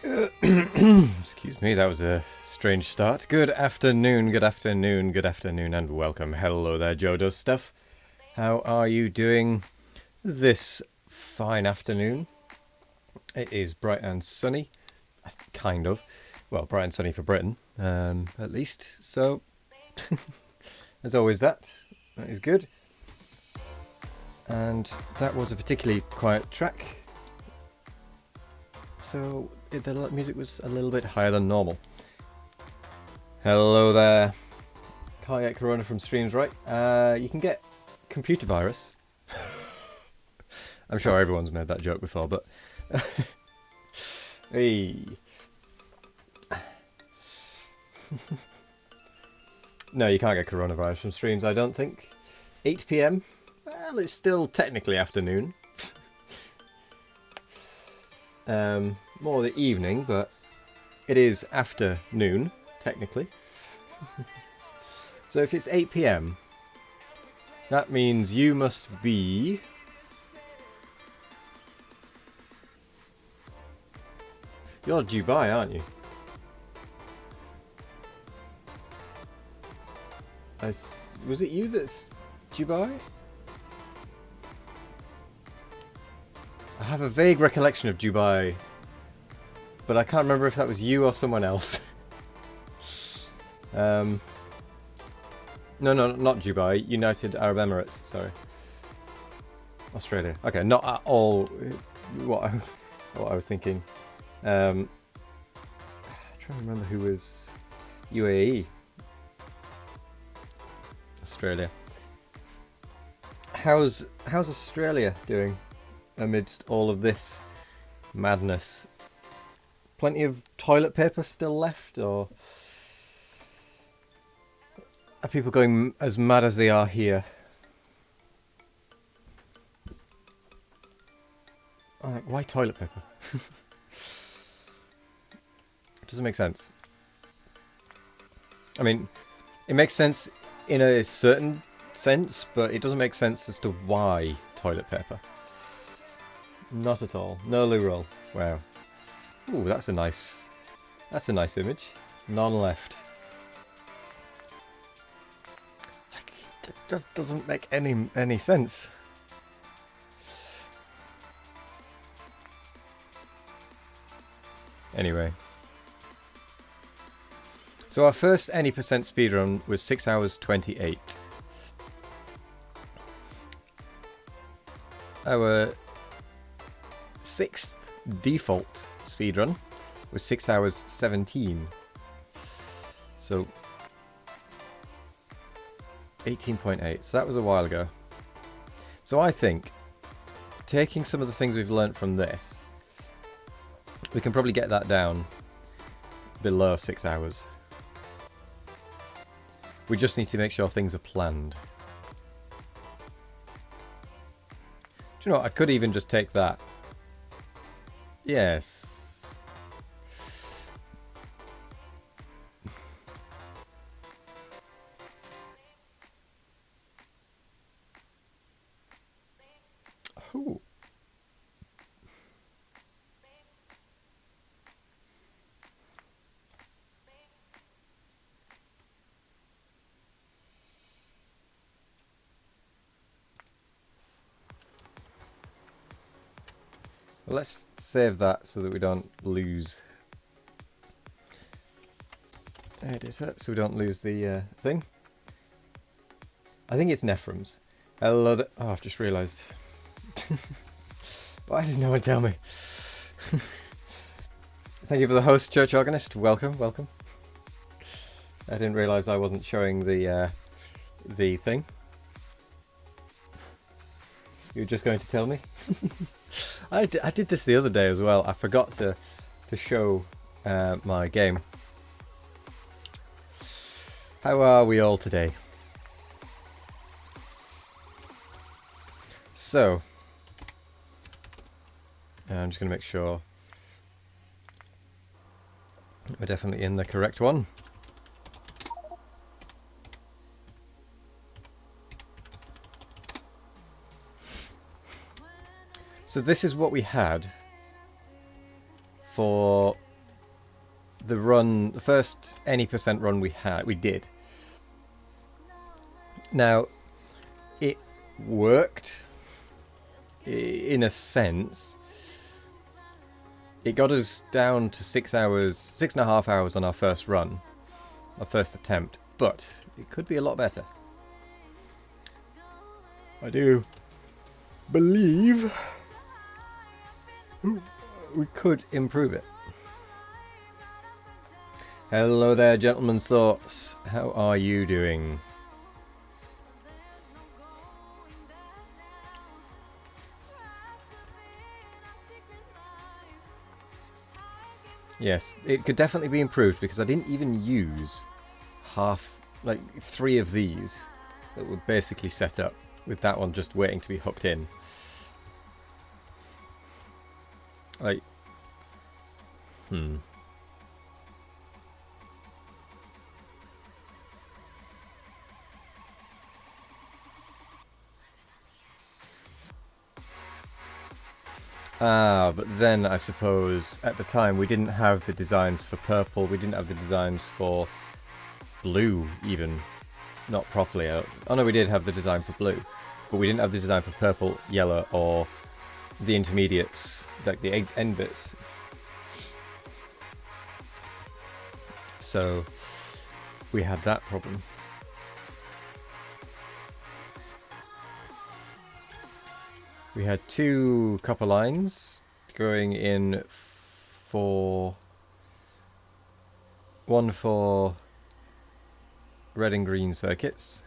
Excuse me, that was a strange start. Good afternoon, good afternoon, good afternoon, and welcome. Hello there, Joe Does Stuff. How are you doing this fine afternoon? It is bright and sunny, kind of. Well, bright and sunny for Britain, at least. So, there's always that. That is good. And that was a particularly quiet track. So the music was a little bit higher than normal. Hello there. Can't get corona from streams, right? You can get computer virus. I'm sure everyone's made that joke before, but... hey. No, you can't get coronavirus from streams, I don't think. 8 PM? Well, it's still technically afternoon. More the evening, but it is afternoon, technically. So if it's 8 PM, that means you must be... You're Dubai, aren't you? Was it you that's Dubai? I have a vague recollection of Dubai, but I can't remember if that was you or someone else. No, not Dubai. United Arab Emirates. Sorry, Australia. Okay, not at all what I was thinking. I'm trying to remember who was UAE. Australia. How's Australia doing amidst all of this madness? Plenty of toilet paper still left, or are people going as mad as they are here? Like, why toilet paper? It doesn't make sense. I mean, it makes sense in a certain sense, but it doesn't make sense as to why toilet paper. Not at all. No loo roll. Wow. Ooh, that's a nice image. None left. It just doesn't make any sense. Anyway. So our first any percent speedrun was 6 hours 28. Our sixth default speedrun was 6 hours 17. So 18.8. So that was a while ago. So I think, taking some of the things we've learnt from this, we can probably get that down below 6 hours. We just need to make sure things are planned. Do you know what? I could even just take that. Yes. Ooh. Well, let's save that so that we don't lose editor, so we don't lose the thing. I think it's Nephrem's. Hello. Oh, I've just realised. Why did no one tell me? Thank you for the host, Church Organist. Welcome, welcome. I didn't realise I wasn't showing the thing. You were just going to tell me? I did this the other day as well. I forgot to show my game. How are we all today? So, I'm just going to make sure we're definitely in the correct one. So this is what we had for the first any percent run we did. Now, it worked in a sense. It got us down to 6.5 hours on our first run, our first attempt, but it could be a lot better. I do believe we could improve it. Hello there, gentlemen's thoughts. How are you doing? Yes, it could definitely be improved because I didn't even use like 3 of these that were basically set up, with that one just waiting to be hooked in. Like, but then I suppose at the time we didn't have the designs for purple, we didn't have the designs for blue even, not properly. Oh no, we did have the design for blue, but we didn't have the design for purple, yellow, or the intermediates, like the end bits. So we had that problem. We had 2 copper lines going in for one for red and green circuits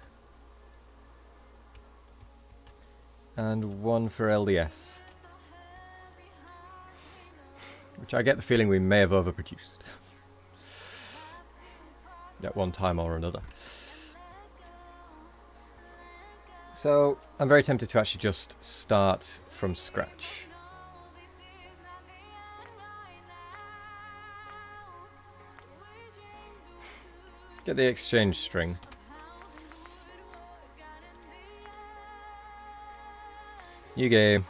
and one for LDS, which I get the feeling we may have overproduced at one time or another. So I'm very tempted to actually just start from scratch. Get the exchange string. New game.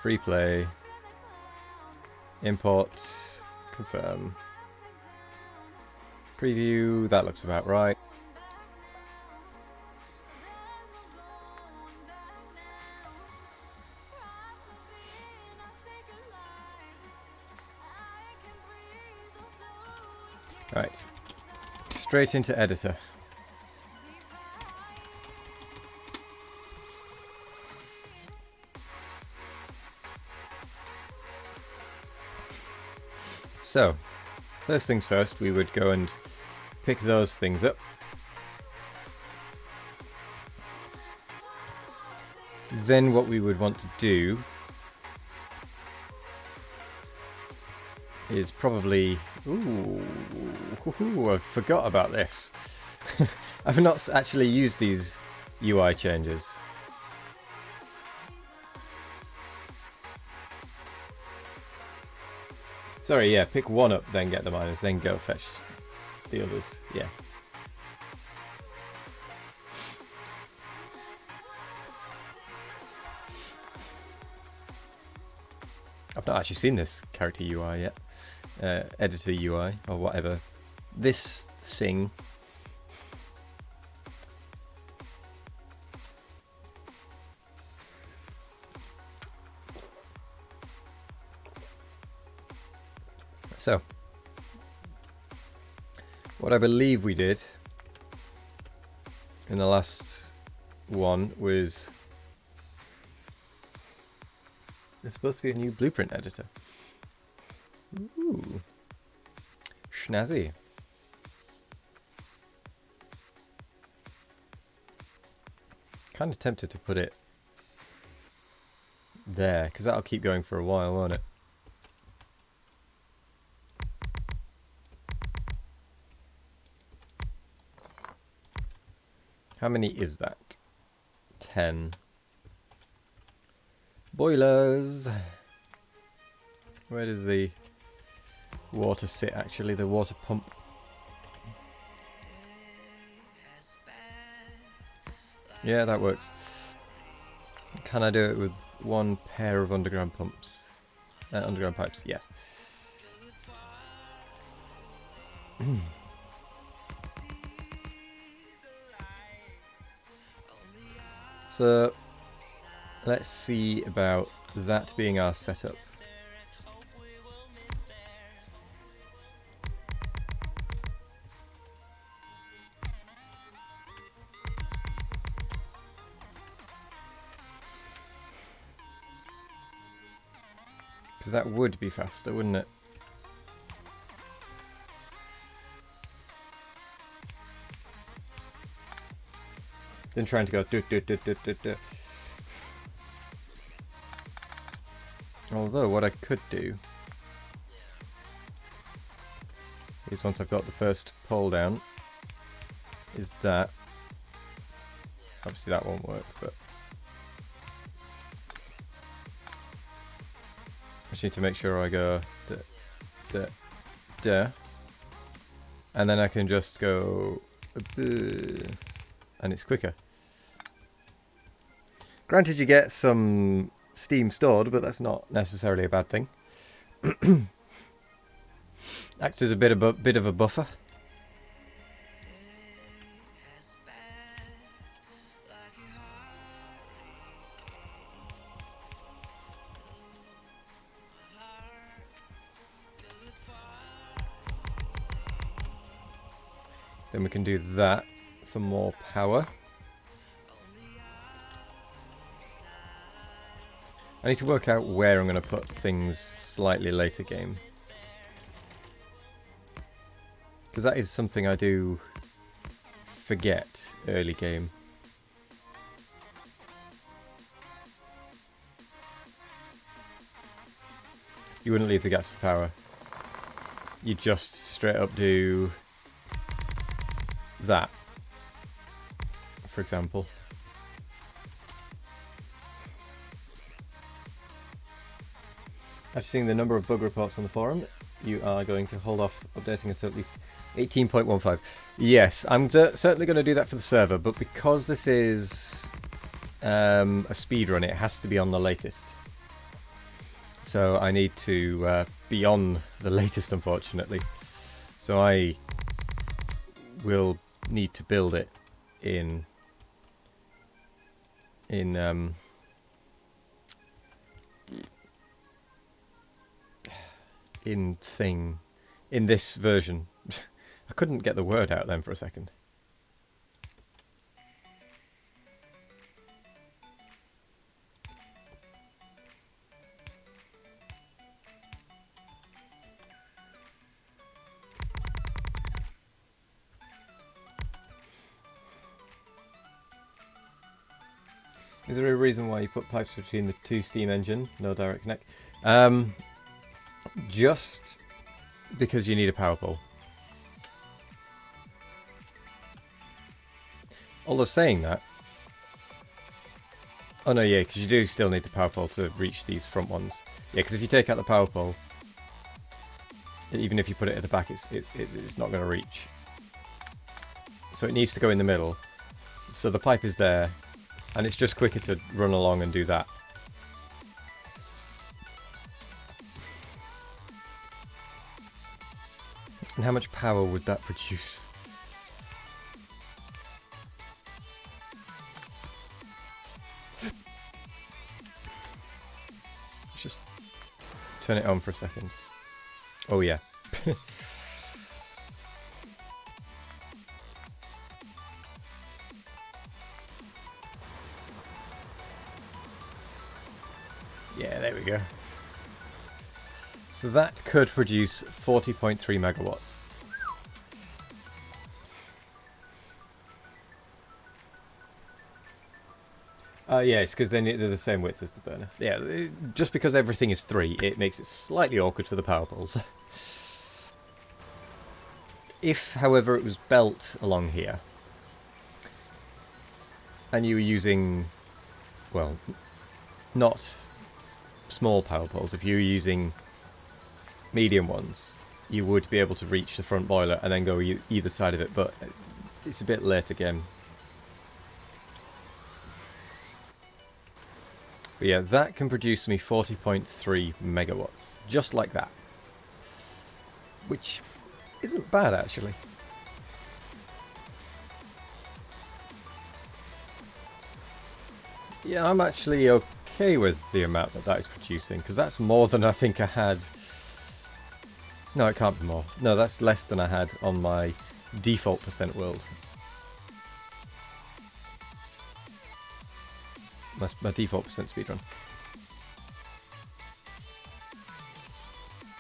Free play. Import. Confirm. Preview. That looks about right. Right. Straight into editor. So, first things first, we would go and pick those things up. Then what we would want to do is probably... Ooh, I forgot about this. I've not actually used these UI changes. Sorry, yeah, pick one up, then get the minus, then go fetch the others, yeah. I've not actually seen this character UI yet. Editor UI, or whatever. This thing. So, what I believe we did in the last one was... It's supposed to be a new blueprint editor. Ooh. Schnazzy. Kind of tempted to put it there, because that'll keep going for a while, won't it? How many is that? 10. Boilers! Where does the water sit, actually? The water pump. Yeah, that works. Can I do it with one pair of underground pumps? Underground pipes, yes. So let's see about that being our setup. Because that would be faster, wouldn't it? Than trying to go do do do do do do. Although what I could do is, once I've got the first pole down, is that. Obviously that won't work, but I just need to make sure I go da, da, da, and then I can just go and it's quicker. Granted, you get some steam stored, but that's not necessarily a bad thing. Acts as a bit of a buffer. Then we can do that for more power. I need to work out where I'm going to put things slightly later game. Because that is something I do forget early game. You wouldn't leave the gas for power. You just straight up do that, for example. After seeing the number of bug reports on the forum, you are going to hold off updating until at least 18.15. Yes, I'm certainly going to do that for the server, but because this is a speedrun, it has to be on the latest. So I need to be on the latest, unfortunately. So I will need to build it in this version. I couldn't get the word out then for a second. Is there a reason why you put pipes between the two steam engine? No direct connect. Just because you need a power pole. Although saying that... Oh no, yeah, because you do still need the power pole to reach these front ones. Yeah, because if you take out the power pole, even if you put it at the back, it's not going to reach. So it needs to go in the middle. So the pipe is there, and it's just quicker to run along and do that. And how much power would that produce? Just turn it on for a second. Oh yeah. Yeah, there we go. So that could produce 40.3 megawatts. Yeah, it's because they're the same width as the burner. Yeah, just because everything is 3, it makes it slightly awkward for the power poles. If, however, it was belt along here, and you were using, well, not small power poles, if you were using medium ones, you would be able to reach the front boiler and then go either side of it, but it's a bit late again. But yeah, that can produce me 40.3 megawatts, just like that. Which isn't bad, actually. Yeah, I'm actually okay with the amount that that is producing, because that's more than I think I had. No, it can't be more. No, that's less than I had on my default percent world. My default percent speedrun.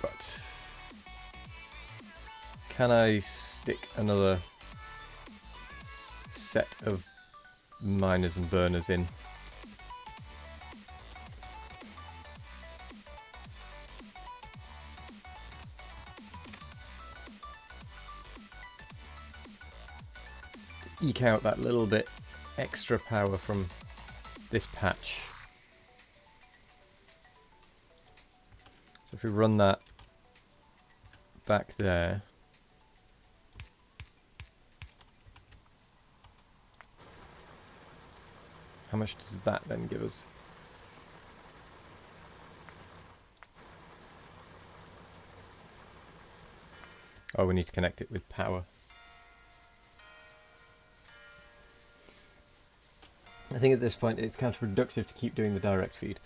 But can I stick another set of miners and burners in? To eke out that little bit extra power from this patch. So if we run that back there, how much does that then give us? Oh, we need to connect it with power. I think at this point it's counterproductive to keep doing the direct feed.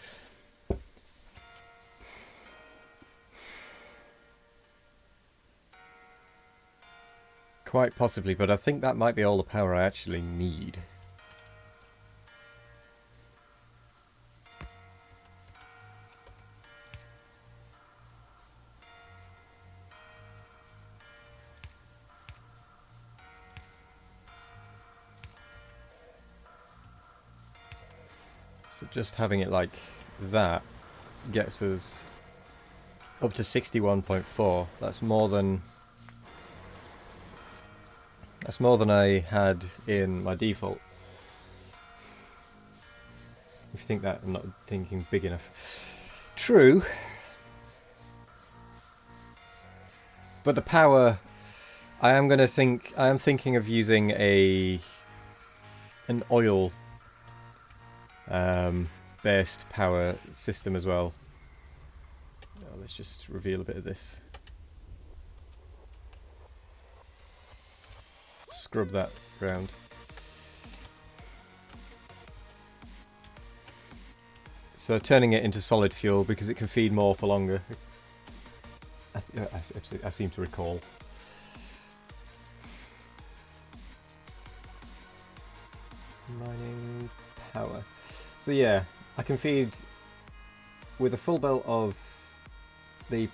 Quite possibly, but I think that might be all the power I actually need. So just having it like that gets us up to 61.4. That's more than I had in my default. If you think that I'm not thinking big enough. True. But the power, I am thinking of using an oil based power system as well. Oh, let's just reveal a bit of this. Scrub that round. So turning it into solid fuel because it can feed more for longer. I seem to recall. Mining power. So yeah, I can feed with a full belt of the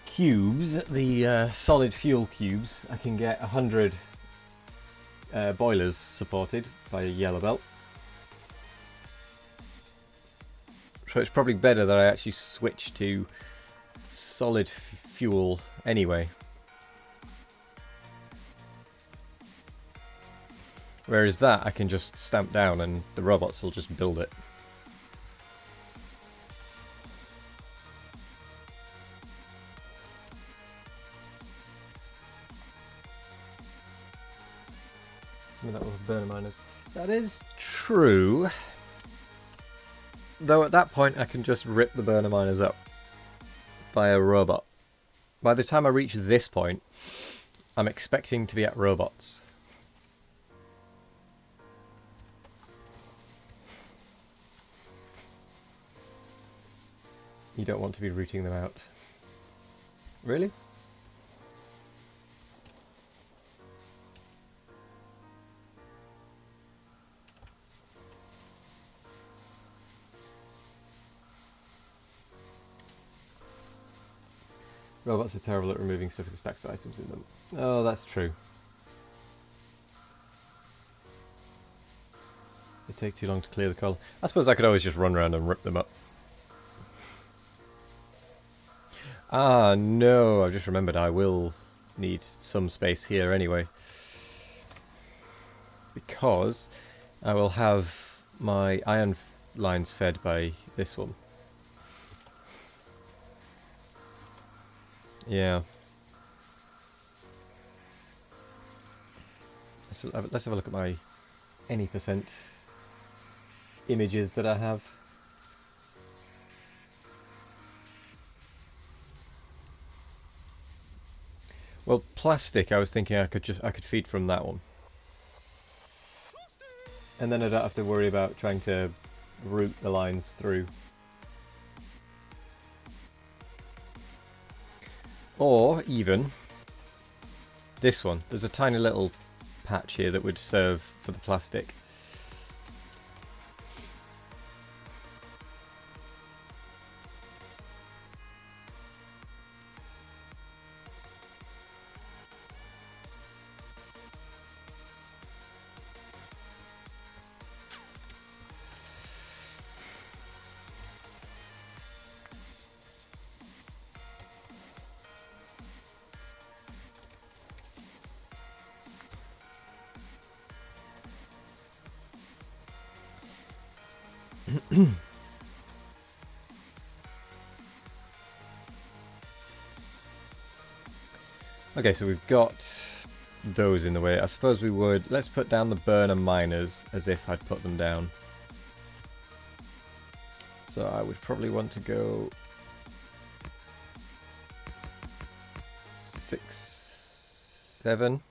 cubes, the solid fuel cubes. I can get 100 boilers supported by a yellow belt. So it's probably better that I actually switch to solid fuel anyway. Whereas that I can just stamp down and the robots will just build it. Some of that will burner miners. That is true. Though at that point I can just rip the burner miners up by a robot. By the time I reach this point, I'm expecting to be at robots. You don't want to be rooting them out. Really? Robots are terrible at removing stuff with stacks of items in them. Oh, that's true. They take too long to clear the coal. I suppose I could always just run around and rip them up. Ah, no, I've just remembered I will need some space here anyway. Because I will have my iron lines fed by this one. Yeah. Let's have a look at my any percent images that I have. Well, plastic, I was thinking I could feed from that one. And then I don't have to worry about trying to route the lines through. Or even this one. There's a tiny little patch here that would serve for the plastic. Okay, so we've got those in the way. I suppose we would... Let's put down the burner miners as if I'd put them down. So I would probably want to go 6, 7.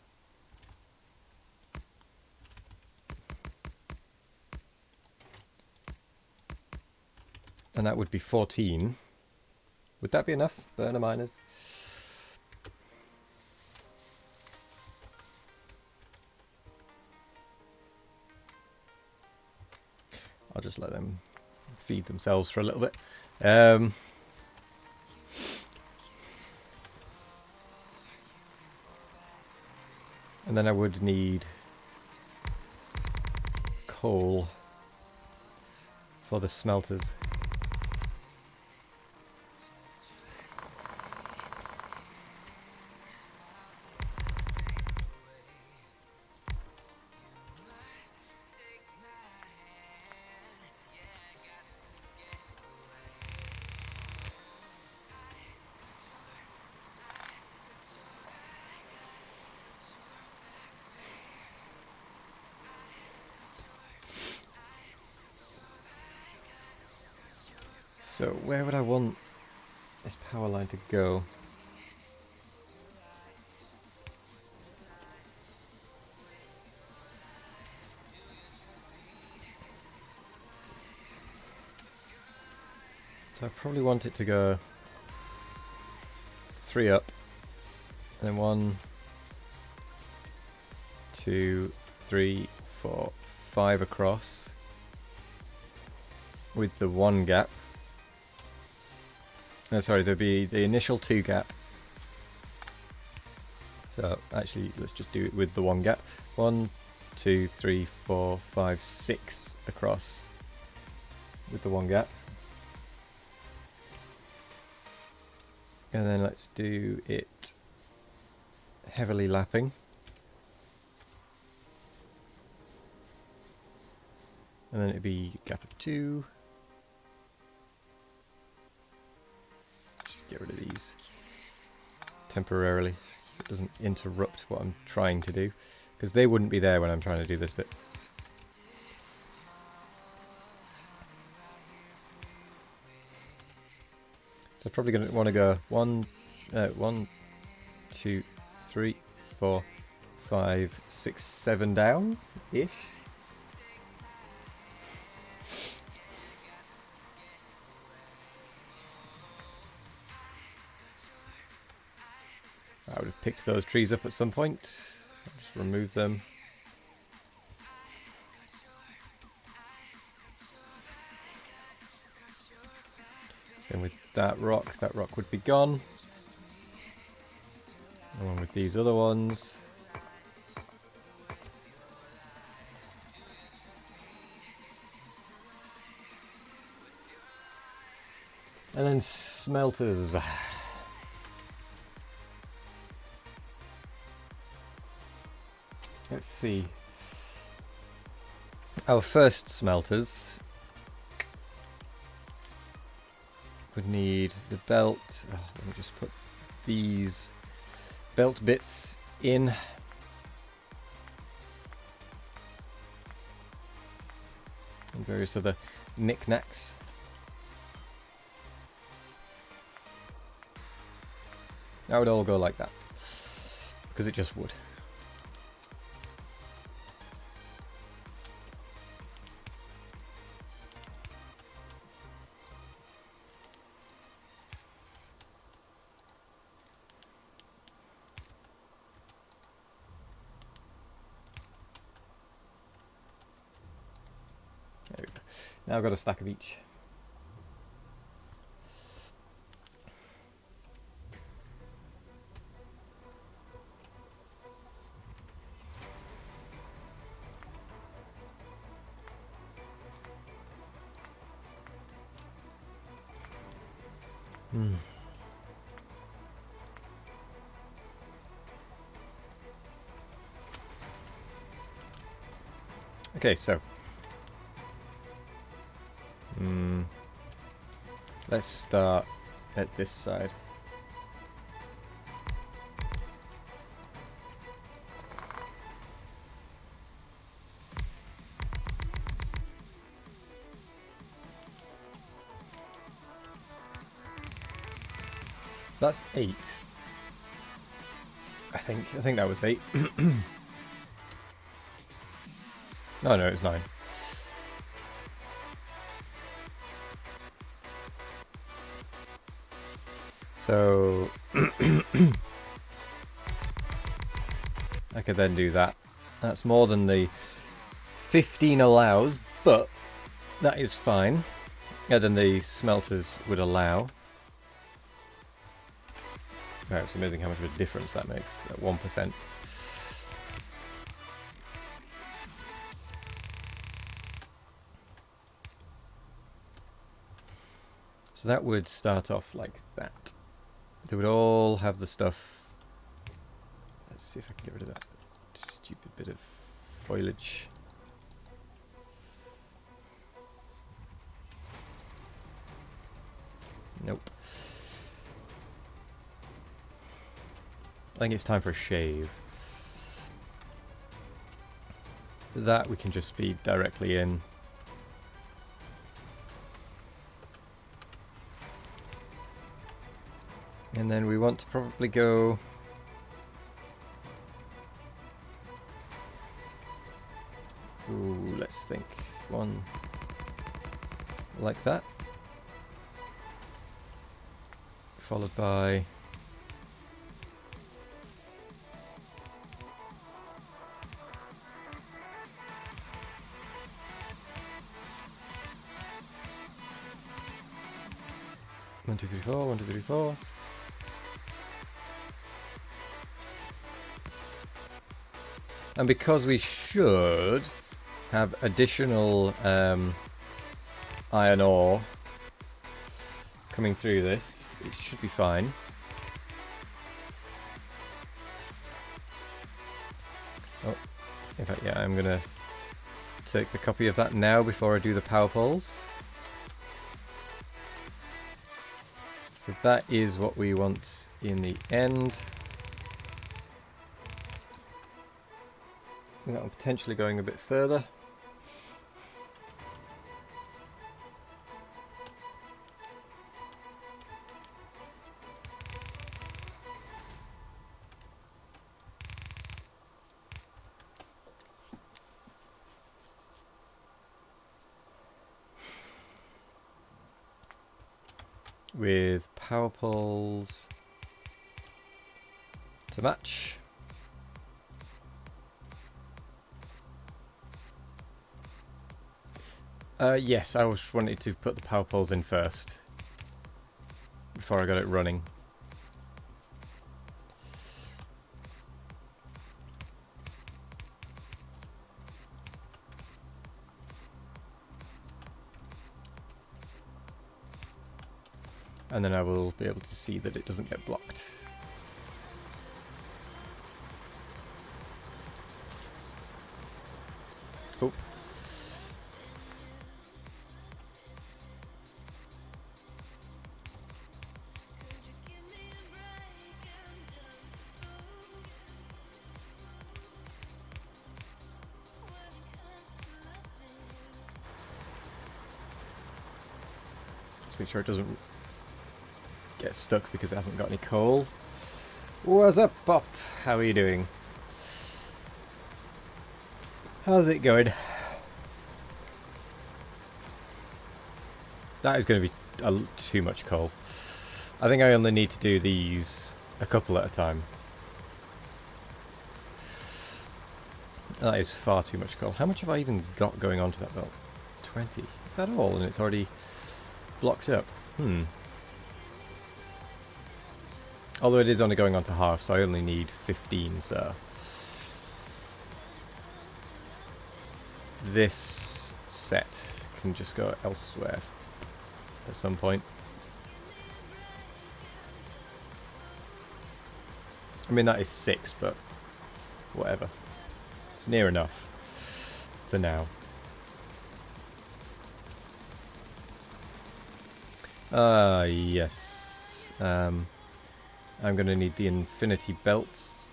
And that would be 14. Would that be enough, burner miners? I'll just let them feed themselves for a little bit. And then I would need coal for the smelters. So where would I want this power line to go? So I probably want it to go 3 up, and then 1, 2, 3, 4, 5 across, with the 1 gap. No, sorry, there'd be the initial 2 gap. So actually, let's just do it with the 1 gap. 1, 2, 3, 4, 5, 6 across with the 1 gap. And then let's do it heavily lapping. And then it'd be gap of 2. Just get rid of these temporarily so it doesn't interrupt what I'm trying to do, because they wouldn't be there when I'm trying to do this bit. So I'm probably going to want to go 1, 2, 3, 4, 5, 6, 7 down-ish. I would have picked those trees up at some point, so I'll just remove them. Same with that rock would be gone. Along with these other ones. And then smelters. Let's see. Our first smelters would need the belt. Oh, let me just put these belt bits in. And various other knickknacks. That would all go like that. because it just would. There we go. Now I've got a stack of each. Okay, so let's start at this side. So that's 8. I think that was 8. No, it's 9. So I could then do that. That's more than the 15 allows, but that is fine. Yeah, than the smelters would allow. Wow, it's amazing how much of a difference that makes at 1%. So that would start off like that. They would all have the stuff. Let's see if I can get rid of that stupid bit of foliage. Nope. I think it's time for a shave. That we can just feed directly in. And then we want to probably go... Ooh, let's think. One like that. Followed by... One, two, three, four. 1, 2, 3, 4. And because we should have additional iron ore coming through this, it should be fine. Oh, in fact, yeah, I'm gonna take the copy of that now before I do the power poles. So that is what we want in the end. That one potentially going a bit further. With power poles to match. Yes, I was wanting to put the power poles in first before I got it running. And then I will be able to see that it doesn't get blocked. Oh. Let's make sure it doesn't get stuck because it hasn't got any coal. What's up, Pop? How are you doing? How's it going? That is going to be too much coal. I think I only need to do these a couple at a time. That is far too much coal. How much have I even got going onto that belt? 20. Is that all? And it's already blocked up. Although it is only going on to half, so I only need 15, so... This set can just go elsewhere at some point. I mean, that is 6, but whatever. It's near enough for now. Yes. I'm going to need the infinity belts.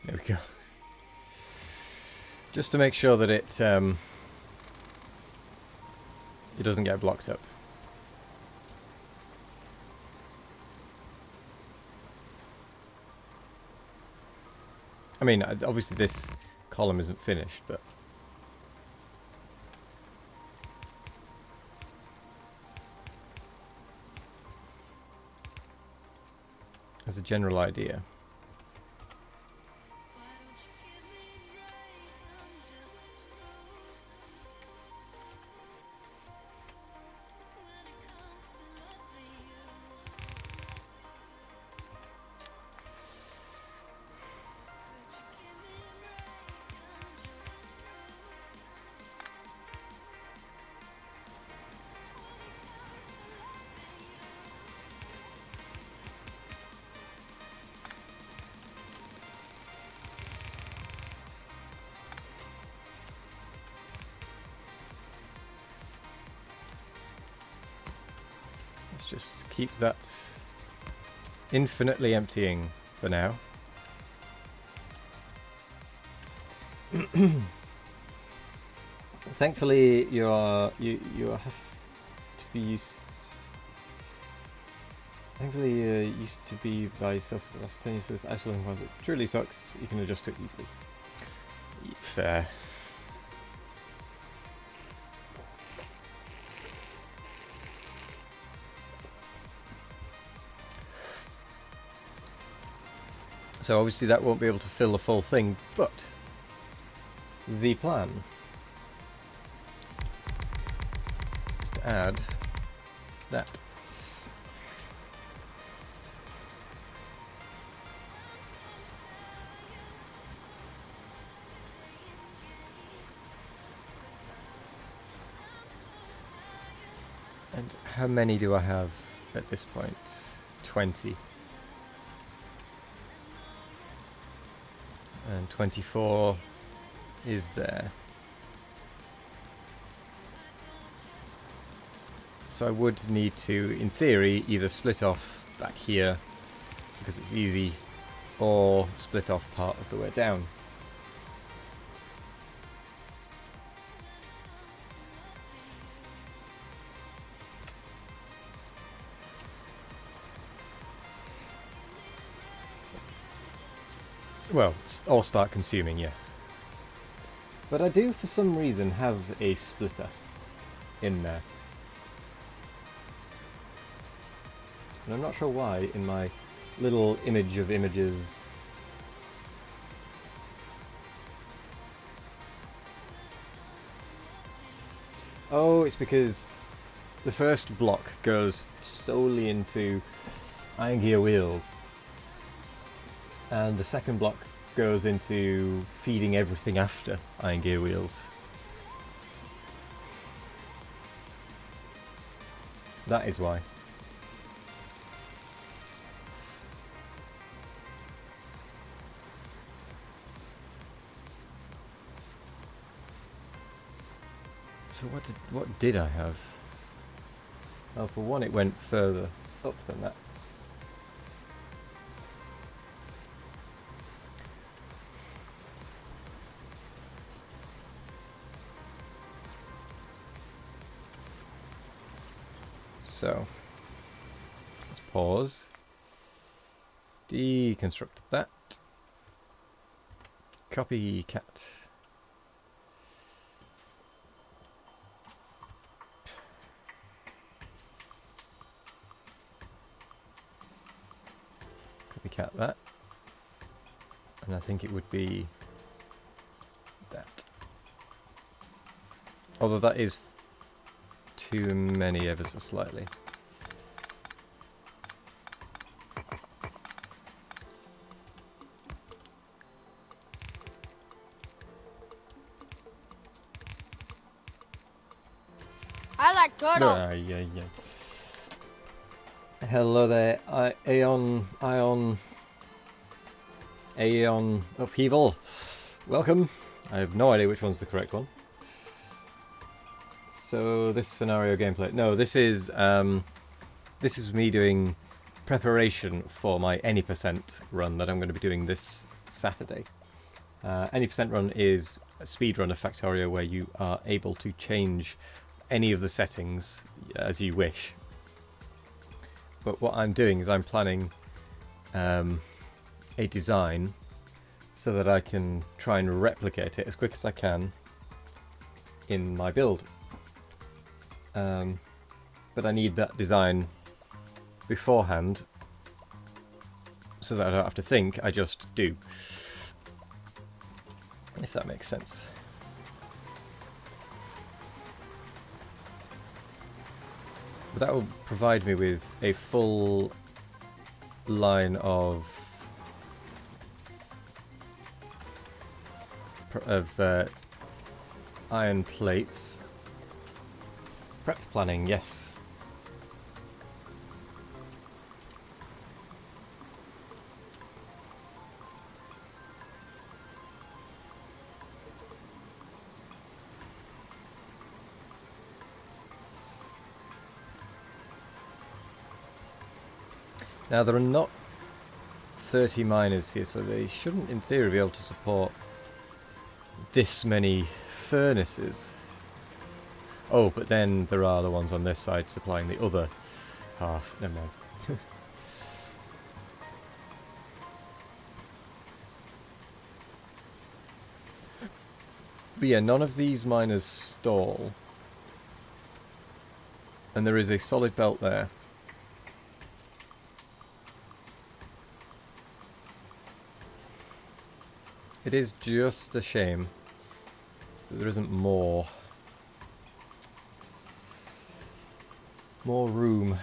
There we go. Just to make sure that it doesn't get blocked up. I mean, obviously this column isn't finished, but... as a general idea. Let's just keep that infinitely emptying for now. Thankfully, you have to be used. Thankfully, you used to be by yourself for the last 10 years. This isolating was it truly sucks. You can adjust to it easily. Fair. So obviously that won't be able to fill the full thing, but the plan is to add that. And how many do I have at this point? 20. And 24 is there. So I would need to, in theory, either split off back here, because it's easy, or split off part of the way down. Well, or start consuming, yes. But I do, for some reason, have a splitter in there. And I'm not sure why in my little image of images. Oh, it's because the first block goes solely into iron gear wheels. And the second block goes into feeding everything after iron gear wheels. That is why. So what did I have? Well, for one, it went further up than that. So, let's pause. Deconstruct that. Copycat. Copycat that. And I think it would be that. Although that is too many ever so slightly. I like turtle. Yeah. Hello there, Aeon Upheaval. Welcome. I have no idea which one's the correct one. So this scenario gameplay. No, this is me doing preparation for my any percent run that I'm going to be doing this Saturday. Any percent run is a speedrun of Factorio where you are able to change any of the settings as you wish. But what I'm doing is I'm planning a design so that I can try and replicate it as quick as I can in my build. But I need that design beforehand so that I don't have to think, I just do. If that makes sense. But that will provide me with a full line of iron plates. Prep planning, yes. Now there are not 30 miners here, so they shouldn't in theory be able to support this many furnaces. Oh, but then there are the ones on this side supplying the other half. Never mind. But yeah, none of these miners stall. And there is a solid belt there. It is just a shame that there isn't more room.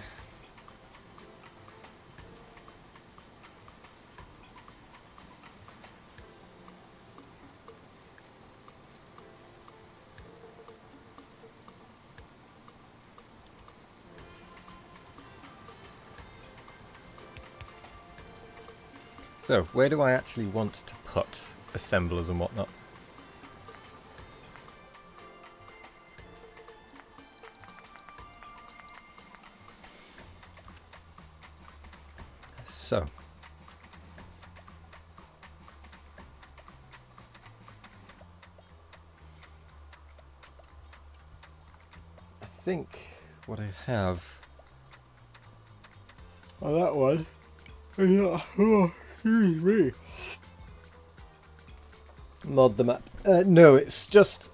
So, where do I actually want to put assemblers and whatnot? So, I think what I have on that one, excuse me, mod the map. No, it's just,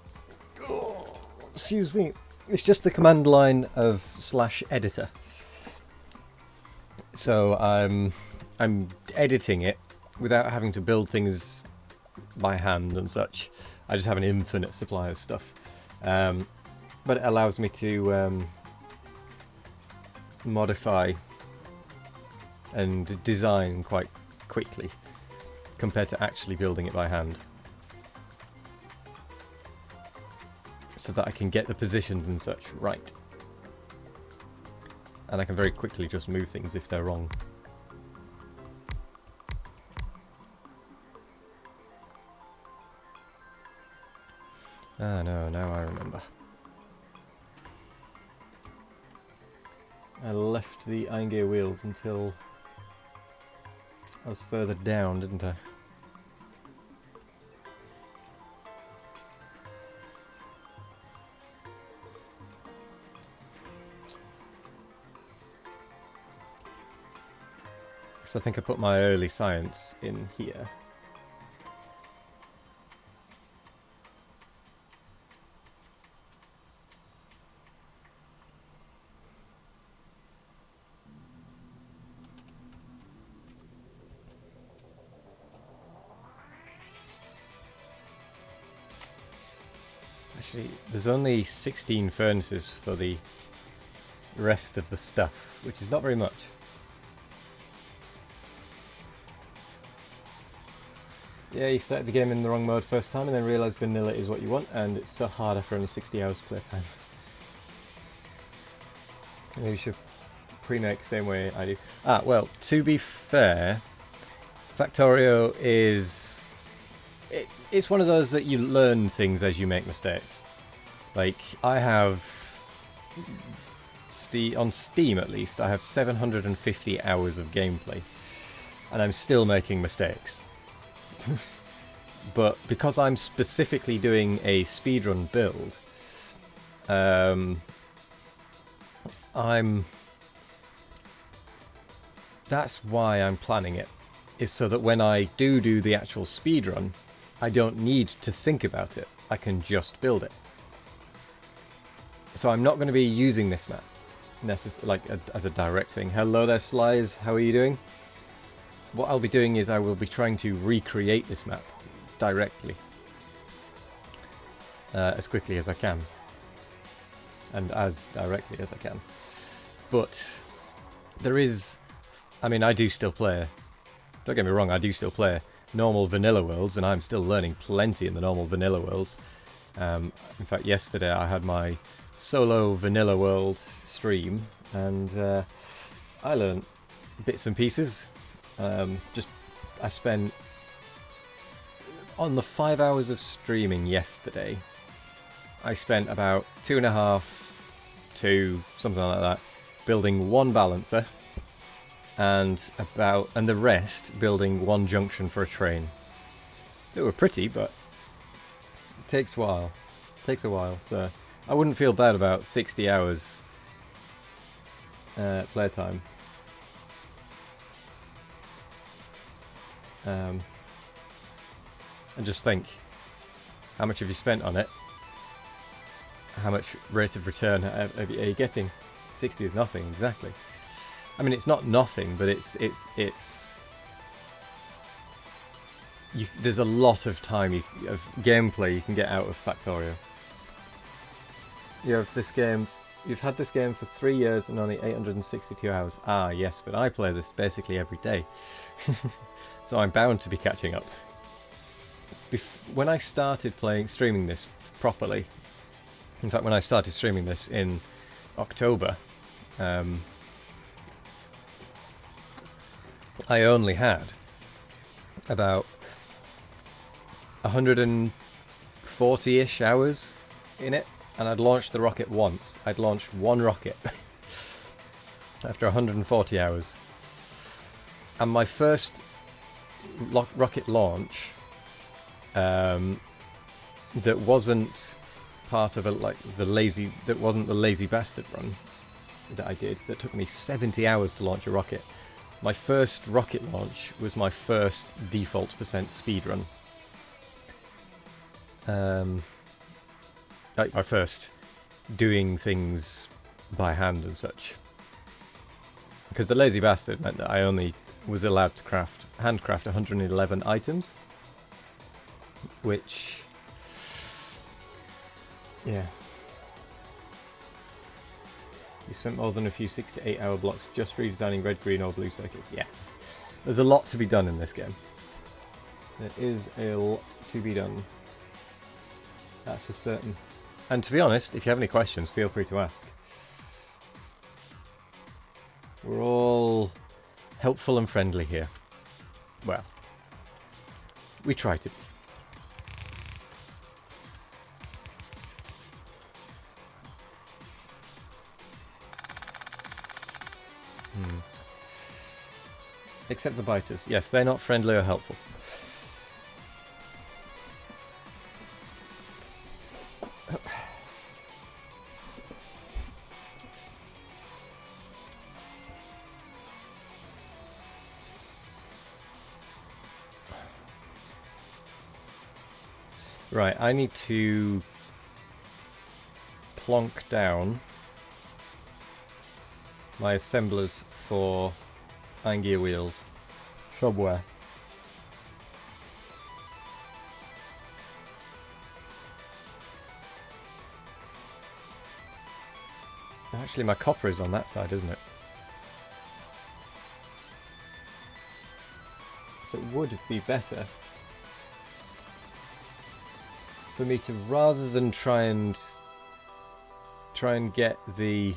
excuse me, it's just the command line of /editor. So I'm editing it without having to build things by hand and such. I just have an infinite supply of stuff, but it allows me to modify and design quite quickly compared to actually building it by hand, so that I can get the positions and such right, and I can very quickly just move things if they're wrong. Ah no, now I remember. I left the iron gear wheels until I was further down, didn't I? So I think I put my early science in here. Actually, there's only 16 furnaces for the rest of the stuff, which is not very much. Yeah, you started the game in the wrong mode first time and then realised vanilla is what you want, and it's so hard after only 60 hours playtime. Maybe you should pre-make same way I do. Ah, well, to be fair, Factorio is... it's one of those that you learn things as you make mistakes. Like, I have... on Steam at least, I have 750 hours of gameplay, and I'm still making mistakes. But because I'm specifically doing a speedrun build, that's why I'm planning it, is so that when I do the actual speedrun, I don't need to think about it. I can just build it. So I'm not going to be using this map as a direct thing. Hello there, Slies. How are you doing? What I'll be doing is I will be trying to recreate this map directly as quickly as I can, and as directly as I can. But there is, I mean, I do still play, don't get me wrong, I do still play normal vanilla worlds, and I'm still learning plenty in the normal vanilla worlds. In fact, yesterday I had my solo vanilla world stream, and I learned bits and pieces. I spent, on the 5 hours of streaming yesterday, I spent about 2.5 to something like that building one balancer, and the rest building one junction for a train. They were pretty, but it takes a while. So I wouldn't feel bad about 60 hours playtime. And just think, how much have you spent on it? How much rate of return are you getting? 60 is nothing, exactly. I mean, it's not nothing, but there's a lot of time of gameplay you can get out of Factorio. You've had this game for 3 years and only 862 hours. Ah, yes, but I play this basically every day. So I'm bound to be catching up. When I started streaming this properly, in fact when I started streaming this in October, I only had about 140-ish hours in it, and I'd launched the rocket once. I'd launched one rocket after 140 hours. And my first rocket launch that wasn't part of the lazy bastard run that I did, that took me 70 hours to launch a rocket. My first rocket launch was my first default percent speed run. Like my first doing things by hand and such. Because the lazy bastard meant that I only was allowed to handcraft 111 items, which, yeah. You spent more than a few 6 to 8 hour blocks just redesigning red, green or blue circuits. Yeah. There's a lot to be done in this game. There is a lot to be done. That's for certain. And to be honest, if you have any questions, feel free to ask. We're all helpful and friendly here. Well, we try to be. Except the biters. Yes, they're not friendly or helpful. Right, I need to plonk down my assemblers for Angia wheels. Somewhere. Actually, my copper is on that side, isn't it? So it would be better for me to, rather than try and get the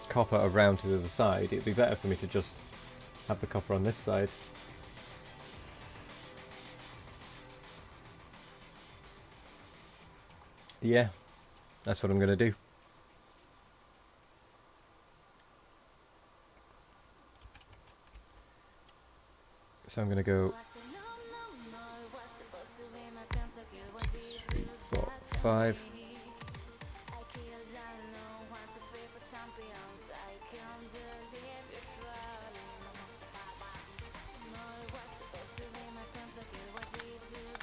copper around to the other side, it'd be better for me to just have the copper on this side. Yeah, that's what I'm going to do. So I'm going to go 2, 3, 4, 5.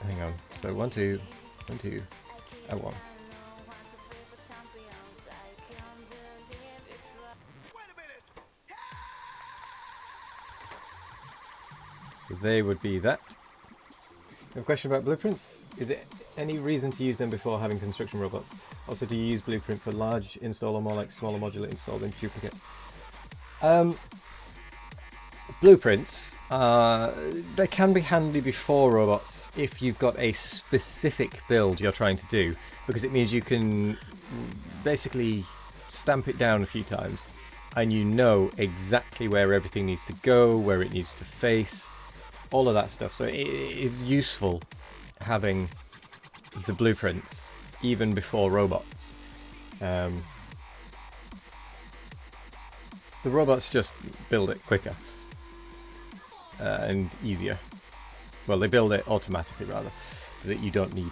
Hang on. So 1, 2, 1, 2, and 1. So they would be that. A question about blueprints. Is it any reason to use them before having construction robots? Also, do you use blueprint for large install or more like smaller modular install than duplicate? Blueprints, they can be handy before robots if you've got a specific build you're trying to do, because it means you can basically stamp it down a few times and you know exactly where everything needs to go, where it needs to face, all of that stuff. So it is useful having the blueprints even before robots. The robots just build it quicker and easier. Well, they build it automatically rather, so that you don't need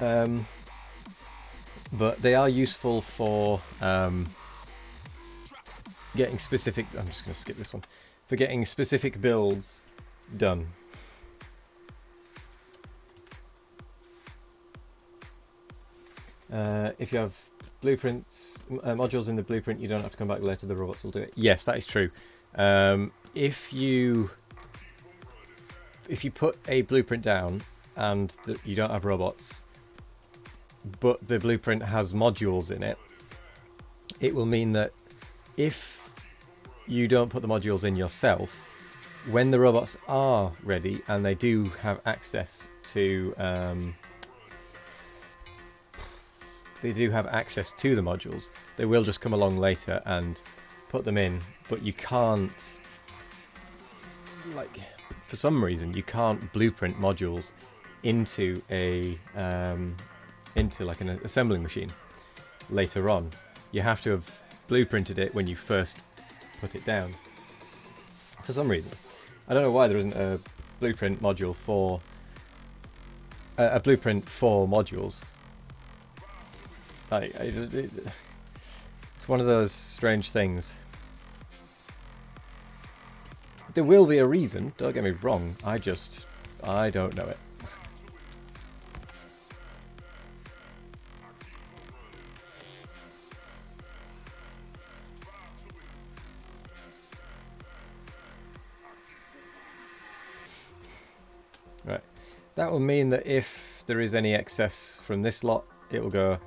to. But they are useful for getting specific. I'm just going to skip this one. For getting specific builds done. If you have blueprints, modules in the blueprint, you don't have to come back later. The robots will do it. Yes, that is true. If you put a blueprint down and you don't have robots, but the blueprint has modules in it, it will mean that if you don't put the modules in yourself, when the robots are ready and they do have access to the modules, they will just come along later and put them in, but you can't, like, for some reason you can't blueprint modules into a into like an assembling machine later on. You have to have blueprinted it when you first put it down for some reason. I don't know why there isn't a blueprint module for a blueprint for modules. It's one of those strange things. There will be a reason, don't get me wrong, I don't know it. Right, that will mean that if there is any excess from this lot, it will go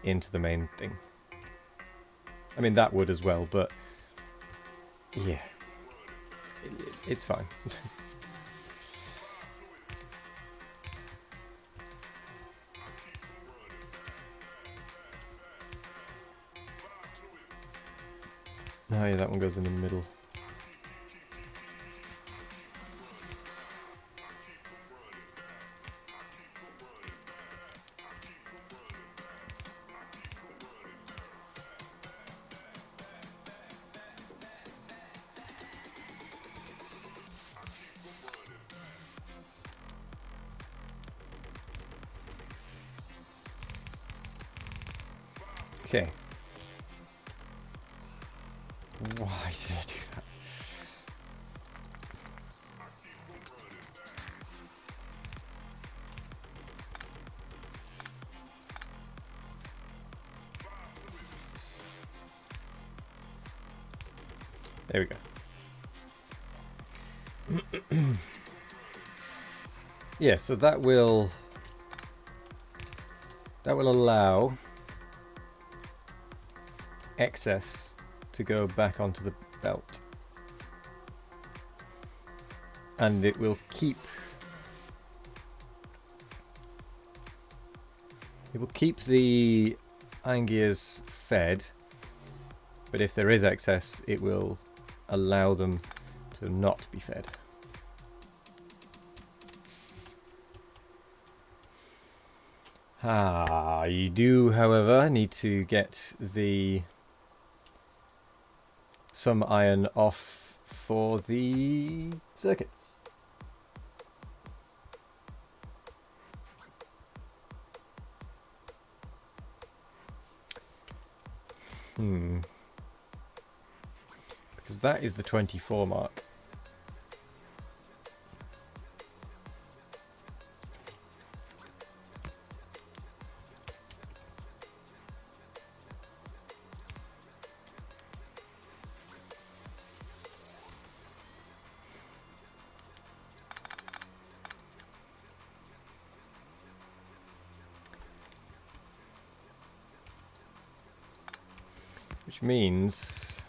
into the main thing. I mean, that would as well, but yeah, it's fine. Oh yeah, that one goes in the middle. Okay. Why did I do that? There we go. Yeah, so that will allow excess to go back onto the belt, and it will keep the iron gears fed, but if there is excess it will allow them to not be fed. You do, however, need to get some iron off for the circuits. Because that is the 24 mark. Which means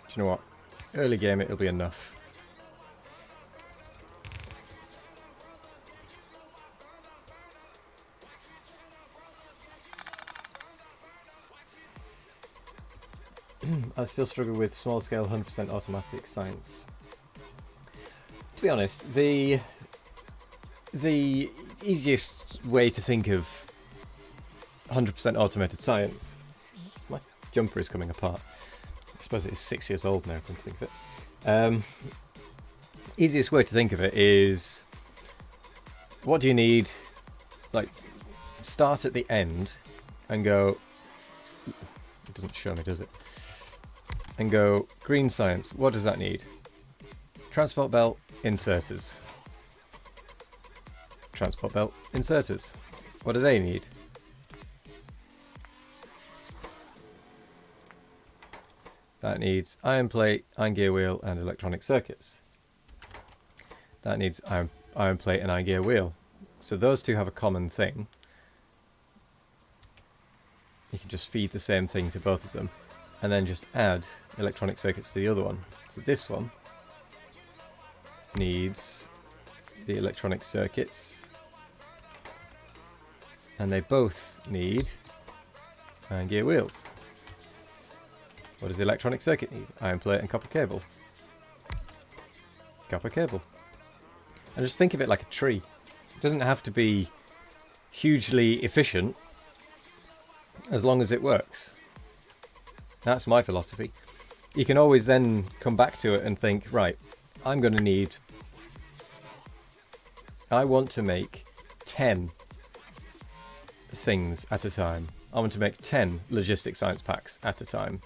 do you know what? Early game it'll be enough. I still struggle with small scale 100% automatic science. To be honest, the easiest way to think of 100% automated science... My jumper is coming apart. I suppose it is 6 years old now, come to think of it. Easiest way to think of it is, what do you need? Like, start at the end and go... It doesn't show me, does it? And go, green science, what does that need? Transport belt, inserters. Transport belt, inserters. What do they need? That needs iron plate, iron gear wheel, and electronic circuits. That needs iron plate and iron gear wheel. So those two have a common thing. You can just feed the same thing to both of them, and then just add electronic circuits to the other one. So this one needs the electronic circuits, and they both need iron gear wheels. What does the electronic circuit need? Iron plate and copper cable. Copper cable. And just think of it like a tree. It doesn't have to be hugely efficient, as long as it works. That's my philosophy. You can always then come back to it and think, right, I'm going to need... I want to make 10 things at a time. I want to make 10 logistic science packs at a time.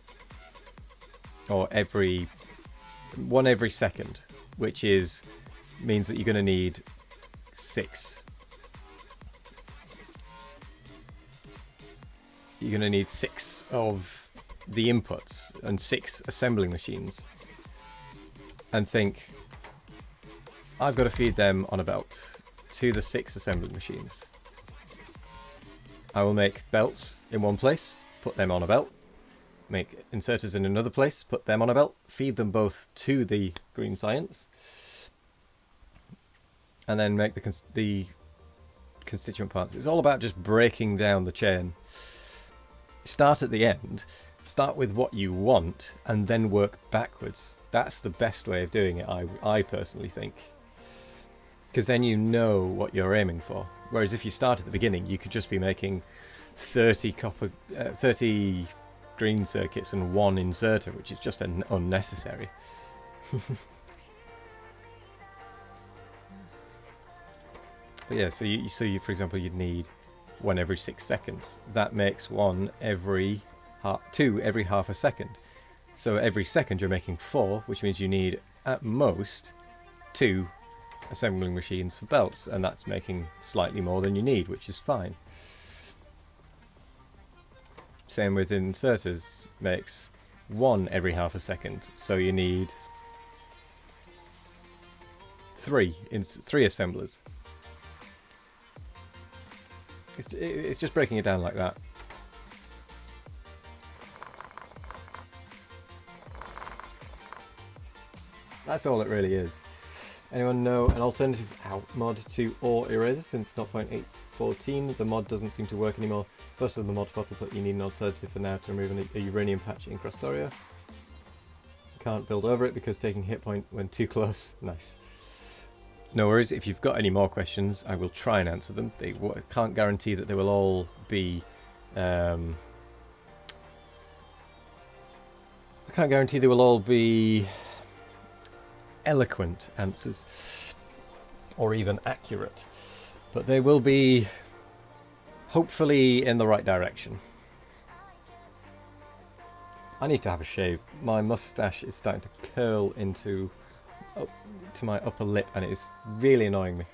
Or one every second, which means that you're going to need 6. You're going to need 6 of the inputs and 6 assembling machines. And think, I've got to feed them on a belt to the 6 assembling machines. I will make belts in one place, put them on a belt. Make inserters in another place, put them on a belt, feed them both to the green science, and then make the constituent parts. It's all about just breaking down the chain. Start at the end, start with what you want, and then work backwards. That's the best way of doing it, I personally think. Because then you know what you're aiming for. Whereas if you start at the beginning, you could just be making 30 green circuits and 1 inserter, which is just unnecessary. But yeah, so you for example, you'd need one every 6 seconds. That makes two every half a second. So every second you're making 4, which means you need at most 2 assembling machines for belts, and that's making slightly more than you need, which is fine. Same with inserters, makes 1 every half a second, so you need 3 assemblers. It's just breaking it down like that. That's all it really is. Anyone know an alternative mod to ore eraser since 0.814? The mod doesn't seem to work anymore. Most of the mod pop up, but you need an alternative for now to remove a uranium patch in Factorio. Can't build over it because taking hit point when too close. Nice. No worries, if you've got any more questions, I will try and answer them. They can't guarantee that they will all be... I can't guarantee they will all be eloquent answers, or even accurate. But they will be, hopefully, in the right direction. I need to have a shave. My mustache is starting to curl into... to my upper lip, and it is really annoying me.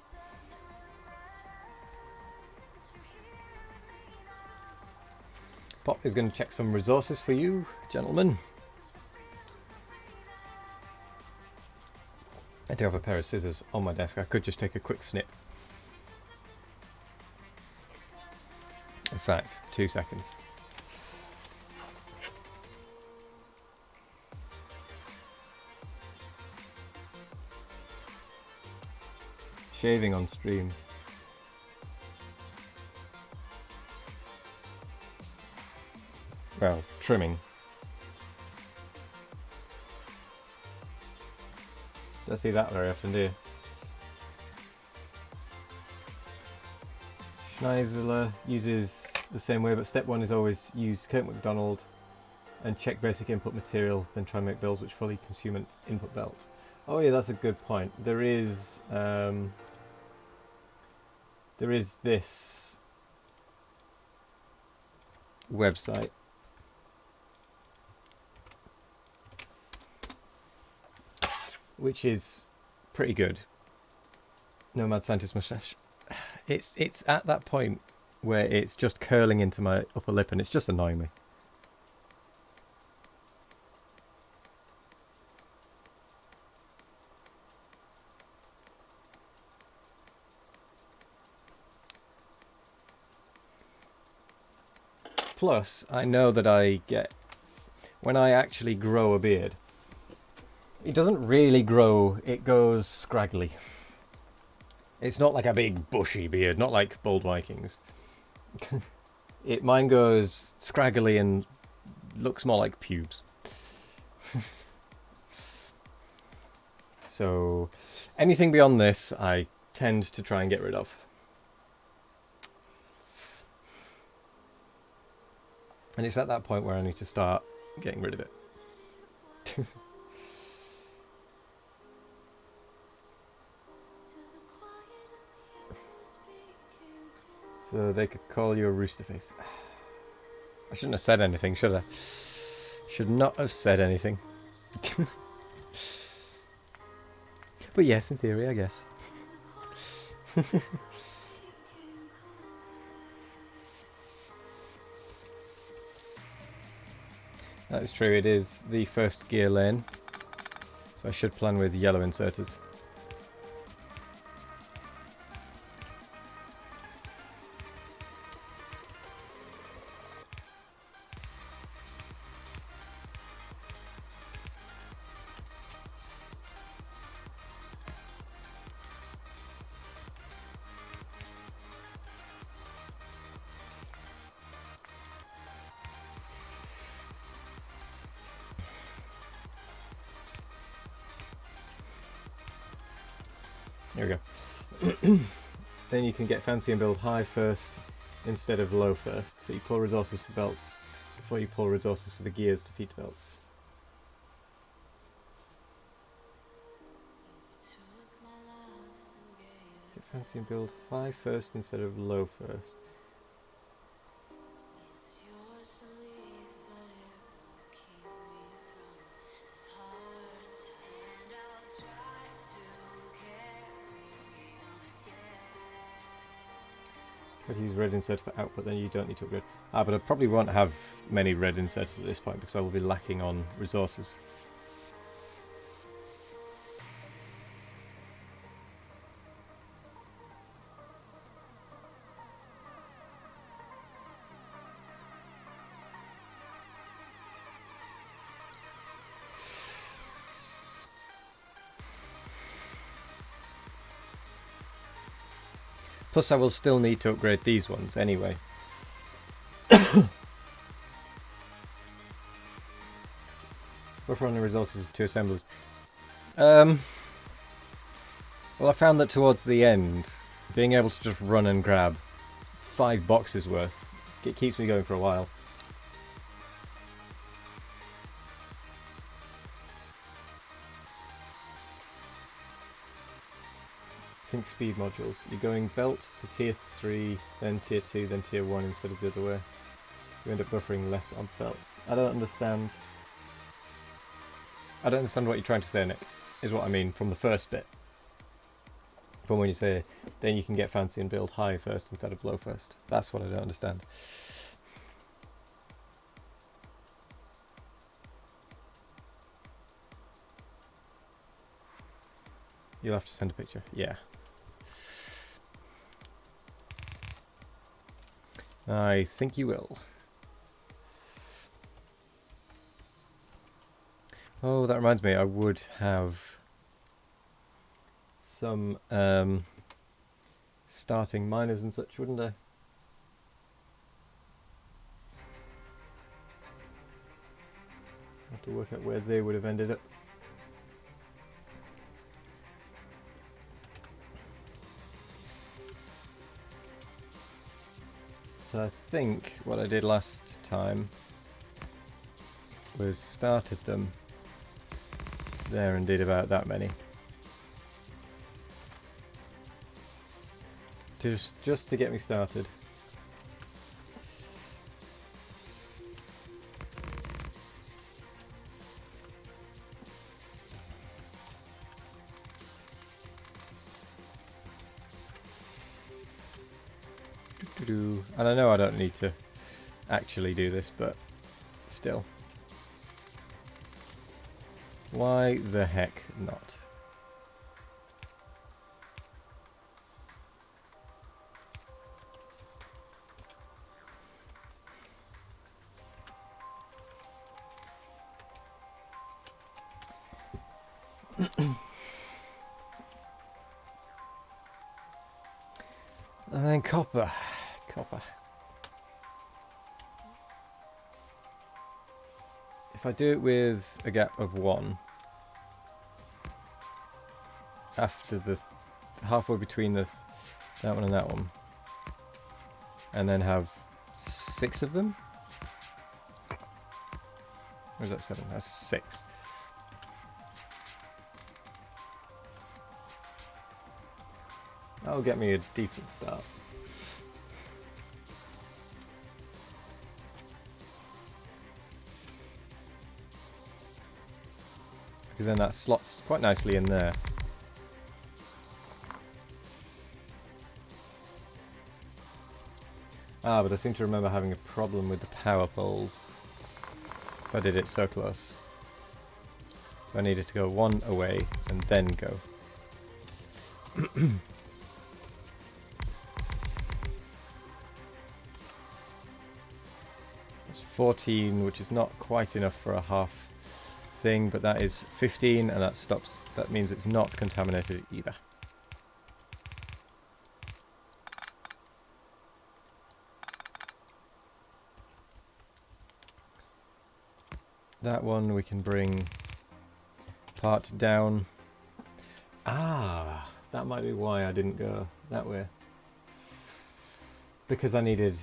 Pop is going to check some resources for you, gentlemen. I do have a pair of scissors on my desk. I could just take a quick snip. In fact, 2 seconds. Shaving on stream. Well, trimming. Don't see that very often, do you? Schneisler uses the same way, but step 1 is always use Kirk McDonald and check basic input material, then try and make builds which fully consume an input belt. Oh yeah, that's a good point. There is this website which is pretty good. Nomad Scientist Mustache. It's at that point where it's just curling into my upper lip and it's just annoying me. Plus, I know that I get... when I actually grow a beard, it doesn't really grow, it goes scraggly. It's not like a big bushy beard, not like bald Vikings. Mine goes scraggly and looks more like pubes. So, anything beyond this, I tend to try and get rid of. And it's at that point where I need to start getting rid of it. So they could call you a rooster face. I shouldn't have said anything, should I? Should not have said anything. But yes, in theory, I guess. That is true, it is the first gear lane. So I should plan with yellow inserters. There we go. Then you can get fancy and build high first instead of low first. So you pull resources for belts before you pull resources for the gears to feed belts. Fancy and build high first instead of low first. Try to use red insert for output, then you don't need to upgrade. But I probably won't have many red inserters at this point because I will be lacking on resources. Plus I will still need to upgrade these ones anyway. Buffer on the resources of 2 assemblers. Well, I found that towards the end, being able to just run and grab 5 boxes worth, it keeps me going for a while. Think speed modules. You're going belts to tier 3, then tier 2, then tier 1 instead of the other way. You end up buffering less on belts. I don't understand what you're trying to say, Nick, is what I mean from the first bit. From when you say, then you can get fancy and build high first instead of low first. That's what I don't understand. You'll have to send a picture. Yeah. I think you will. Oh, that reminds me, I would have some starting miners and such, wouldn't I? Have to work out where they would have ended up. So I think what I did last time was started them there and did about that many. Just to get me started. And I know I don't need to actually do this, but still. Why the heck not? And then copper. If I do it with a gap of 1 after the halfway between that one and that one, and then have 6 of them, or is that 7? That's 6. That'll get me a decent start. Because then that slots quite nicely in there. But I seem to remember having a problem with the power poles if I did it so close. So I needed to go 1 away and then go. That's 14, which is not quite enough for a half thing, but that is 15, and that means it's not contaminated either. That one we can bring part down. That might be why I didn't go that way. Because I needed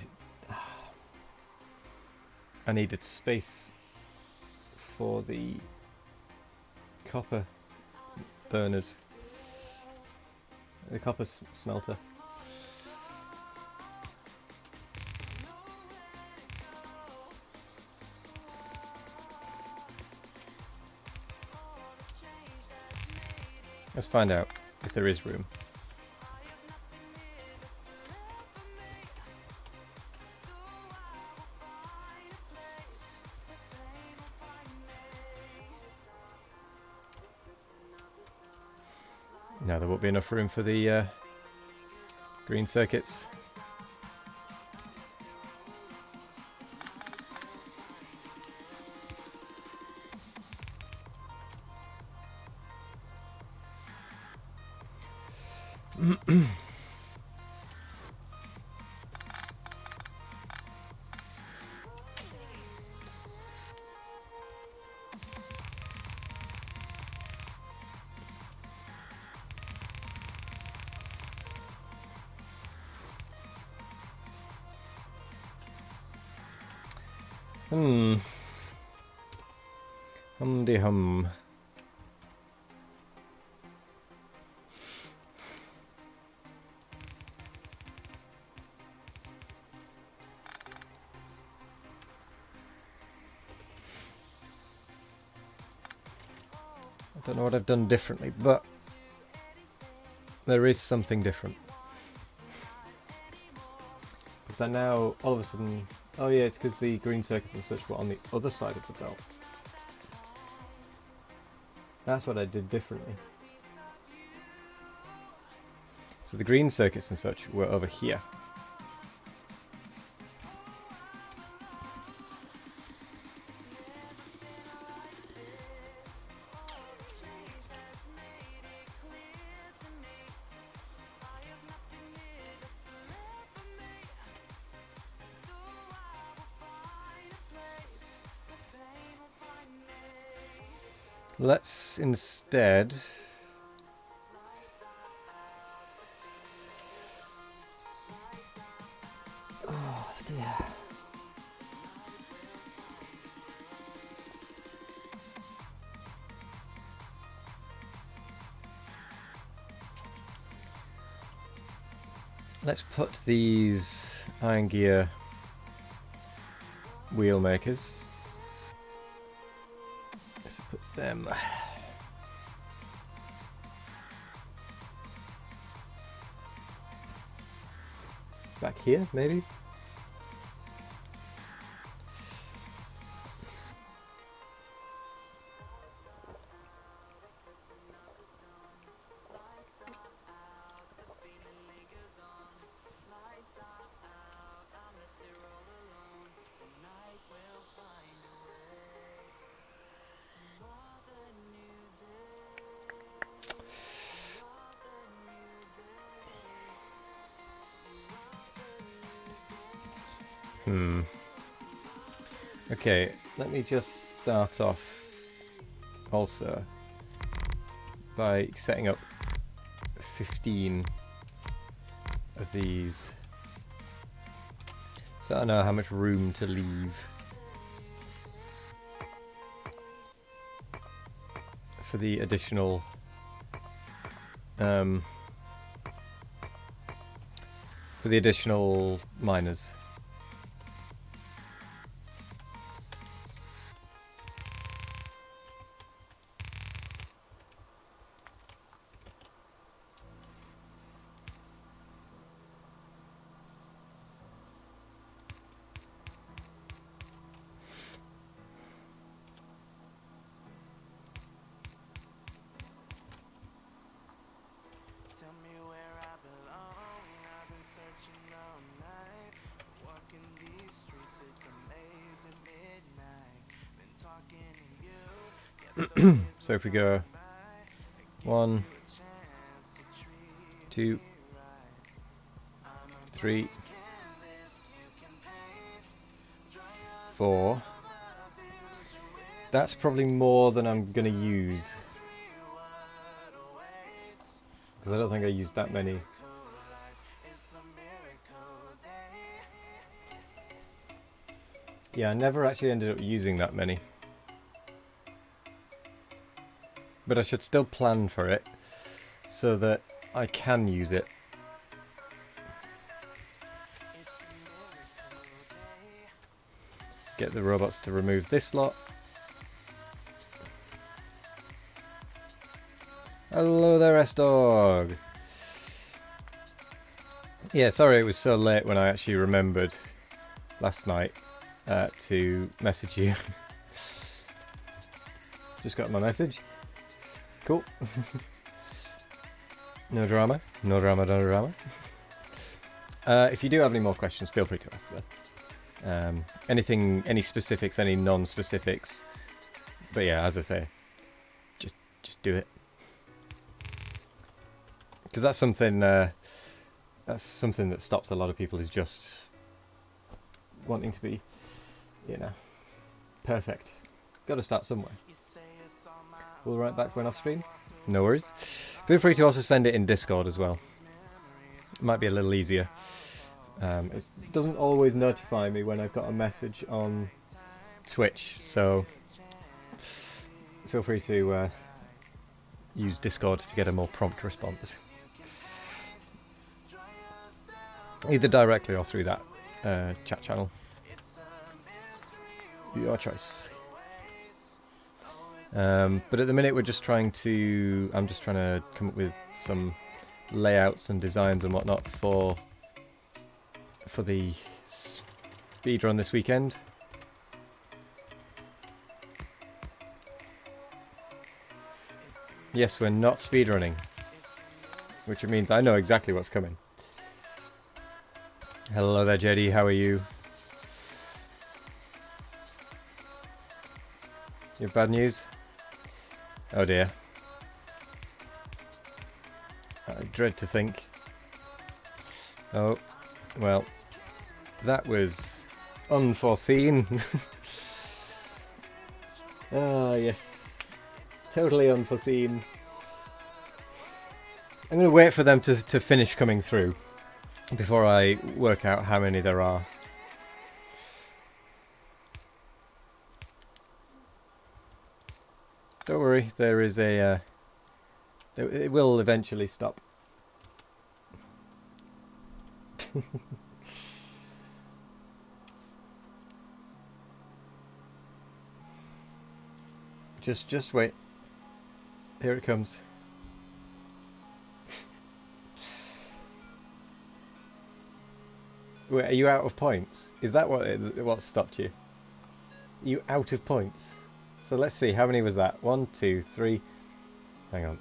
space for the copper burners. The copper smelter. Let's find out if there is room. No, there won't be enough room for the green circuits. Hum-de-hum. I don't know what I've done differently, but there is something different. Because I now, all of a sudden... Oh yeah, it's because the green circuits and such were on the other side of the belt. That's what I did differently. So the green circuits and such were over here. Let's instead... Oh dear. Let's put these iron gear wheel makers. Let's put them back here, maybe. Okay, let me just start off also by setting up 15 of these so I know how much room to leave for the additional miners. So if we go 1, 2, 3, 4, that's probably more than I'm going to use, because I don't think I used that many. Yeah, I never actually ended up using that many. But I should still plan for it, so that I can use it. Get the robots to remove this lot. Hello there, S-Dog. Yeah, sorry it was so late when I actually remembered last night to message you. Just got my message. Cool. No drama. No drama, no drama. If you do have any more questions, feel free to ask them. Anything, any specifics, any non-specifics. But yeah, as I say, just do it. Because that's something that stops a lot of people, is just wanting to be, you know, perfect. Got to start somewhere. We'll write back when off stream. No worries. Feel free to also send it in Discord as well. It might be a little easier. It doesn't always notify me when I've got a message on Twitch, so feel free to use Discord to get a more prompt response. Either directly or through that chat channel. Your choice. But at the minute we're just trying to... I'm just trying to come up with some layouts and designs and whatnot for the speedrun this weekend. Yes, we're not speedrunning, which means I know exactly what's coming. Hello there, JD, how are you? You have bad news? Oh dear. I dread to think. Oh, well, that was unforeseen. Ah, yes. Totally unforeseen. I'm going to wait for them to finish coming through before I work out how many there are. Don't worry, there is a... it will eventually stop. Just wait. Here it comes. Wait, are you out of points? Is that what stopped you? Are you out of points? So let's see, how many was that? 1, 2, 3. Hang on.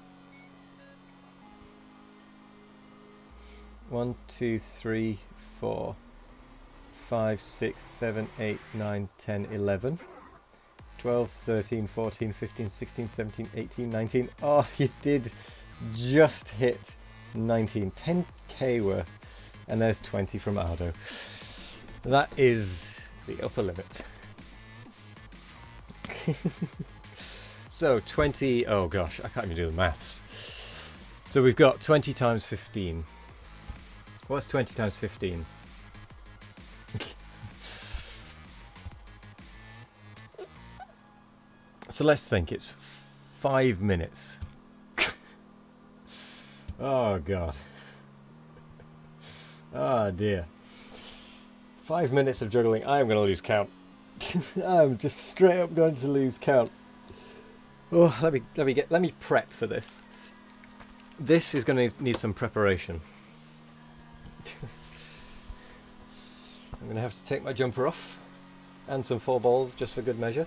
1, 2, 3, 4, 5, 6, 7, 8, 9, 10, 11. 12, 13, 14, 15, 16, 17, 18, 19. Oh, you did just hit 19. 10k worth. And there's 20 from Ardo. That is the upper limit. So 20, oh gosh, I can't even do the maths. So we've got 20 times 15. What's 20 times 15? So let's think, it's 5 minutes. Oh god. Oh dear. 5 minutes of juggling. I am going to lose count. I'm just straight up going to lose count. Oh, let me prep for this. This is going to need some preparation. I'm going to have to take my jumper off and some 4 balls just for good measure.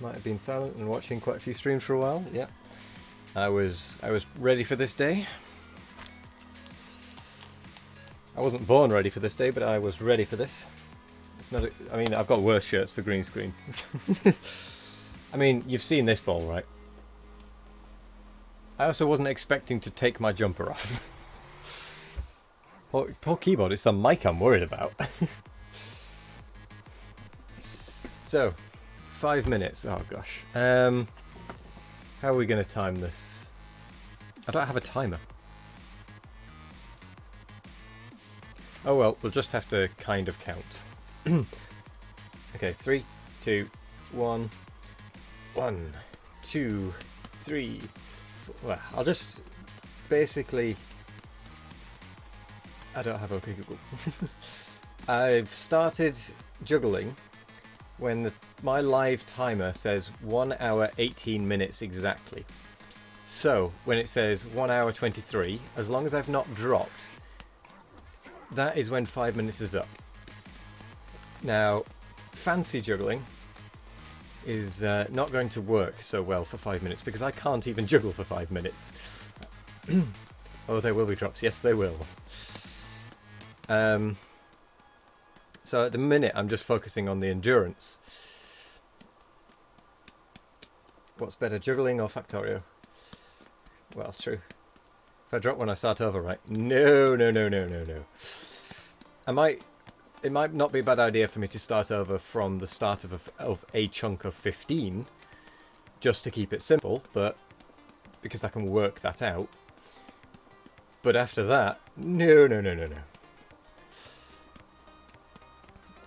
Might have been silent and watching quite a few streams for a while. Yeah, I was ready for this day. I wasn't born ready for this day, but I was ready for this. It's not. I mean, I've got worse shirts for green screen. I mean, you've seen this ball, right? I also wasn't expecting to take my jumper off. Poor keyboard. It's the mic I'm worried about. So. 5 minutes. Oh gosh. How are we going to time this? I don't have a timer. Oh well, we'll just have to kind of count. Okay, 3, 2, 1. 1, 2, 3. Well, I'll just basically... I don't have OK Google. I've started juggling when my live timer says 1 hour 18 minutes exactly. So when it says 1 hour 23, as long as I've not dropped, that is when 5 minutes is up. Now, fancy juggling is not going to work so well for 5 minutes because I can't even juggle for 5 minutes. Oh, there will be drops. Yes, they will. So at the minute, I'm just focusing on the endurance. What's better, juggling or Factorio? Well, true. If I drop one, I start over, right? No. It might not be a bad idea for me to start over from the start of a chunk of 15, just to keep it simple, but because I can work that out. But after that, no.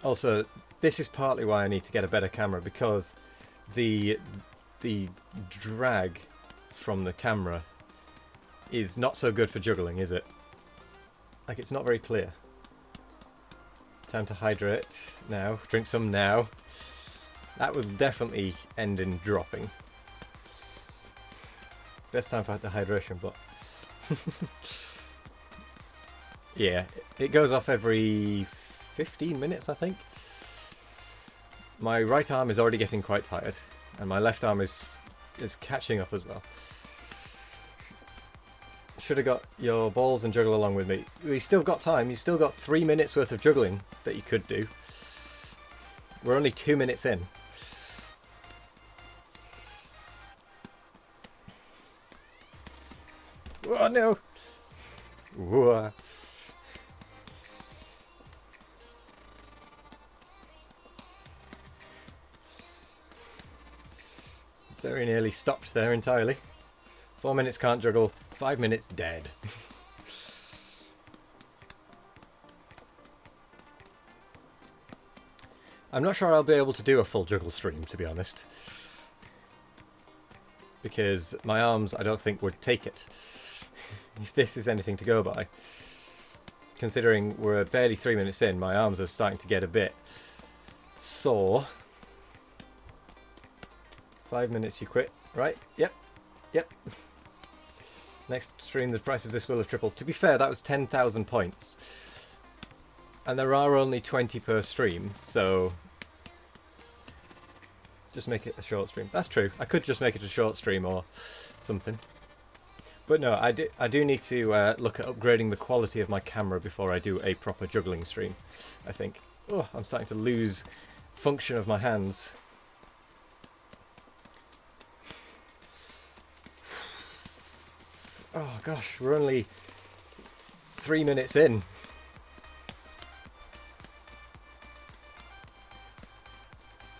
Also, this is partly why I need to get a better camera, because the drag from the camera is not so good for juggling, is it? Like, it's not very clear. Time to hydrate now. Drink some now. That will definitely end in dropping. Best time for the hydration, but... yeah, it goes off every 15 minutes, I think. My right arm is already getting quite tired, and my left arm is catching up as well. Should have got your balls and juggle along with me. We still got time. You still got 3 minutes worth of juggling that you could do. We're only 2 minutes in. Oh no! Whoa. Very nearly stopped there entirely. 4 minutes can't juggle, 5 minutes dead. I'm not sure I'll be able to do a full juggle stream, to be honest. Because my arms, I don't think, would take it. If this is anything to go by. Considering we're barely 3 minutes in, my arms are starting to get a bit sore. 5 minutes you quit, right? Yep. Next stream the price of this will have tripled. To be fair, that was 10,000 points. And there are only 20 per stream, so... just make it a short stream. That's true. I could just make it a short stream or something. But no, I do need to look at upgrading the quality of my camera before I do a proper juggling stream, I think. Oh, I'm starting to lose function of my hands. Oh gosh, we're only 3 minutes in.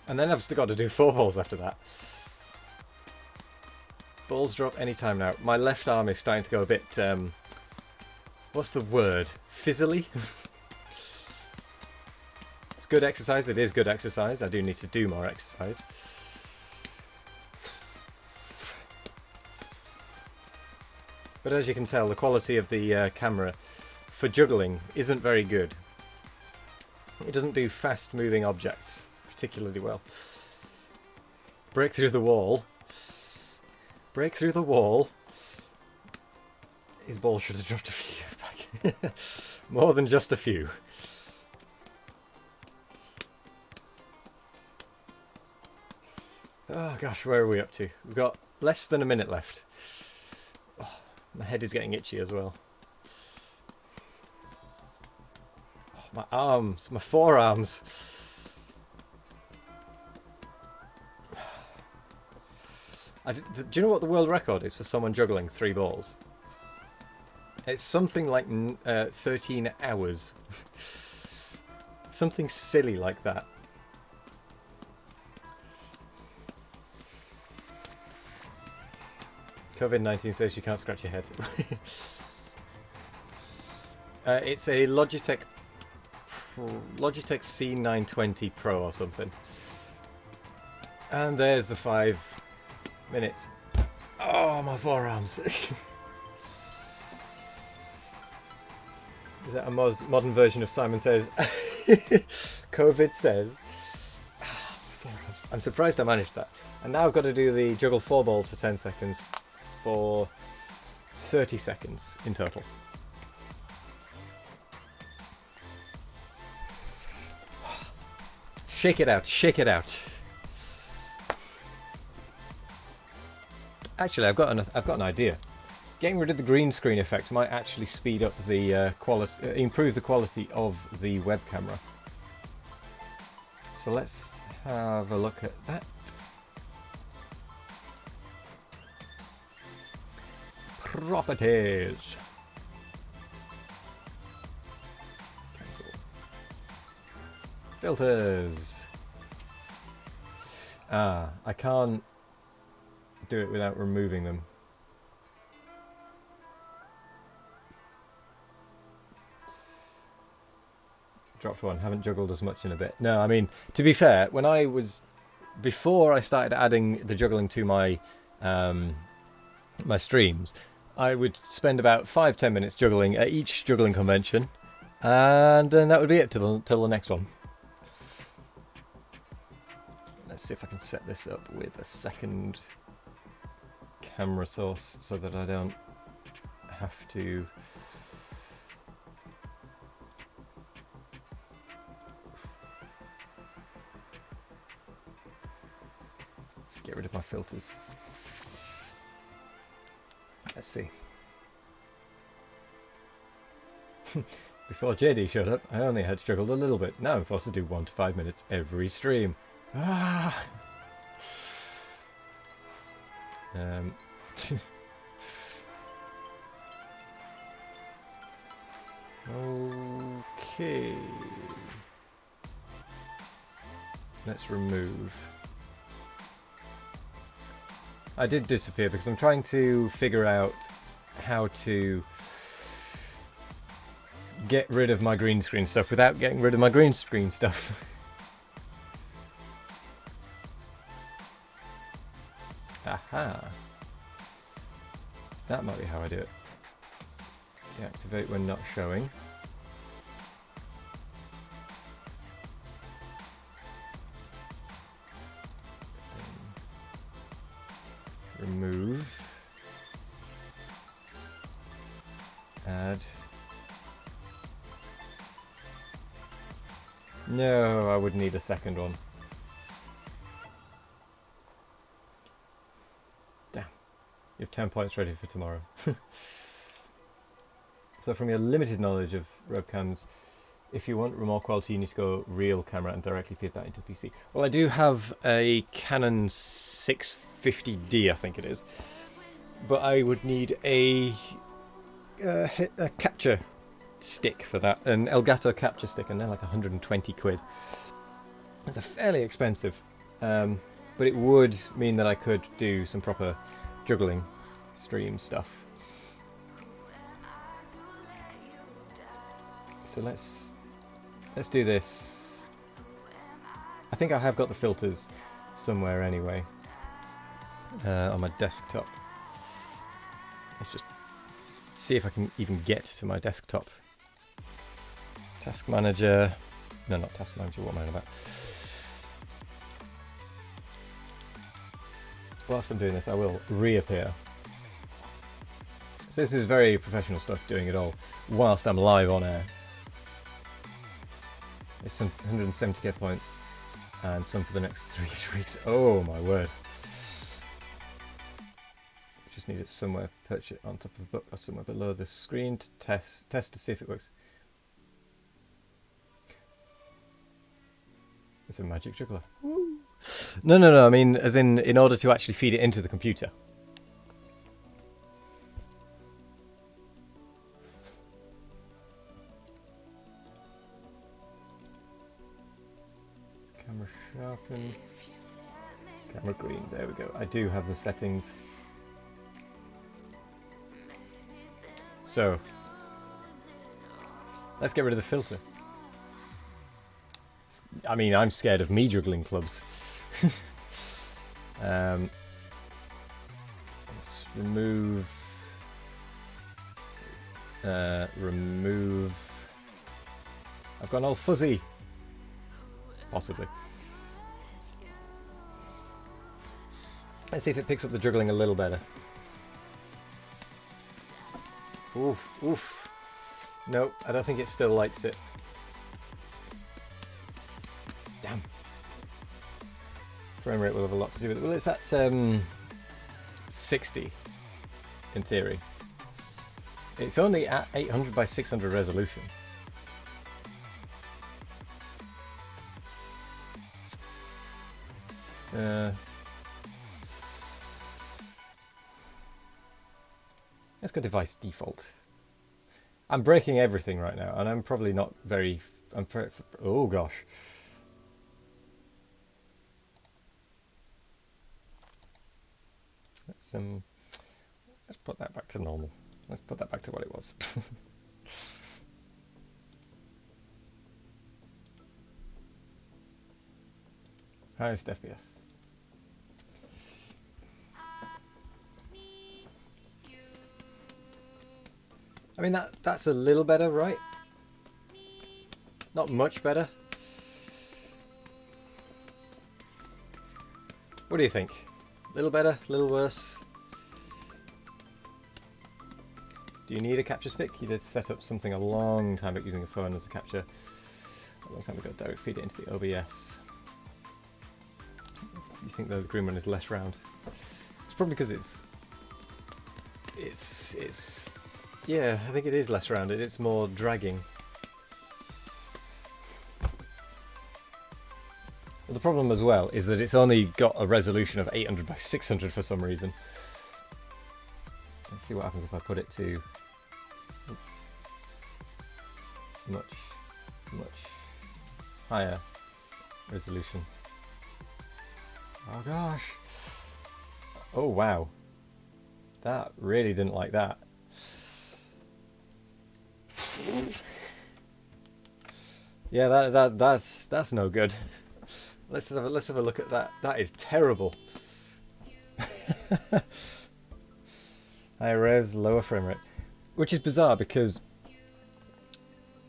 And then I've still got to do 4 balls after that. Balls drop anytime now. My left arm is starting to go a bit, what's the word? Fizzly? It's good exercise, it is good exercise. I do need to do more exercise. But as you can tell, the quality of the camera for juggling isn't very good. It doesn't do fast-moving objects particularly well. Break through the wall. Break through the wall. His ball should have dropped a few years back. More than just a few. Oh gosh, where are we up to? We've got less than a minute left. My head is getting itchy as well. Oh, my arms, my forearms. Do you know what the world record is for someone juggling 3 balls? It's something like 13 hours. Something silly like that. COVID-19 says you can't scratch your head. It's a Logitech Logitech C920 Pro or something. And there's the 5 minutes. Oh, my forearms. Is that a modern version of Simon Says? COVID says. I'm surprised I managed that. And now I've got to do the juggle 4 balls for 10 seconds for 30 seconds in total. Shake it out, shake it out. Actually, I've got an idea. Getting rid of the green screen effect might actually speed up the quality, improve the quality of the web camera. So let's have a look at that. Properties. Cancel. Filters. Ah, I can't do it without removing them. Dropped one. Haven't juggled as much in a bit. No, I mean, to be fair, before I started adding the juggling to my my streams, I would spend about 5-10 minutes juggling at each juggling convention, and then that would be it till the next one. Let's see if I can set this up with a second camera source so that I don't have to get rid of my filters. Let's see. Before JD showed up, I only had struggled a little bit. Now I'm forced to do 1 to 5 minutes every stream. Ah! Okay. Let's remove. I did disappear because I'm trying to figure out how to get rid of my green screen stuff without getting rid of my green screen stuff. Aha. That might be how I do it. Deactivate when not showing. Remove. Add. No, I would need a second one. Damn. You have 10 points ready for tomorrow. So from your limited knowledge of webcams, if you want more quality, you need to go real camera and directly feed that into PC. Well, I do have a Canon 650D, I think it is. But I would need a capture stick for that, an Elgato capture stick, and they're like 120 quid. It's a fairly expensive, but it would mean that I could do some proper juggling stream stuff. So let's do this. I think I have got the filters somewhere anyway on my desktop. Let's just see if I can even get to my desktop. Task Manager. No, not Task Manager. What am I on about? Whilst I'm doing this, I will reappear. So this is very professional stuff, doing it all whilst I'm live on air. It's some 170k points and some for the next 3 weeks. Oh my word. Just need it somewhere, perch it on top of a book or somewhere below the screen to test to see if it works. It's a magic juggler. Woo. No, I mean as in order to actually feed it into the computer. Camera sharpen. Camera green, there we go. I do have the settings. So, let's get rid of the filter. I mean, I'm scared of me juggling clubs. Let's remove... remove... I've gone all fuzzy. Possibly. Let's see if it picks up the juggling a little better. Oof, oof. No, I don't think it still likes it. Damn. Frame rate will have a lot to do with it. Well, it's at 60 in theory. It's only at 800 by 600 resolution. Let's go device default. I'm breaking everything right now, and I'm probably not very... oh gosh. Let's put that back to normal. Let's put that back to what it was. Highest FPS. I mean, that's a little better, right? Not much better. What do you think? A little better? A little worse? Do you need a capture stick? You did set up something a long time ago using a phone as a capture. A long time ago, direct feed it into the OBS. You think the green one is less round? It's probably because it's yeah, I think it is less rounded. It's more dragging. Well, the problem as well is that it's only got a resolution of 800 by 600 for some reason. Let's see what happens if I put it to much higher resolution. Oh gosh. Oh wow. That really didn't like that. Yeah, that's no good. Let's have a look at that. That is terrible. High res, lower frame rate, which is bizarre because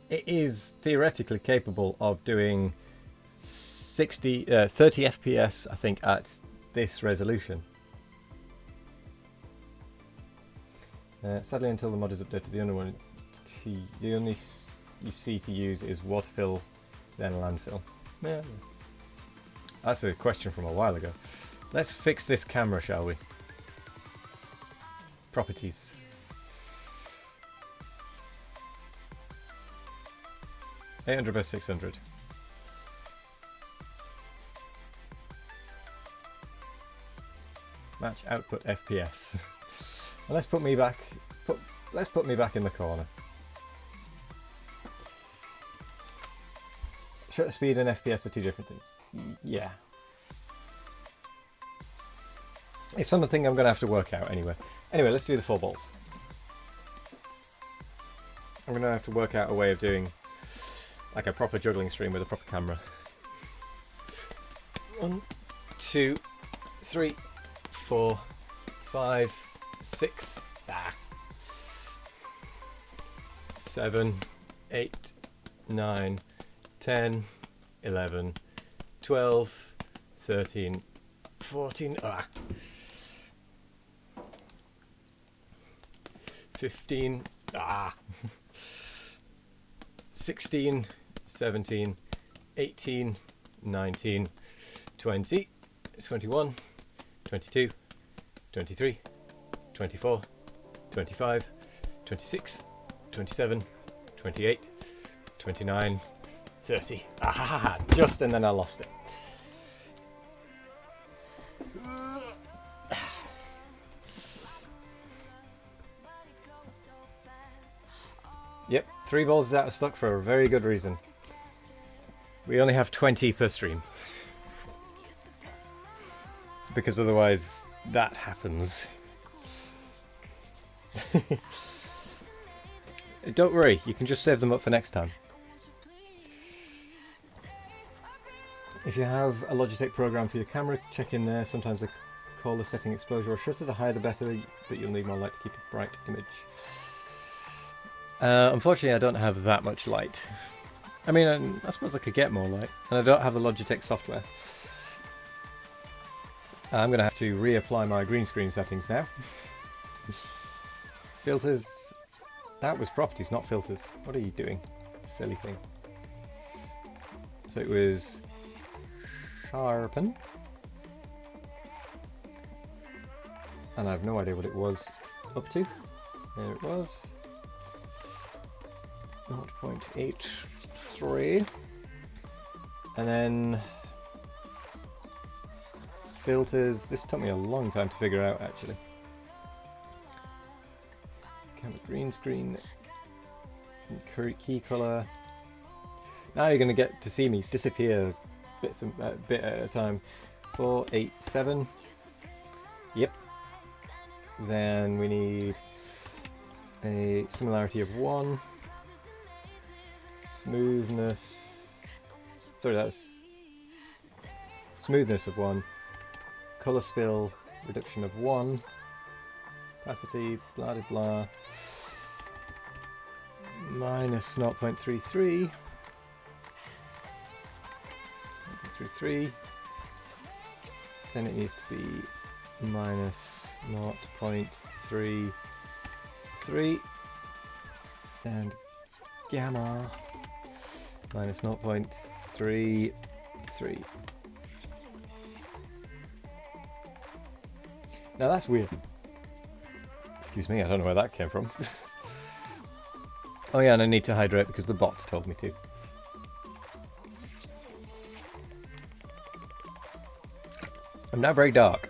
it is theoretically capable of doing 30 FPS, I think, at this resolution. Sadly, until the mod is updated, the only you see to use is waterfill, then landfill. Yeah. That's a question from a while ago. Let's fix this camera, shall we? Properties. $800 by 600. Match output FPS. Well, let's put me back. Let's put me back in the corner. Shutter speed and FPS are two different things. Yeah. It's something I'm going to have to work out anyway. Anyway, let's do the 4 balls. I'm going to have to work out a way of doing like a proper juggling stream with a proper camera. 1, 2, 3, 4, 5, 6, 7, 8, 9, 10, 11, 12, 13, 14, 15, 16, 17, 18, 19, 20, 21, 22, 23, 24, 25, 26, 27, 28, 29, 30. Just, and then I lost it. Yep, 3 balls is out of stock for a very good reason. We only have 20 per stream. Because otherwise that happens. Don't worry, you can just save them up for next time. If you have a Logitech program for your camera, check in there. Sometimes they call the setting exposure or shutter. The higher the better, but you'll need more light to keep a bright image. Unfortunately, I don't have that much light. I mean, I suppose I could get more light. And I don't have the Logitech software. I'm going to have to reapply my green screen settings now. Filters. That was properties, not filters. What are you doing? Silly thing. So it was sharpen. And I have no idea what it was up to. There it was. 0.83. And then filters. This took me a long time to figure out actually. Camera green screen. Key color. Now you're going to get to see me disappear bit at a time. 487. Yep. Then we need a similarity of 1. Smoothness. Sorry, that's smoothness of 1. Color spill reduction of 1. Opacity, blah blah blah. Minus 0.33. 0.33. Then it needs to be minus 0.33. And gamma minus 0.33. Now that's weird. Excuse me, I don't know where that came from. Oh yeah, and I need to hydrate because the bot told me to. I'm now very dark.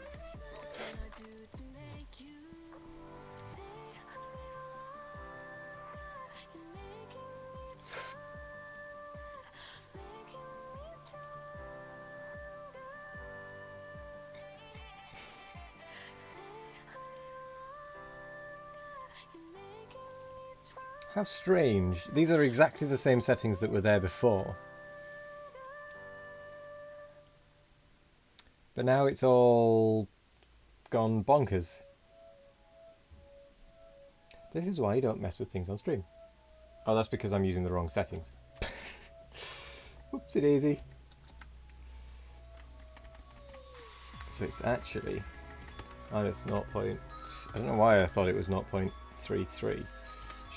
How strange. These are exactly the same settings that were there before. But now it's all gone bonkers. This is why you don't mess with things on stream. Oh, that's because I'm using the wrong settings. Whoopsie daisy. So it's actually minus 0. I don't know why I thought it was 0.33.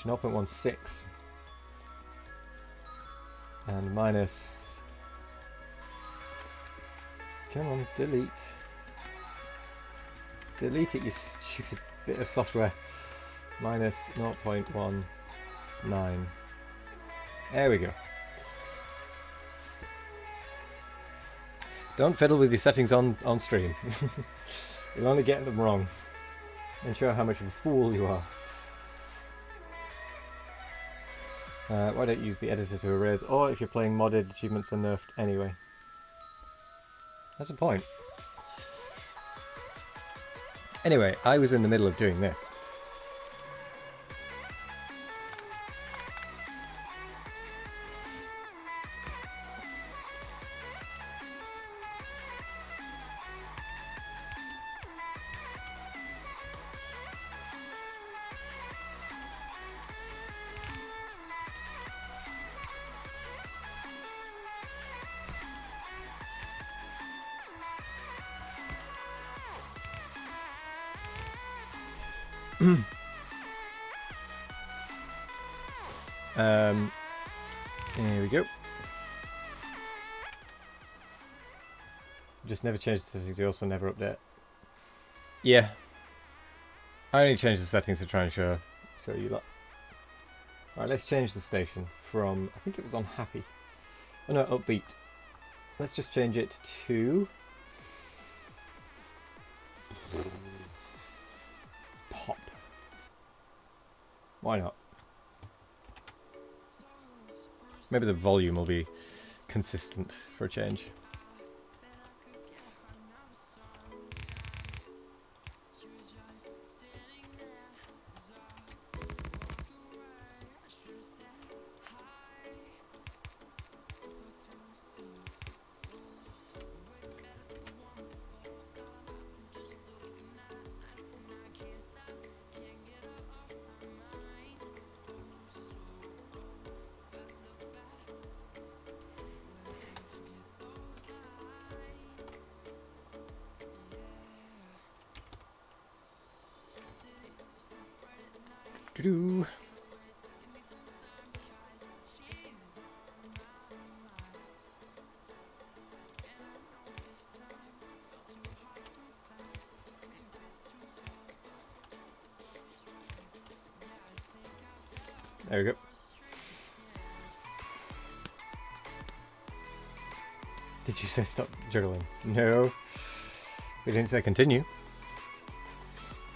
0.16 and minus, come on, delete it, you stupid bit of software. Minus 0.19. There we go. Don't fiddle with your settings on stream. You'll only get them wrong and show how much of a fool you are. Why don't you use the editor to erase, or if you're playing modded, achievements are nerfed anyway. That's a point. Anyway, I was in the middle of doing this. Here we go. Just never change the settings, you also never update. Yeah. I only changed the settings to try and show you that. Alright, let's change the station from, I think it was on happy. Oh no, upbeat. Let's just change it to pop. Why not? Maybe the volume will be consistent for a change. Do-do-do. There we go. Did you say stop juggling? No. We didn't say continue.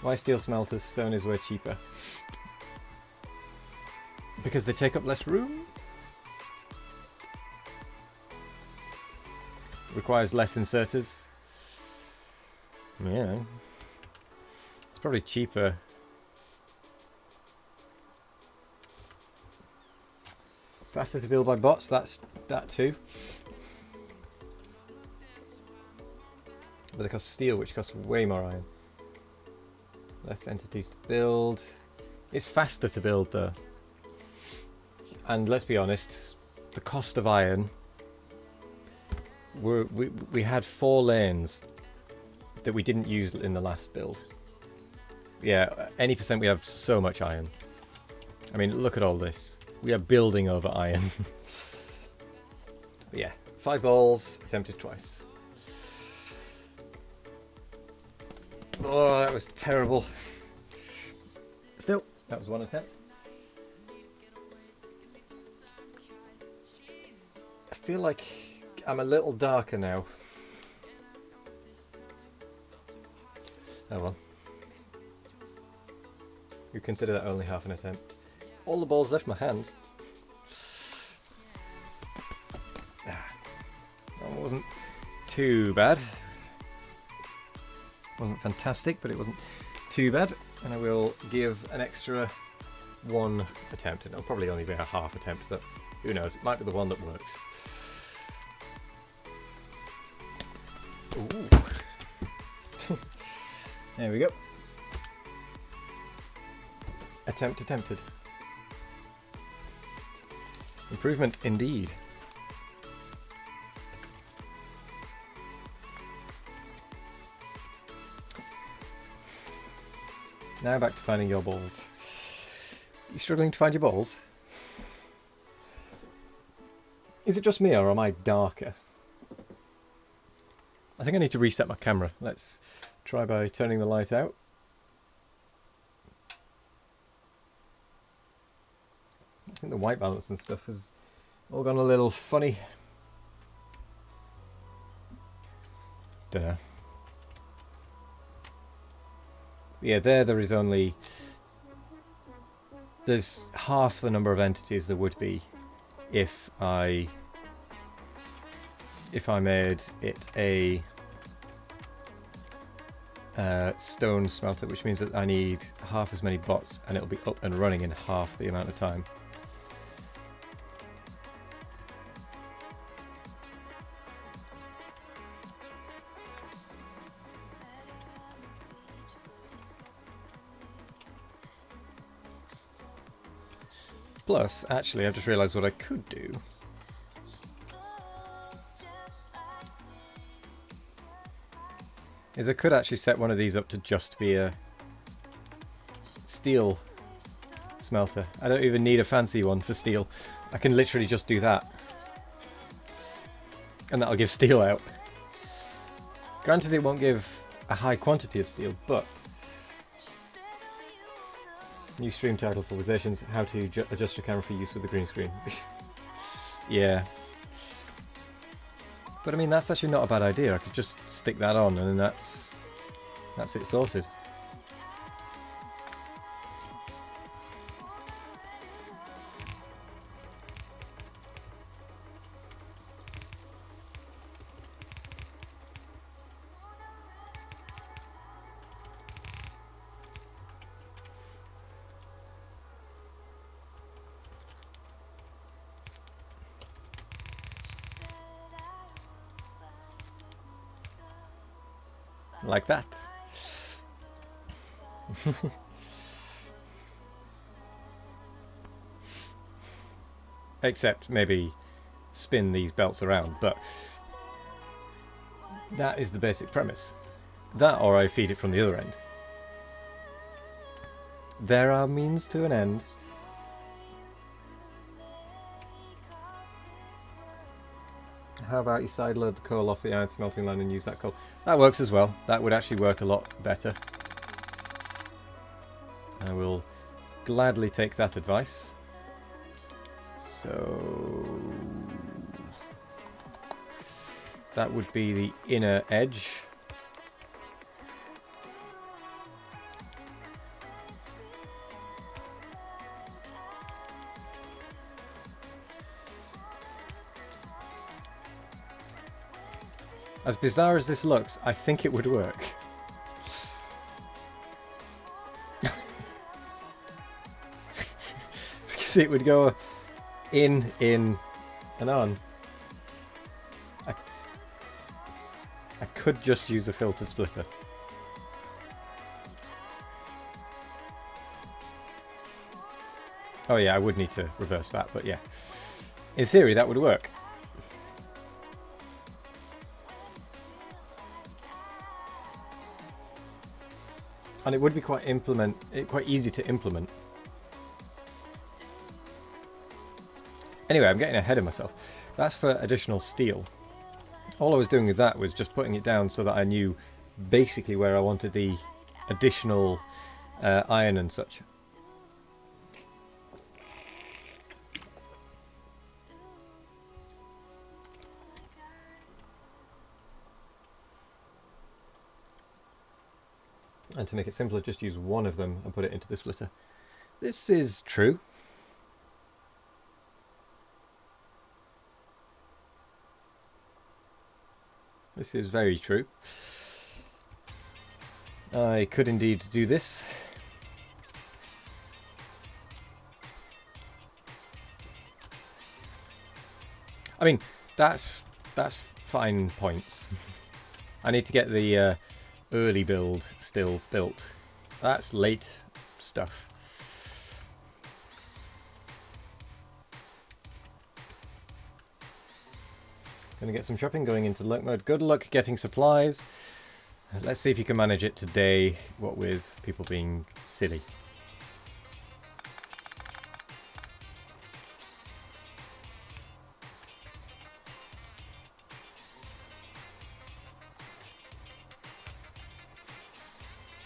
Why steel smelters? Stone is way cheaper. Because they take up less room? Requires less inserters? Yeah. It's probably cheaper. Faster to build by bots, that's that too. But they cost steel, which costs way more iron. Less entities to build. It's faster to build though. And let's be honest, the cost of iron, we had 4 lanes that we didn't use in the last build. Yeah, any percent we have so much iron. I mean, look at all this. We are building over iron. But yeah, 5 balls, attempted twice. Oh, that was terrible. Still, that was 1 attempt. I feel like I'm a little darker now. Oh well. You consider that only half an attempt. All the balls left my hand. That wasn't too bad. Wasn't fantastic, but it wasn't too bad. And I will give an extra 1 attempt. It'll probably only be a half attempt, but who knows? It might be the one that works. Ooh. There we go. Attempt attempted. Improvement indeed. Now back to finding your balls. You struggling to find your balls? Is it just me or am I darker? I think I need to reset my camera. Let's try by turning the light out. I think the white balance and stuff has all gone a little funny. Dunno. Yeah, there is only... There's half the number of entities there would be if I made it a stone smelter, which means that I need half as many bots and it'll be up and running in half the amount of time. Plus, actually, I've just realised what I could do. Is I could actually set one of these up to just be a steel smelter. I don't even need a fancy one for steel. I can literally just do that. And that'll give steel out. Granted, it won't give a high quantity of steel, but... New stream title for Visations, how to adjust your camera for use with the green screen. Yeah. But I mean, that's actually not a bad idea. I could just stick that on and then that's it sorted. Like that. Except maybe spin these belts around, but that is the basic premise. That or I feed it from the other end. There are means to an end. How about you sideload the coal off the iron smelting line and use that coal? That works as well. That would actually work a lot better. I will gladly take that advice. So that would be the inner edge. As bizarre as this looks, I think it would work. Because it would go in, and on. I could just use a filter splitter. Oh yeah, I would need to reverse that, but yeah. In theory, that would work. And it would be quite easy to implement. Anyway, I'm getting ahead of myself. That's for additional steel. All I was doing with that was just putting it down so that I knew basically where I wanted the additional iron and such. And to make it simpler, just use one of them and put it into the splitter. This is true. This is very true. I could indeed do this. I mean, that's fine points. I need to get the early build still built. That's late stuff. Gonna get some shopping going into luck mode. Good luck getting supplies. Let's see if you can manage it today, what with people being silly.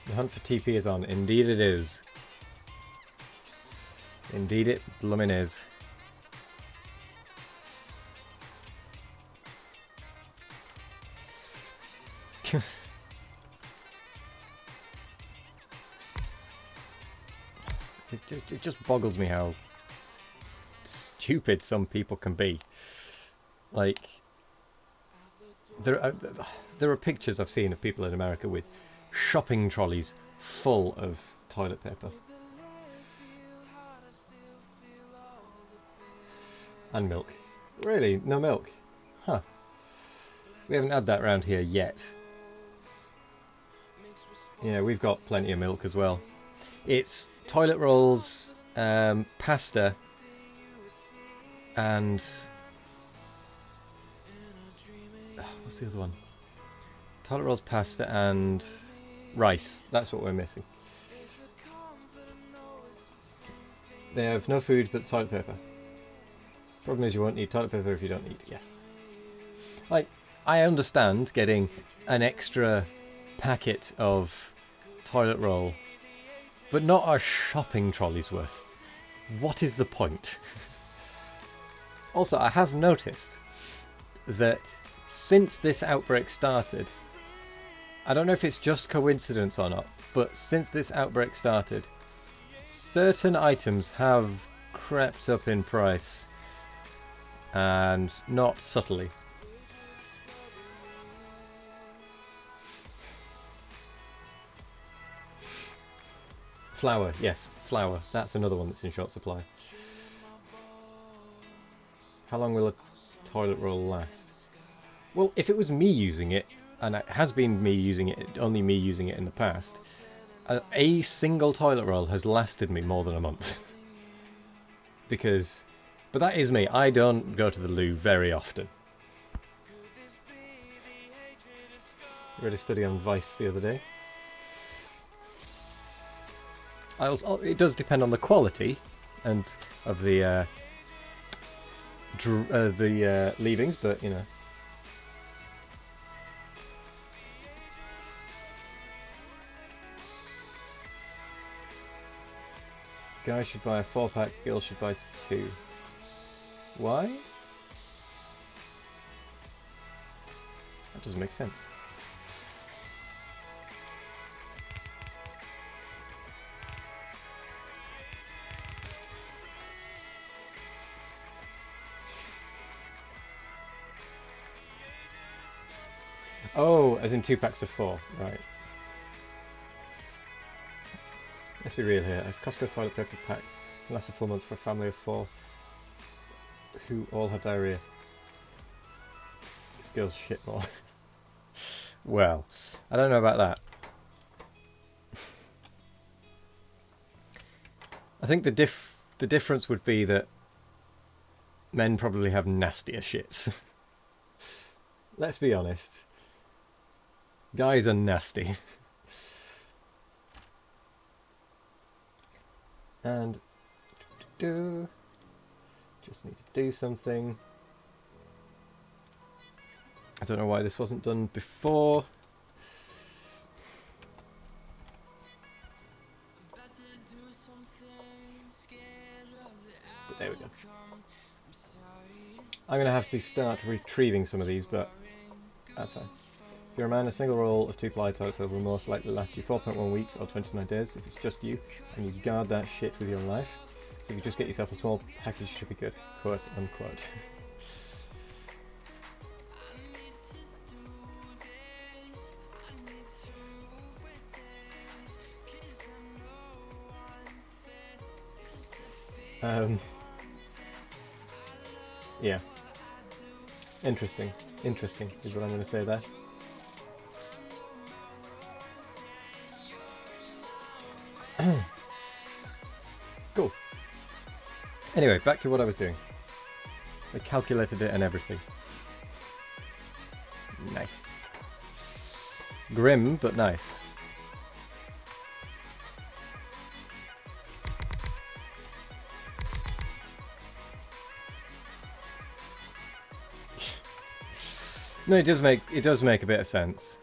The hunt for TP is on. Indeed it is. Indeed it bloomin' is. It just boggles me how stupid some people can be. Like, there are pictures I've seen of people in America with shopping trolleys full of toilet paper. And milk. Really? No milk? Huh. We haven't had that around here yet. Yeah, we've got plenty of milk as well. It's toilet rolls, pasta, and what's the other one? Toilet rolls, pasta, and rice. That's what we're missing. They have no food but toilet paper. Problem is you won't need toilet paper if you don't eat. Yes. Like, I understand getting an extra packet of toilet roll, but not a shopping trolley's worth. What is the point? Also, I have noticed that since this outbreak started, I don't know if it's just coincidence or not, but since this outbreak started, certain items have crept up in price, and not subtly. Flour, yes, flour. That's another one that's in short supply. How long will a toilet roll last? Well, if it was me using it, and it has been me using it, only me using it in the past, a single toilet roll has lasted me more than a month. Because, but that is me. I don't go to the loo very often. I read a study on Vice the other day. it does depend on the quality and of the leavings, but you know. Guys should buy a 4-pack, girls should buy 2. Why? That doesn't make sense. Oh, as in 2 packs of 4, right. Let's be real here. A Costco toilet paper pack can last 4 months for a family of 4 who all have diarrhea. This girl's shit more. Well, I don't know about that. I think the difference would be that men probably have nastier shits. Let's be honest. Guys are nasty. And just need to do something. I don't know why this wasn't done before. But there we go. I'm going to have to start retrieving some of these, but that's fine. If you're a man, a single roll of 2-ply toilet paper will most likely last you 4.1 weeks or 29 days if it's just you, and you guard that shit with your life. So if you just get yourself a small package, it should be good. Quote unquote. Yeah. Interesting. Interesting is what I'm going to say there. Cool. Anyway, back to what I was doing. I calculated it and everything. Nice. Grim, but nice. No, it does make a bit of sense.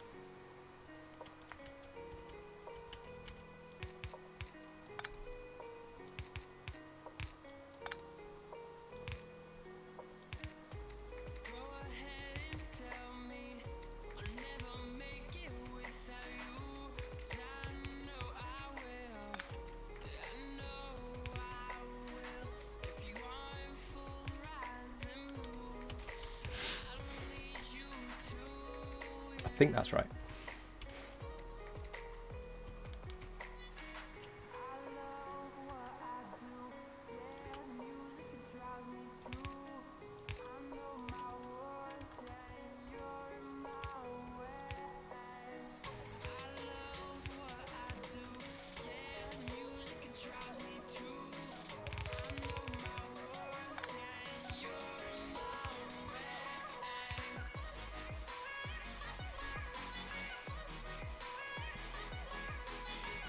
I think that's right.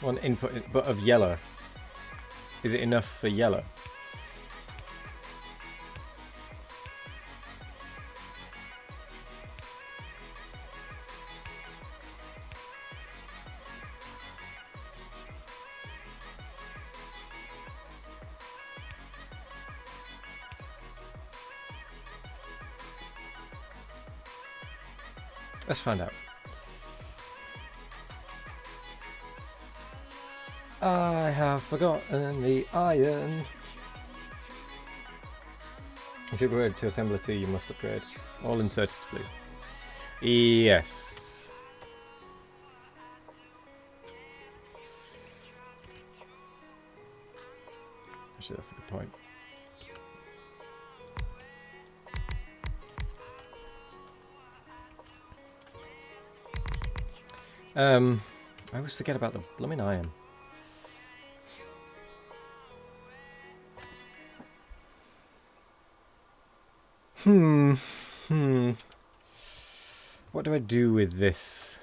One input, but of yellow. Is it enough for yellow? Let's find out. I have forgotten the iron. If you upgrade to assembler 2, you must upgrade. All inserts to blue. Yes. Actually, that's a good point. I always forget about the blooming iron. What do I do with this?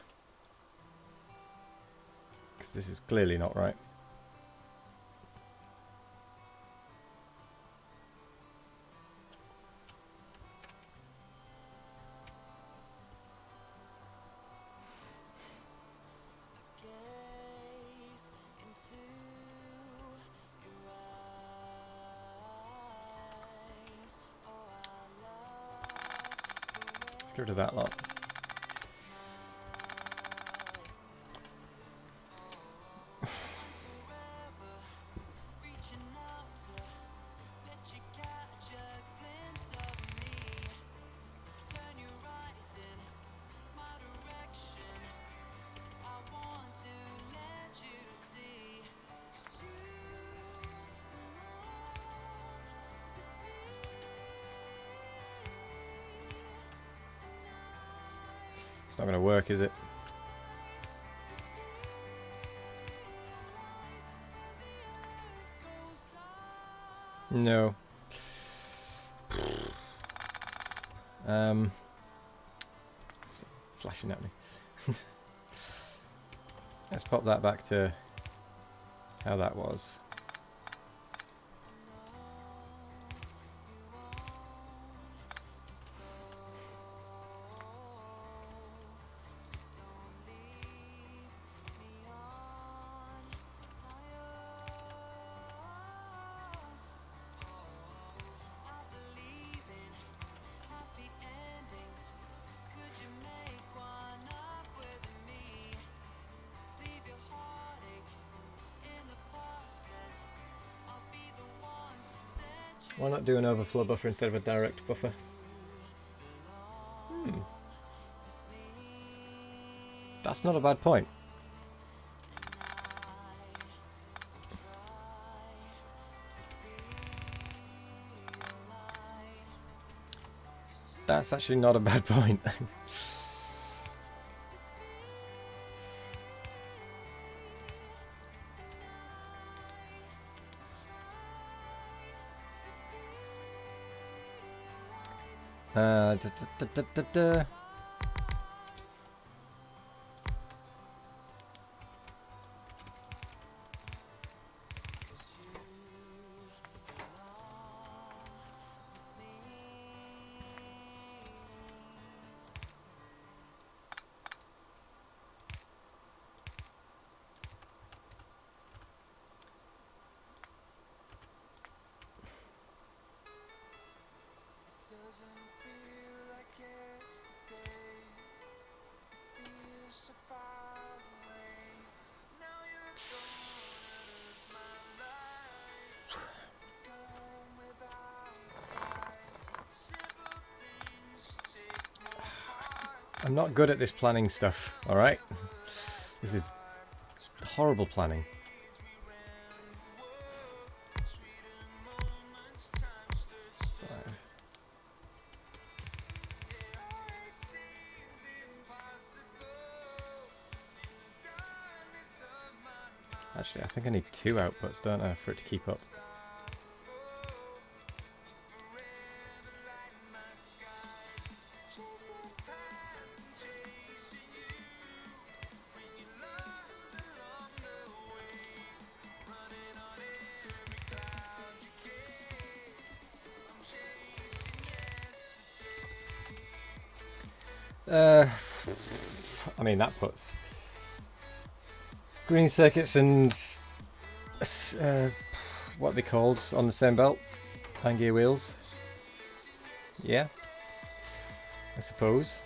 Because this is clearly not right. get rid of that lot. It's not going to work, is it? No. Flashing at me. Let's pop that back to how that was. Why not do an overflow buffer instead of a direct buffer? That's not a bad point. That's actually not a bad point. Da, da, da, da, da, da. I'm not good at this planning stuff, alright? This is horrible planning. Actually, I think I need 2 outputs, don't I, for it to keep up. I mean, that puts green circuits and what are they called on the same belt? Hang gear wheels. Yeah, I suppose.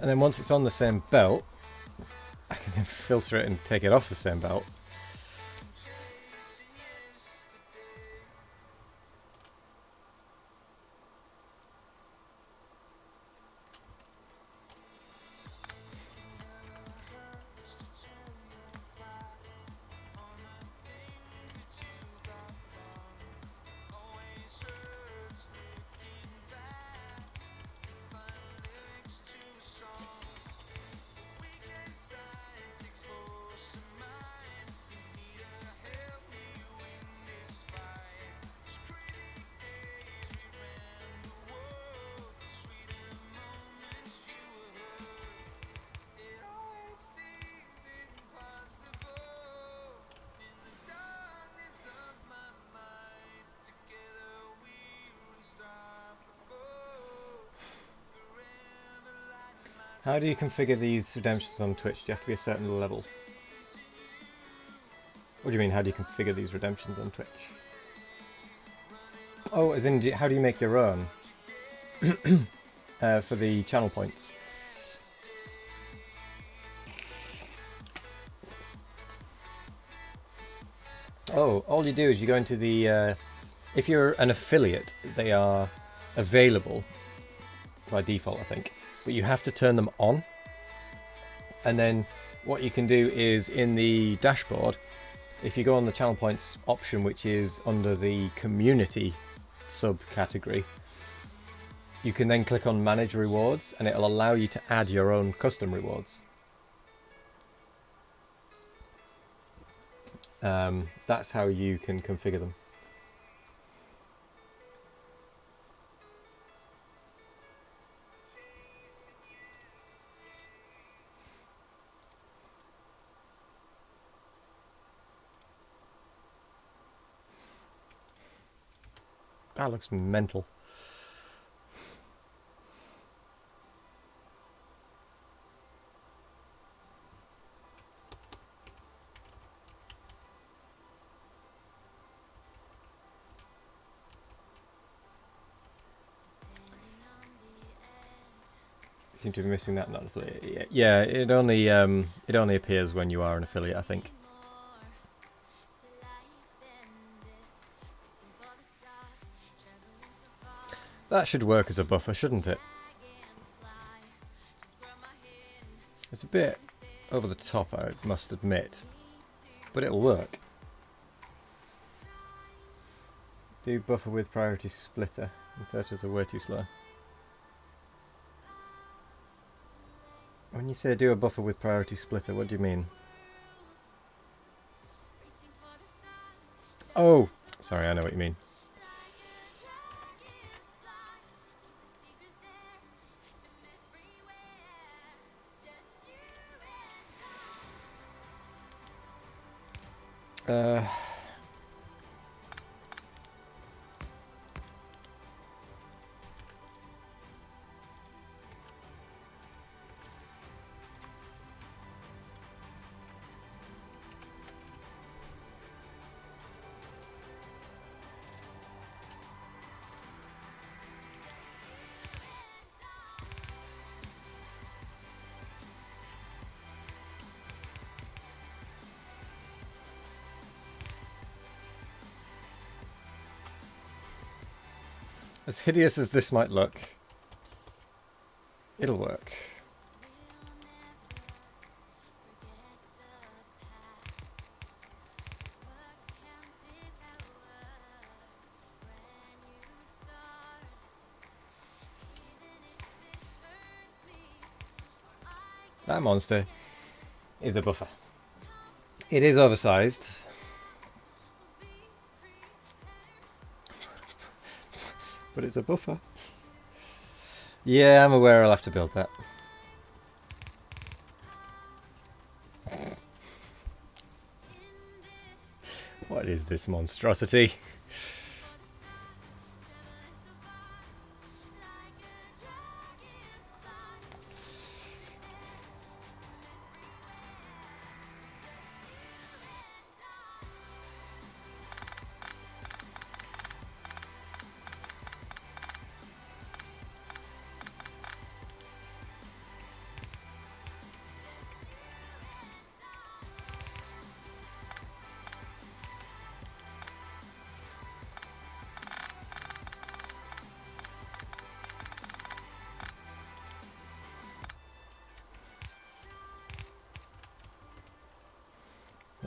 And then once it's on the same belt, I can then filter it and take it off the same belt. How do you configure these redemptions on Twitch? Do you have to be a certain level? What do you mean, how do you configure these redemptions on Twitch? Oh, as in, how do you make your own? For the channel points. Oh, all you do is you go into the... if you're an affiliate, they are available by default, I think. But you have to turn them on. And then what you can do is in the dashboard, if you go on the channel points option, which is under the community subcategory, you can then click on manage rewards and it'll allow you to add your own custom rewards. That's how you can configure them. That looks mental. Seem to be missing that not affiliate. Yeah, it only appears when you are an affiliate, I think. That should work as a buffer, shouldn't it? It's a bit over the top, I must admit, but it'll work. Do buffer with priority splitter. Inserters are way too slow. When you say do a buffer with priority splitter, what do you mean? Oh! Sorry, I know what you mean. As hideous as this might look, it'll work. That monster is a buffer. It is oversized. But it's a buffer. Yeah, I'm aware I'll have to build that. What is this monstrosity?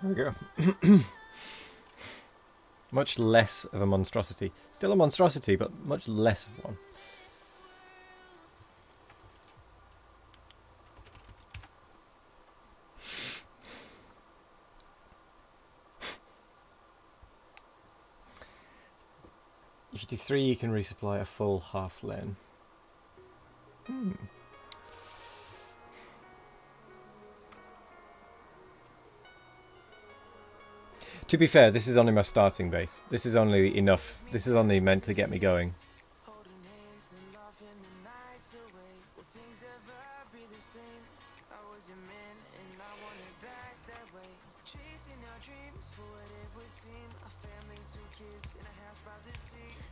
There we go. Much less of a monstrosity. Still a monstrosity, but much less of one. If you do 3, you can resupply a full half lane. To be fair, this is only my starting base. This is only enough. This is only meant to get me going.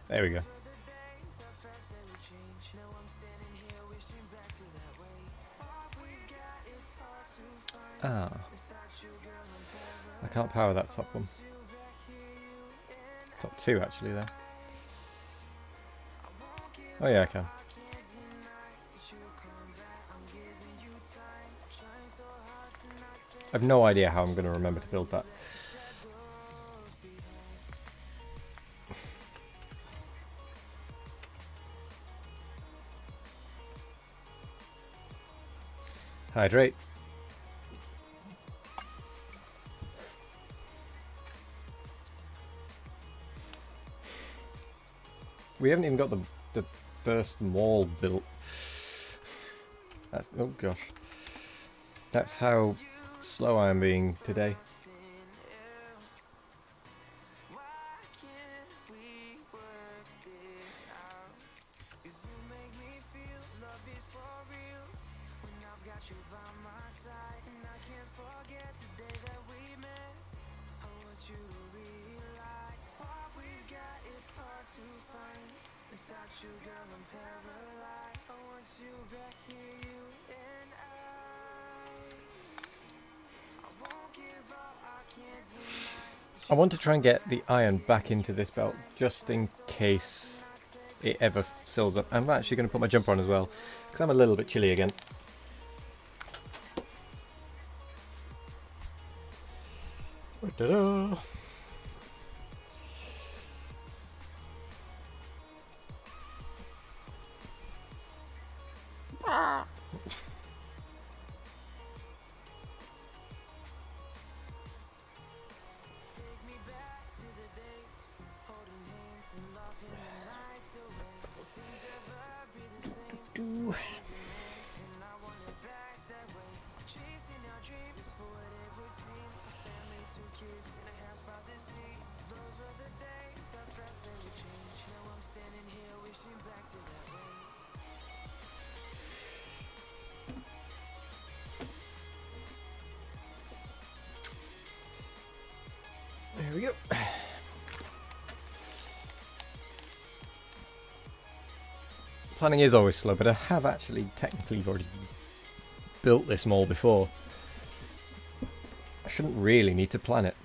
There we go. Ah. I can't power that top one. Top two, actually, there. Oh, yeah, I can. I've no idea how I'm going to remember to build that. Hydrate. We haven't even got the first mall built. That's, oh gosh. That's how slow I am being today. I want to try and get the iron back into this belt, just in case it ever fills up. I'm actually going to put my jumper on as well, because I'm a little bit chilly again. Ta-da! There we go. Planning is always slow, but I have actually technically already built this mall before. I shouldn't really need to plan it.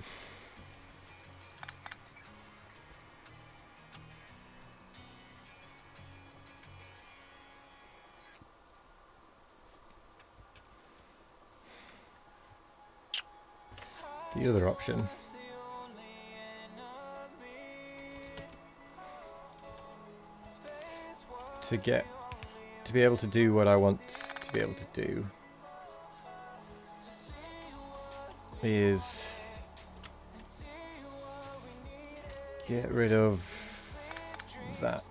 The other option to be able to do what I want to be able to do is get rid of that.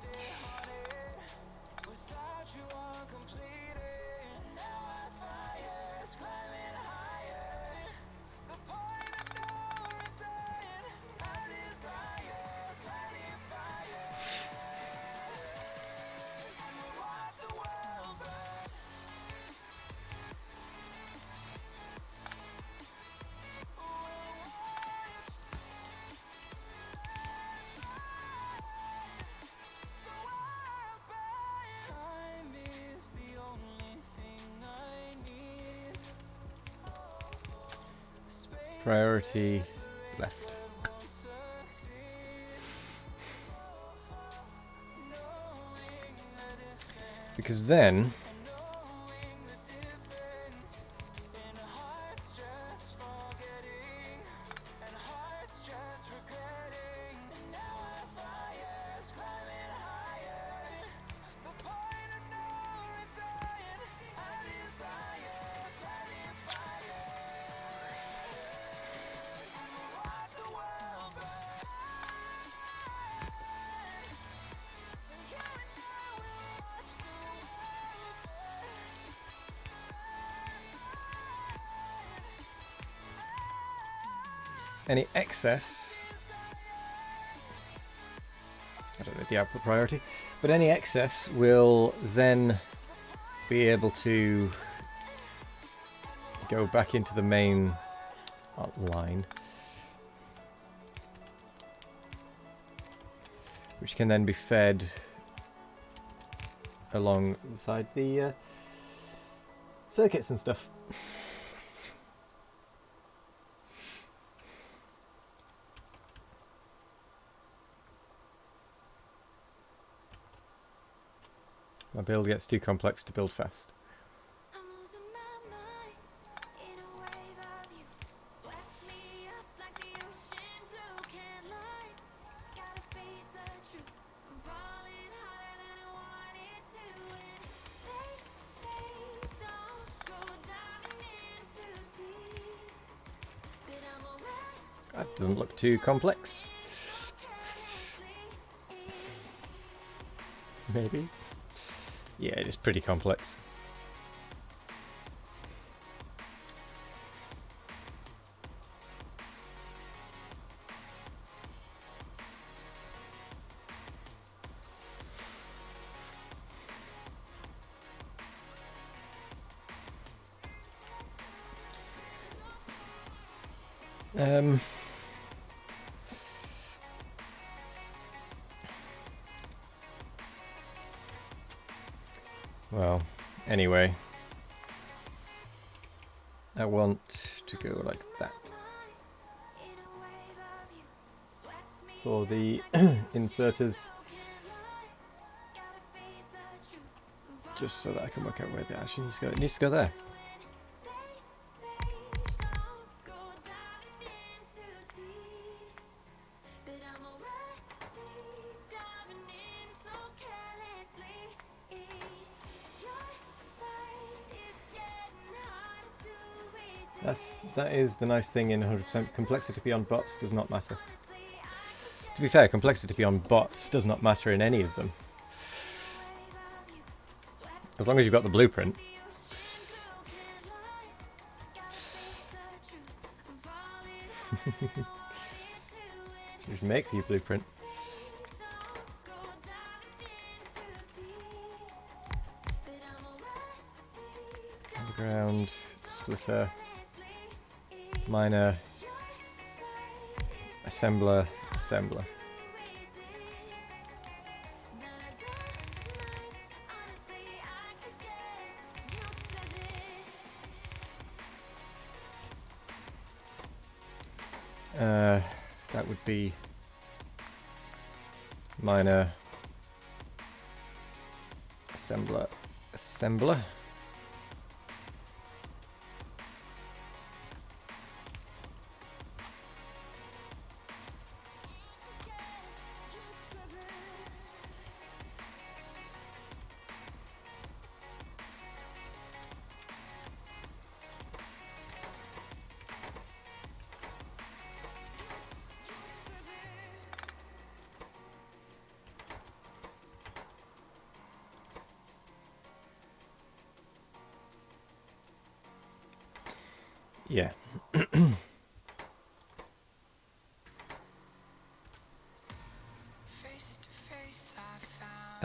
Priority left. Because then any excess, I don't know the output priority, but any excess will then be able to go back into the main line, which can then be fed alongside the circuits and stuff. My build gets too complex to build fast. That doesn't look too complex. Maybe? Yeah, it is pretty complex. Well, anyway, I want to go like that for the inserters, just so that I can work out where it actually needs to go. It needs to go there. That is the nice thing in 100%. Complexity beyond bots does not matter. To be fair, complexity beyond bots does not matter in any of them. As long as you've got the blueprint. Just make the blueprint. Underground, splitter, miner, assembler, assembler. That would be miner, assembler, assembler. Yeah. And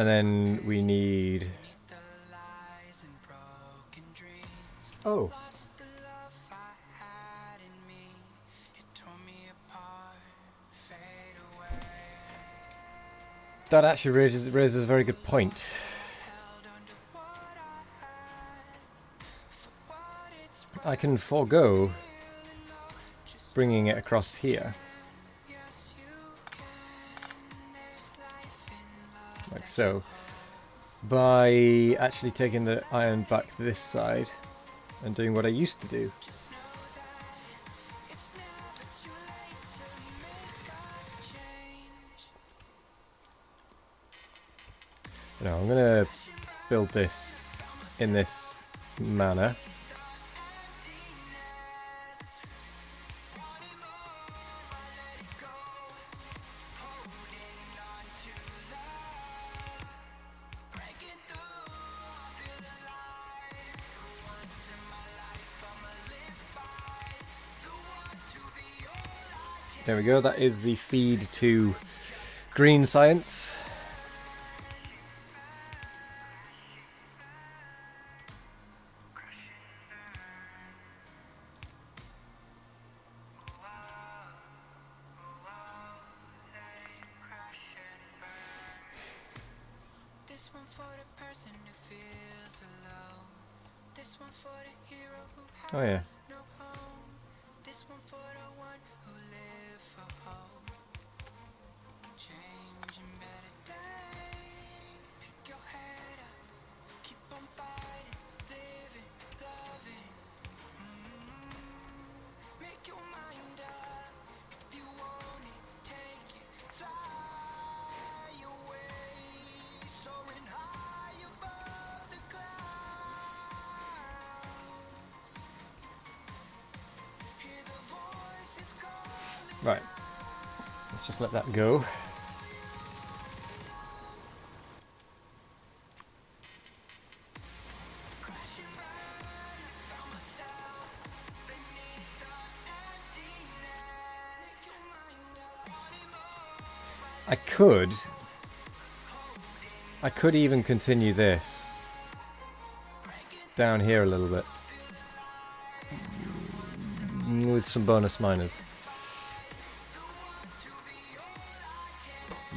then we need... Oh. That actually raises a very good point. I can forego bringing it across here. Like so. By actually taking the iron back this side and doing what I used to do. No, I'm going to build this in this manner. There we go, that is the feed to green science. Oh yeah. Right. Let's just let that go. I could even continue this down here a little bit with some bonus miners.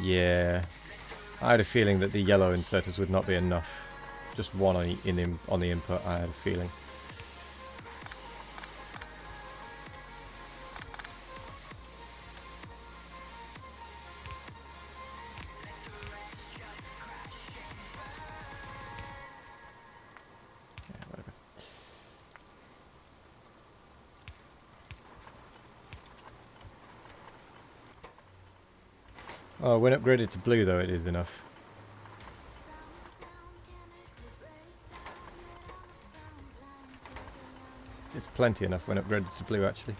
Yeah, I had a feeling that the yellow inserters would not be enough. Just one on the input, I had a feeling. Yeah, whatever. Oh, when upgraded to blue though, it is enough. It's plenty enough when upgraded to blue, actually.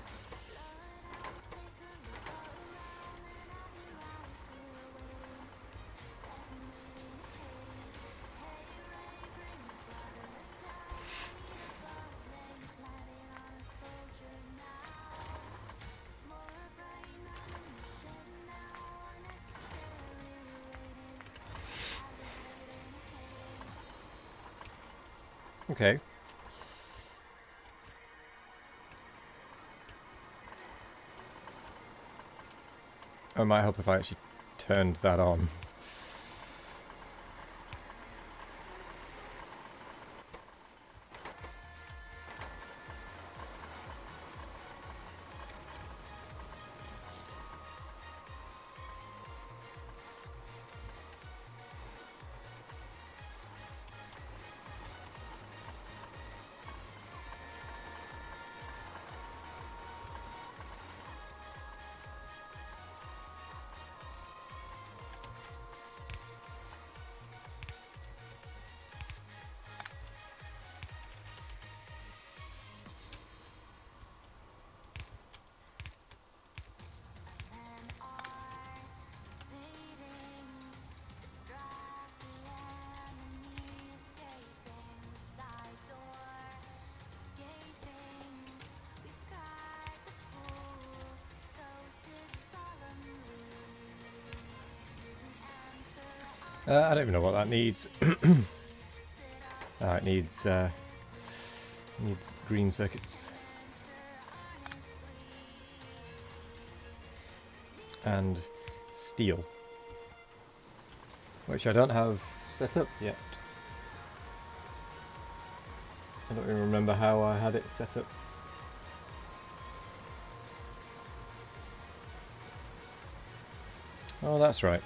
Okay. It might help if I actually turned that on. I don't even know what that needs. It needs green circuits and steel, which I don't have set up yet. I don't even remember how I had it set up. Oh, that's right.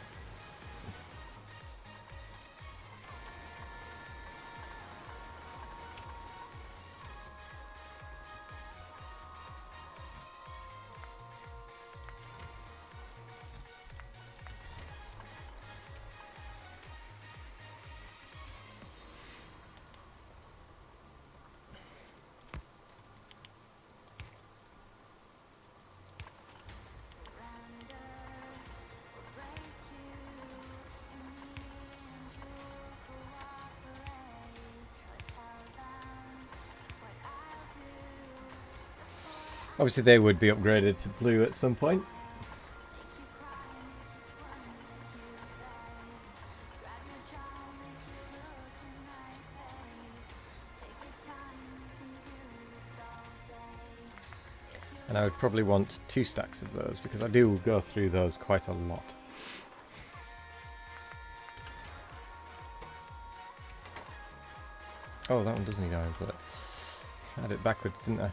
Obviously they would be upgraded to blue at some point. And I would probably want 2 stacks of those, because I do go through those quite a lot. Oh, that one does need iron plate. Had it backwards, didn't I?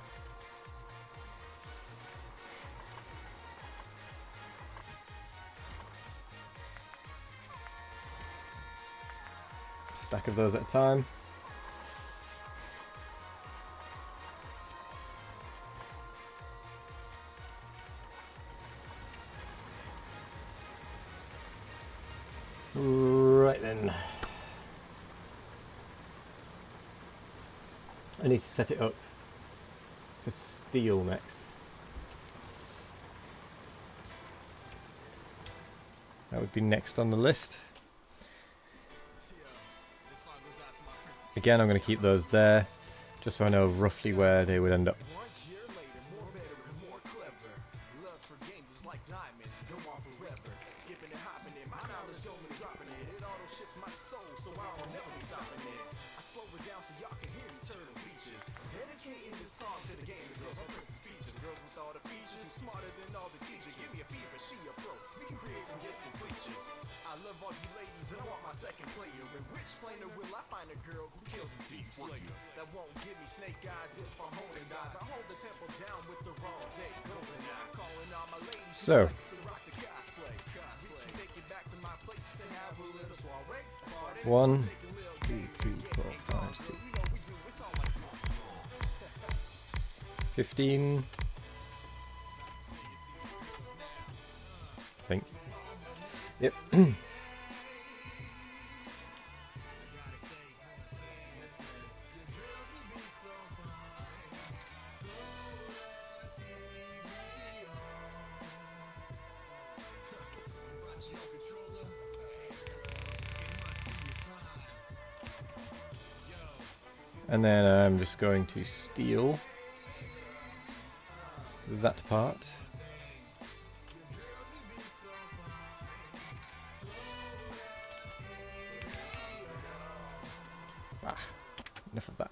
Stack of those at a time. Right then. I need to set it up for steel next. That would be next on the list. Again, I'm going to keep those there, just so I know roughly where they would end up. So, 1, 2, 3, 4, 5, 6, 15. I think. Yep. And then I'm just going to steal that part. Ah, enough of that.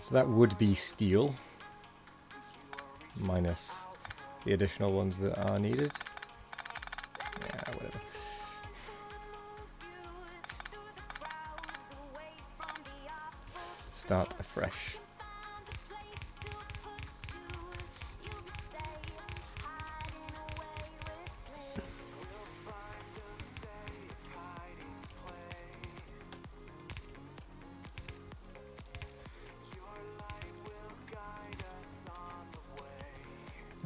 So that would be steel, minus the additional ones that are needed. Yeah, whatever. Start afresh.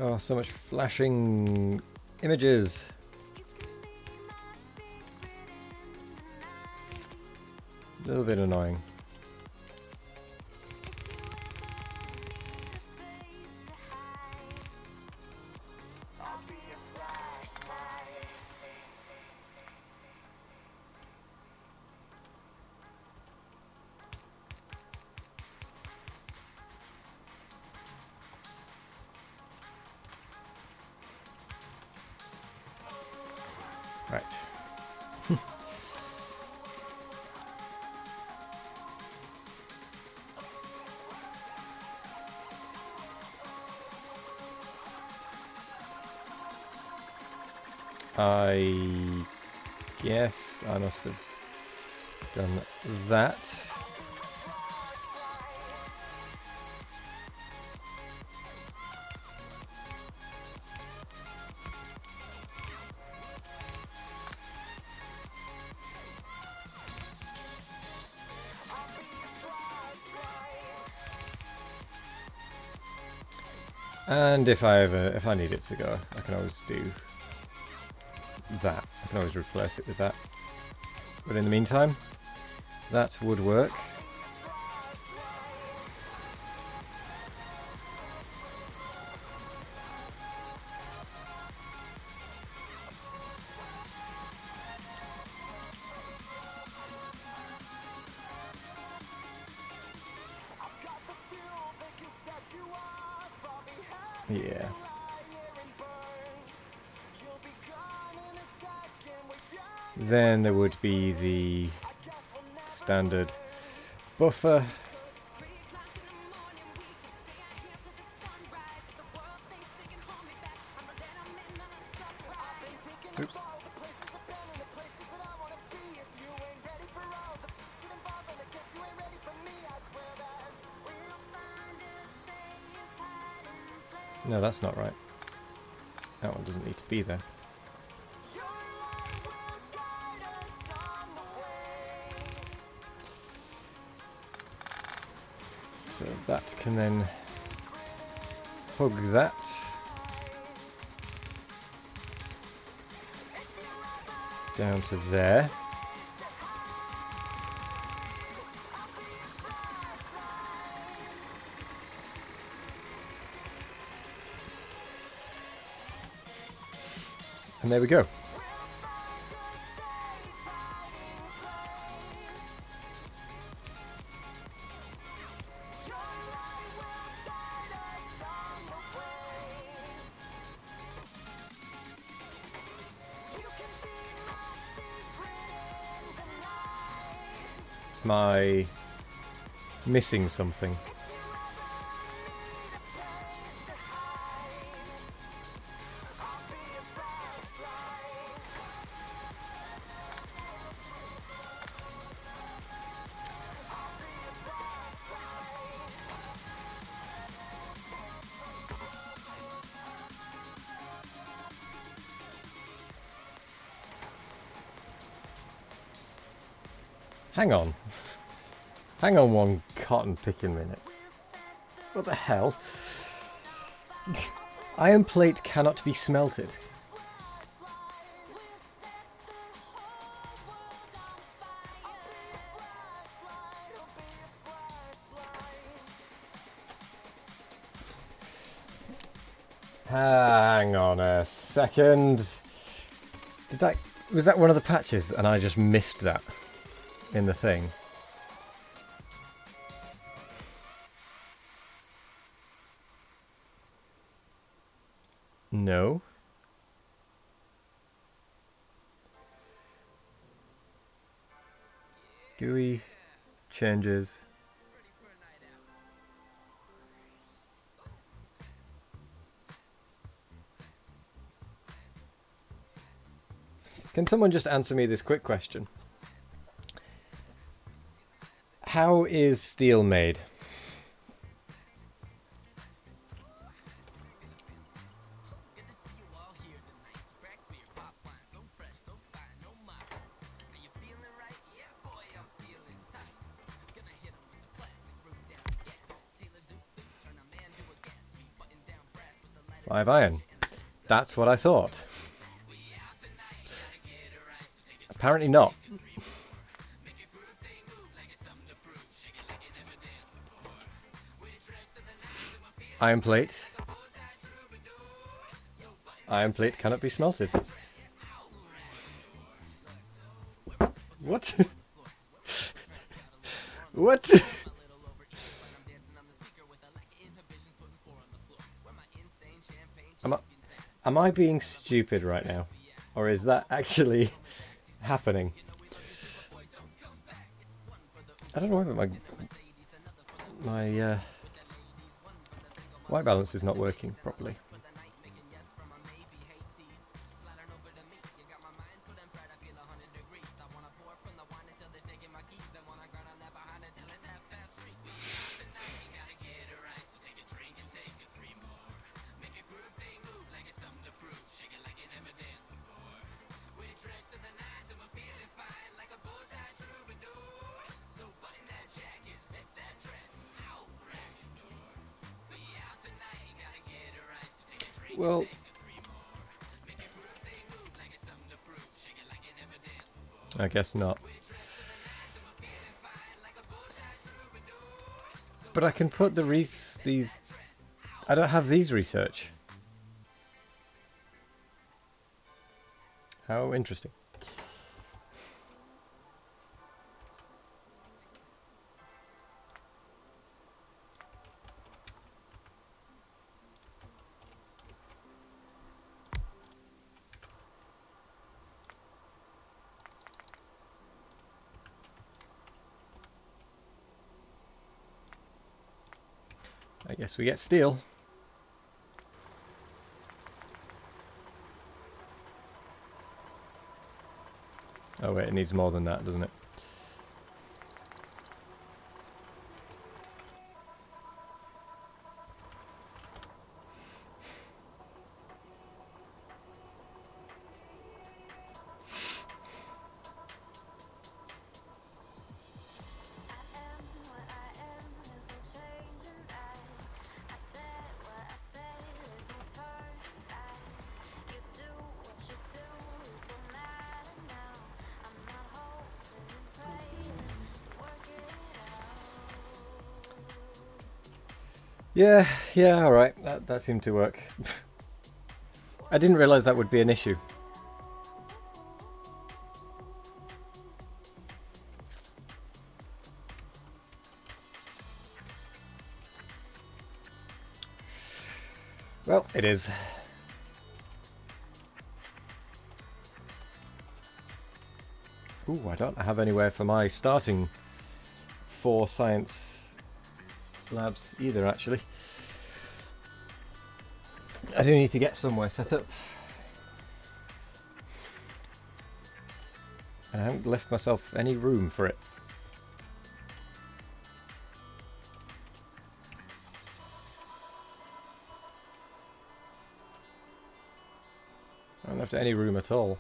Oh, so much flashing images. A little bit annoying. Right. I guess I must have done that. And if I need it to go, I can always do that. I can always replace it with that. But in the meantime, that would work. Yeah. Then there would be the standard buffer. Oops. No, that's not right. That one doesn't need to be there. So that can then hug that. Down to there. And there we go. Am I missing something? Hang on. Hang on one cotton picking minute. What the hell? Iron plate cannot be smelted. Hang on a second. Was that one of the patches and I just missed that in the thing? No. GUI changes. Can someone just answer me this quick question? How is steel made? Live iron. That's what I thought. Apparently not. Iron plate. Iron plate cannot be smelted. What? What? Am I being stupid right now? Or is that actually happening? I don't know why my white balance is not working properly. Well, I guess not. But I can put these. I don't have these research. How interesting. I guess we get steel. Oh wait, it needs more than that, doesn't it? Yeah, alright. That seemed to work. I didn't realise that would be an issue. Well, it is. Ooh, I don't have anywhere for my starting 4 science labs either, actually. I do need to get somewhere set up. And I haven't left myself any room for it. I haven't left any room at all.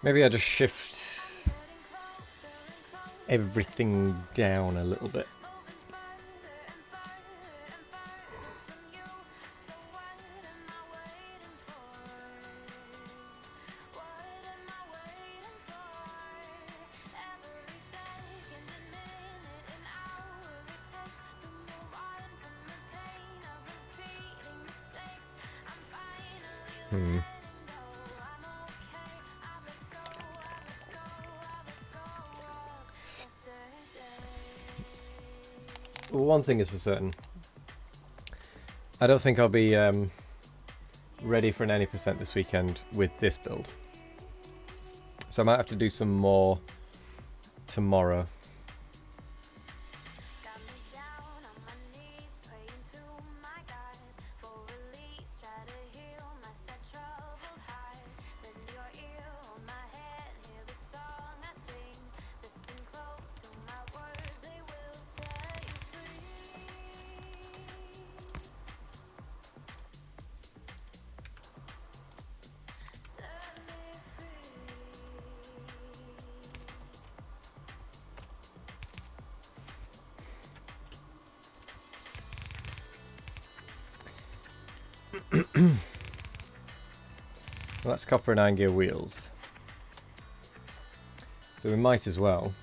Maybe I just shift everything down a little bit. Well, one thing is for certain. I don't think I'll be ready for an any percent this weekend with this build. So I might have to do some more tomorrow. Well, that's copper and iron gear wheels. So we might as well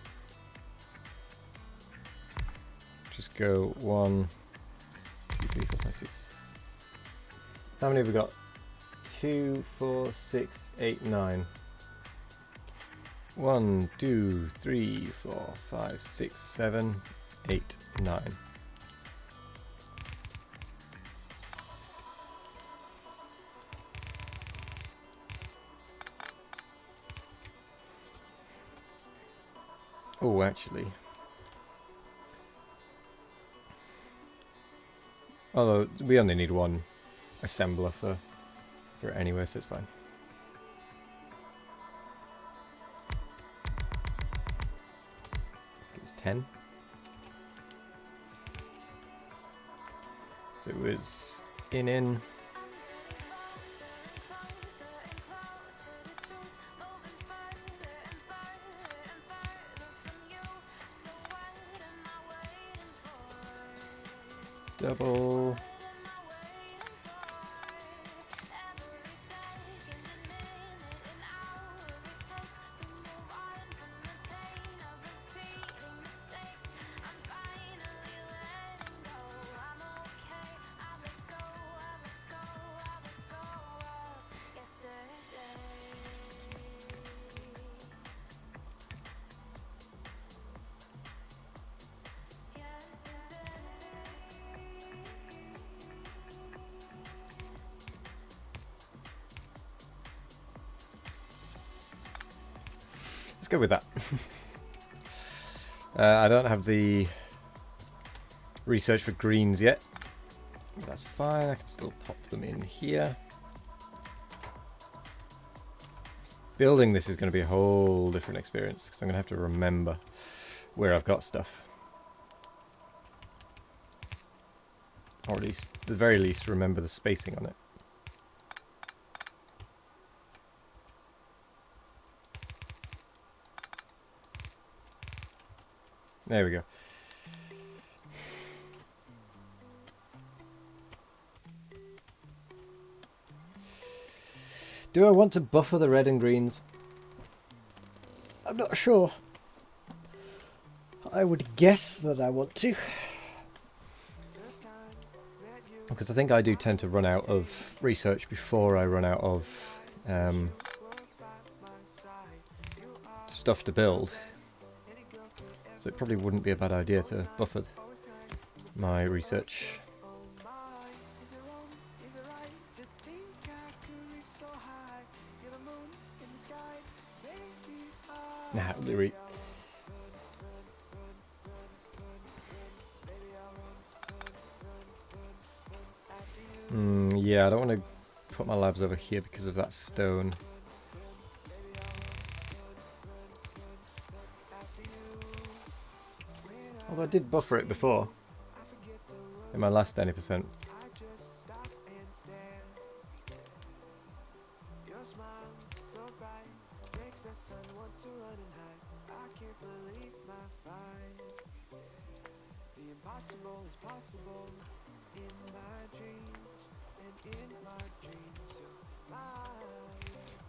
just go 1, 2, 3, 4, 5, 6. How many have we got? 2, 4, 6, 8, 9. 1, 2, 3, 4, 5, 6, 7, 8, 9. Oh, actually. Although we only need one assembler for it anyway, so it's fine. It was 10. So it was in. Double. Let's go with that. I don't have the research for greens yet. That's fine, I can still pop them in here. Building this is going to be a whole different experience because I'm going to have to remember where I've got stuff. Or at least, at the very least, remember the spacing on it. There we go. Do I want to buffer the red and greens? I'm not sure. I would guess that I want to. Because I think I do tend to run out of research before I run out of stuff to build. So it probably wouldn't be a bad idea to buffer my research. Nah, Lyric. Yeah, I don't want to put my labs over here because of that stone. Although I did buffer it before. In my last 20%.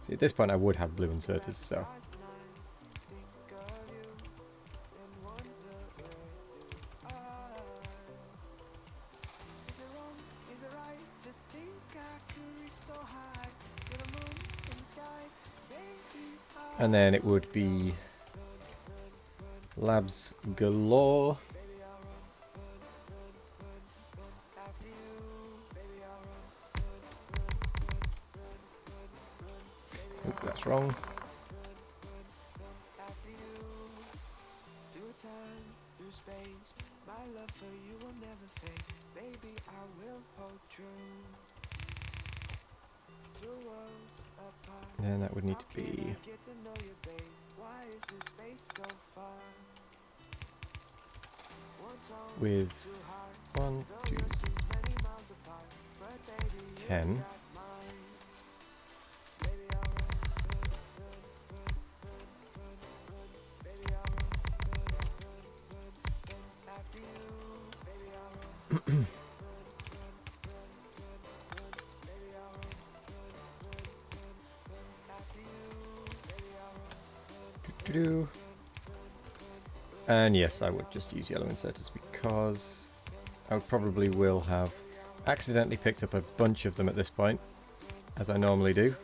See, at this point I would have blue inserters, so... And then it would be labs galore. Oop, that's wrong. And that would need to be with 1, 2, 10. And yes, I would just use yellow inserters because I probably will have accidentally picked up a bunch of them at this point, as I normally do.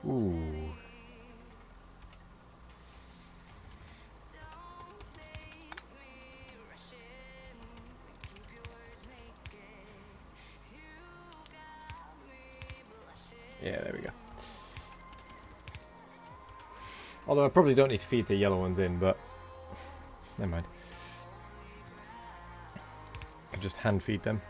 Ooh. Yeah, there we go. Although I probably don't need to feed the yellow ones in, but never mind. I can just hand feed them.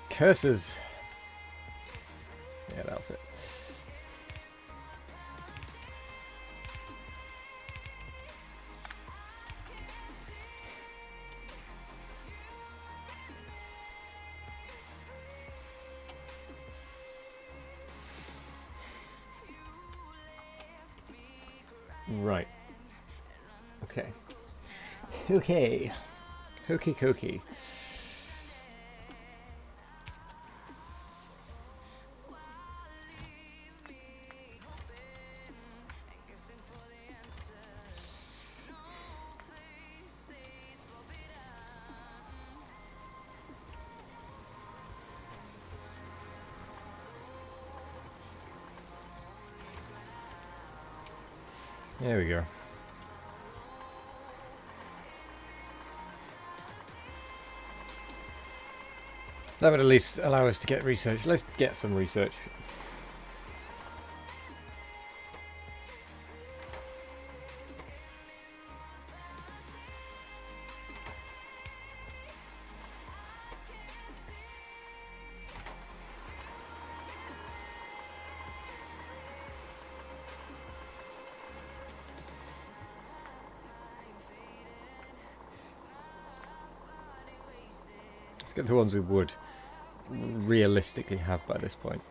Curses. Yeah, that'll fit. Right. Okay. Okay. Hokey cokey. There we go. That would at least allow us to get research. Let's get some research. Let's get the ones we would realistically have by this point.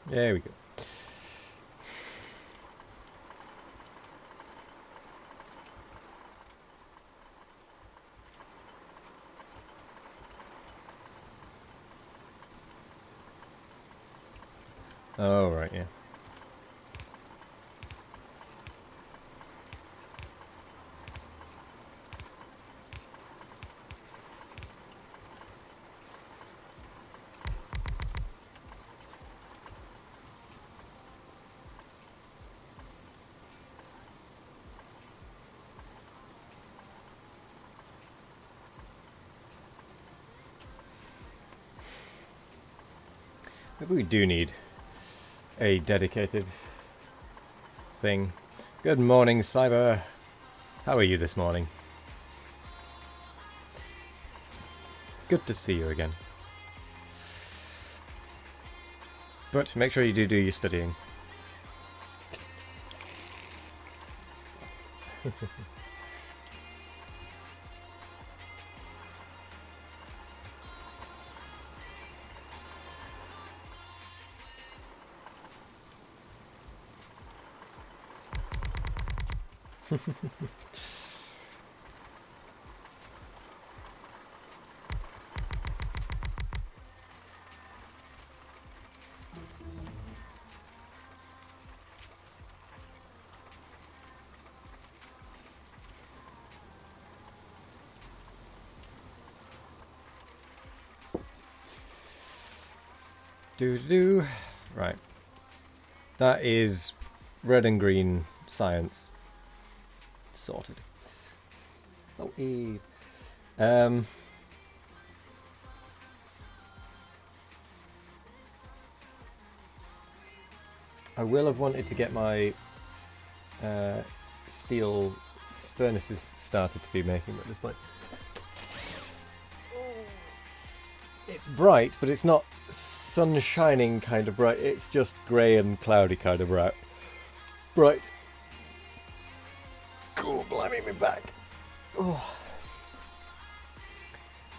There we go. Oh, right, yeah. Maybe we do need a dedicated thing. Good morning, Cyber. How are you this morning? Good to see you again. But make sure you do your studying. Do. Right. That is red and green science. Sorted. Sorted. I will have wanted to get my steel furnaces started to be making at this point. It's bright, but it's not sun shining kind of bright. It's just grey and cloudy kind of bright. Cool, blimey me back. Oh.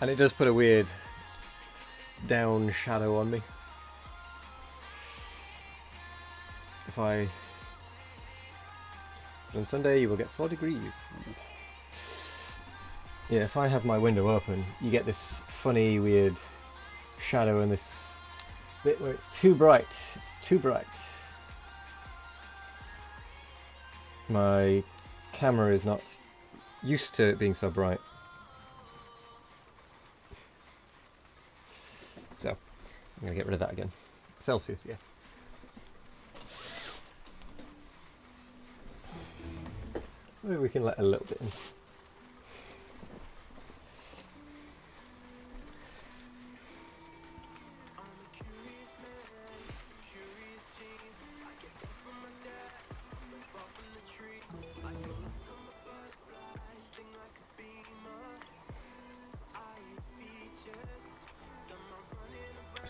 And it does put a weird down shadow on me. If I... On Sunday you will get 4 degrees. Yeah, if I have my window open, you get this funny, weird shadow in this bit where it's too bright. It's too bright. My camera is not used to it being so bright. So, I'm going to get rid of that again. Celsius, yeah. Maybe we can let a little bit in.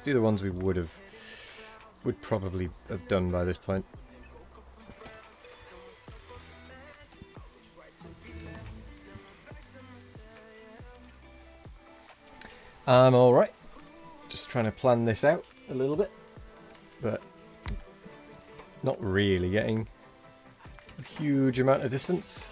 do the ones we would probably have done by this point. I'm alright. Just trying to plan this out a little bit, but not really getting a huge amount of distance.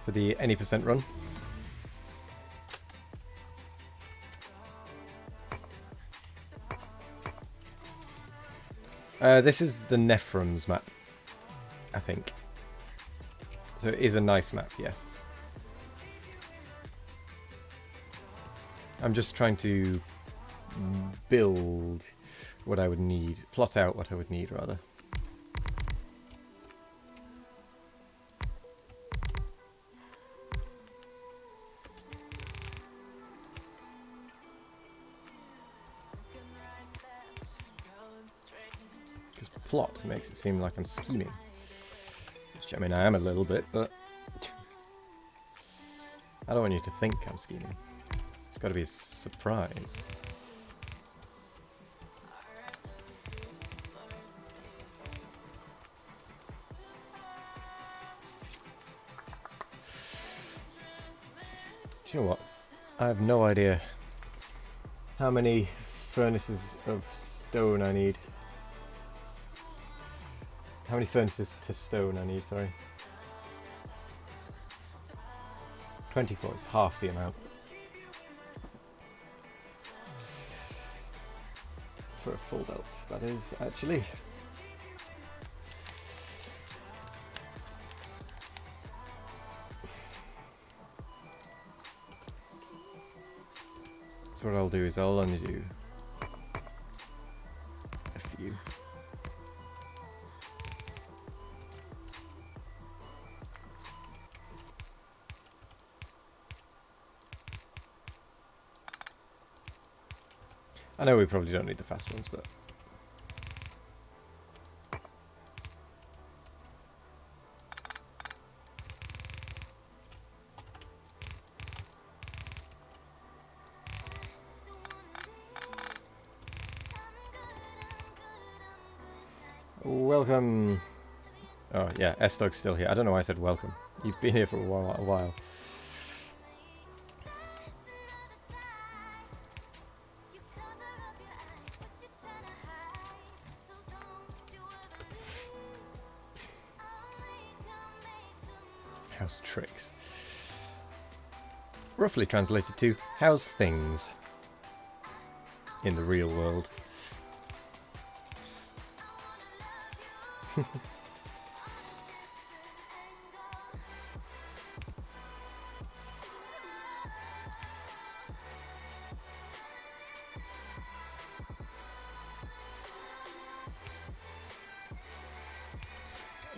For the any percent run. This is the Nephrons map, I think. So it is a nice map, yeah. I'm just trying to build what I would need, plot out what I would need, rather. Because plot makes it seem like I'm scheming. Which, I mean, I am a little bit, but I don't want you to think I'm scheming. It's got to be a surprise. Do you know what? I have no idea how many furnaces of stone I need. How many furnaces to stone I need, sorry. 24 is half the amount. For a full belt, that is, actually. So what I'll do is I'll only do a few. I know we probably don't need the fast ones, but welcome. Oh yeah, S-Dog's still here. I don't know why I said welcome. You've been here for a while. How's tricks? Roughly translated to how's things in the real world.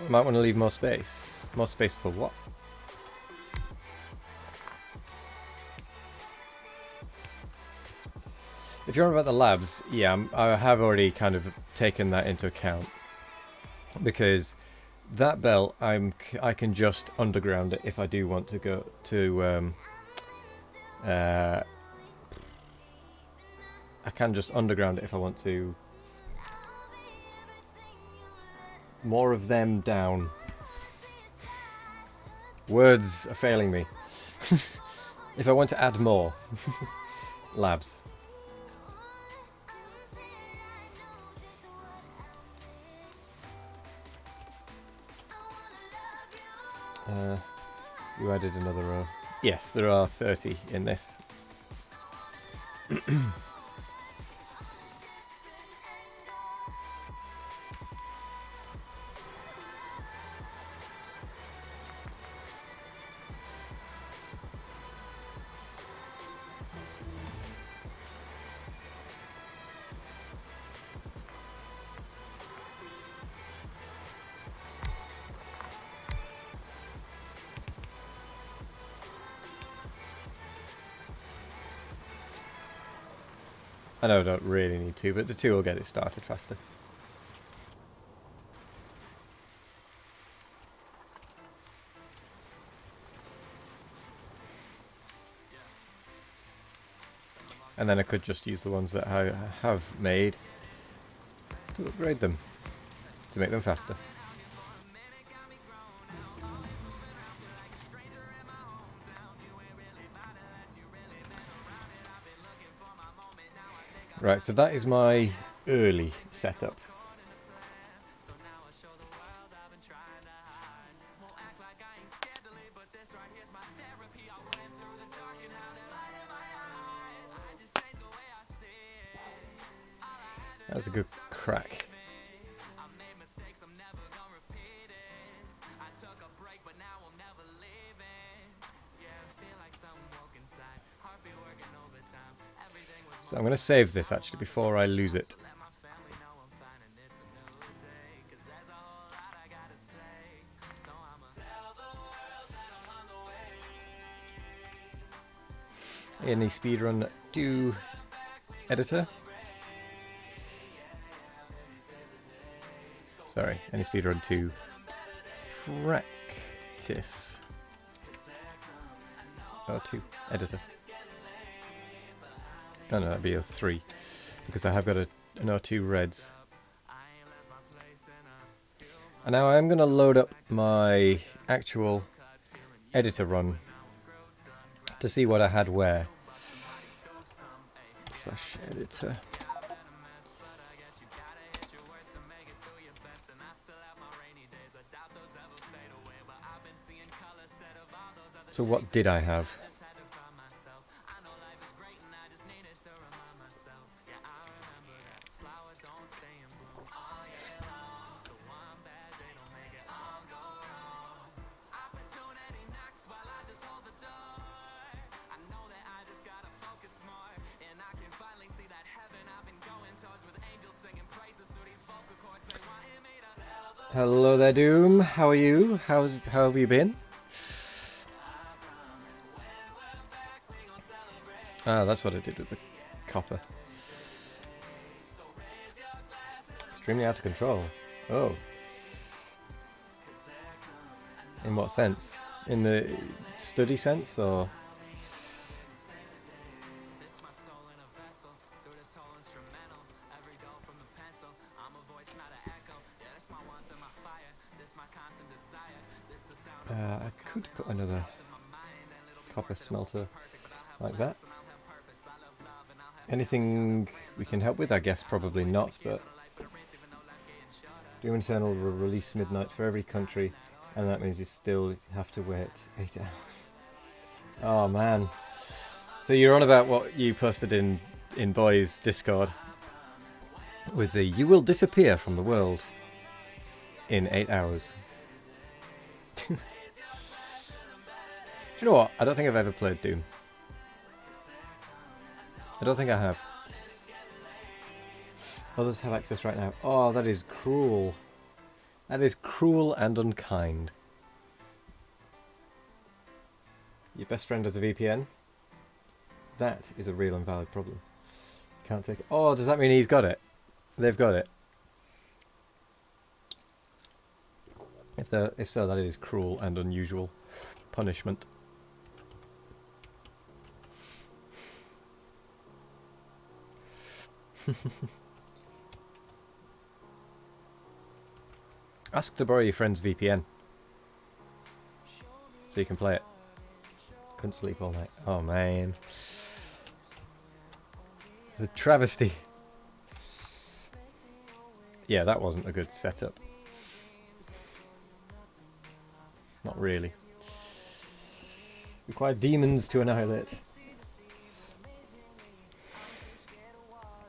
Might want to leave more space. More space for what? If you're on about the labs, yeah, I have already kind of taken that into account. Because that belt, I can just underground it if I do want to go to... I can just underground it if I want to. More of them down. Words are failing me. If I want to add more labs. You added another row. Yes, there are 30 in this. I know I don't really need to, but the two will get it started faster. And then I could just use the ones that I have made to upgrade them, to make them faster. Right, so that is my early setup. That was a good crack. So I'm going to save this actually before I lose it. In the Speedrun 2 editor. Sorry, any Speedrun 2 practice. Oh, 2 editor. No, no, that'd be a 3 because I have got an O2 Reds. And now I am going to load up my actual editor run to see what I had where. Slash editor. So what did I have? Hello there, Doom. How are you? How have you been? Ah, that's what I did with the copper. Extremely out of control. Oh. In what sense? In the study sense, or? I could put another copper smelter like that. Anything we can help with? I guess probably not, but Doom Eternal will release midnight for every country, and that means you still have to wait 8 hours. Oh man. So you're on about what you posted in Boy's Discord with the "you will disappear from the world in 8 hours." Do you know what? I don't think I've ever played Doom. I don't think I have. Others have access right now. Oh, that is cruel. That is cruel and unkind. Your best friend has a VPN? That is a real and valid problem. Can't take it. Oh, does that mean he's got it? They've got it. If so, that is cruel and unusual punishment. Ask to borrow your friend's VPN so you can play it. Couldn't sleep all night. Oh man. The travesty. Yeah, that wasn't a good setup. Not really. Require demons to annihilate.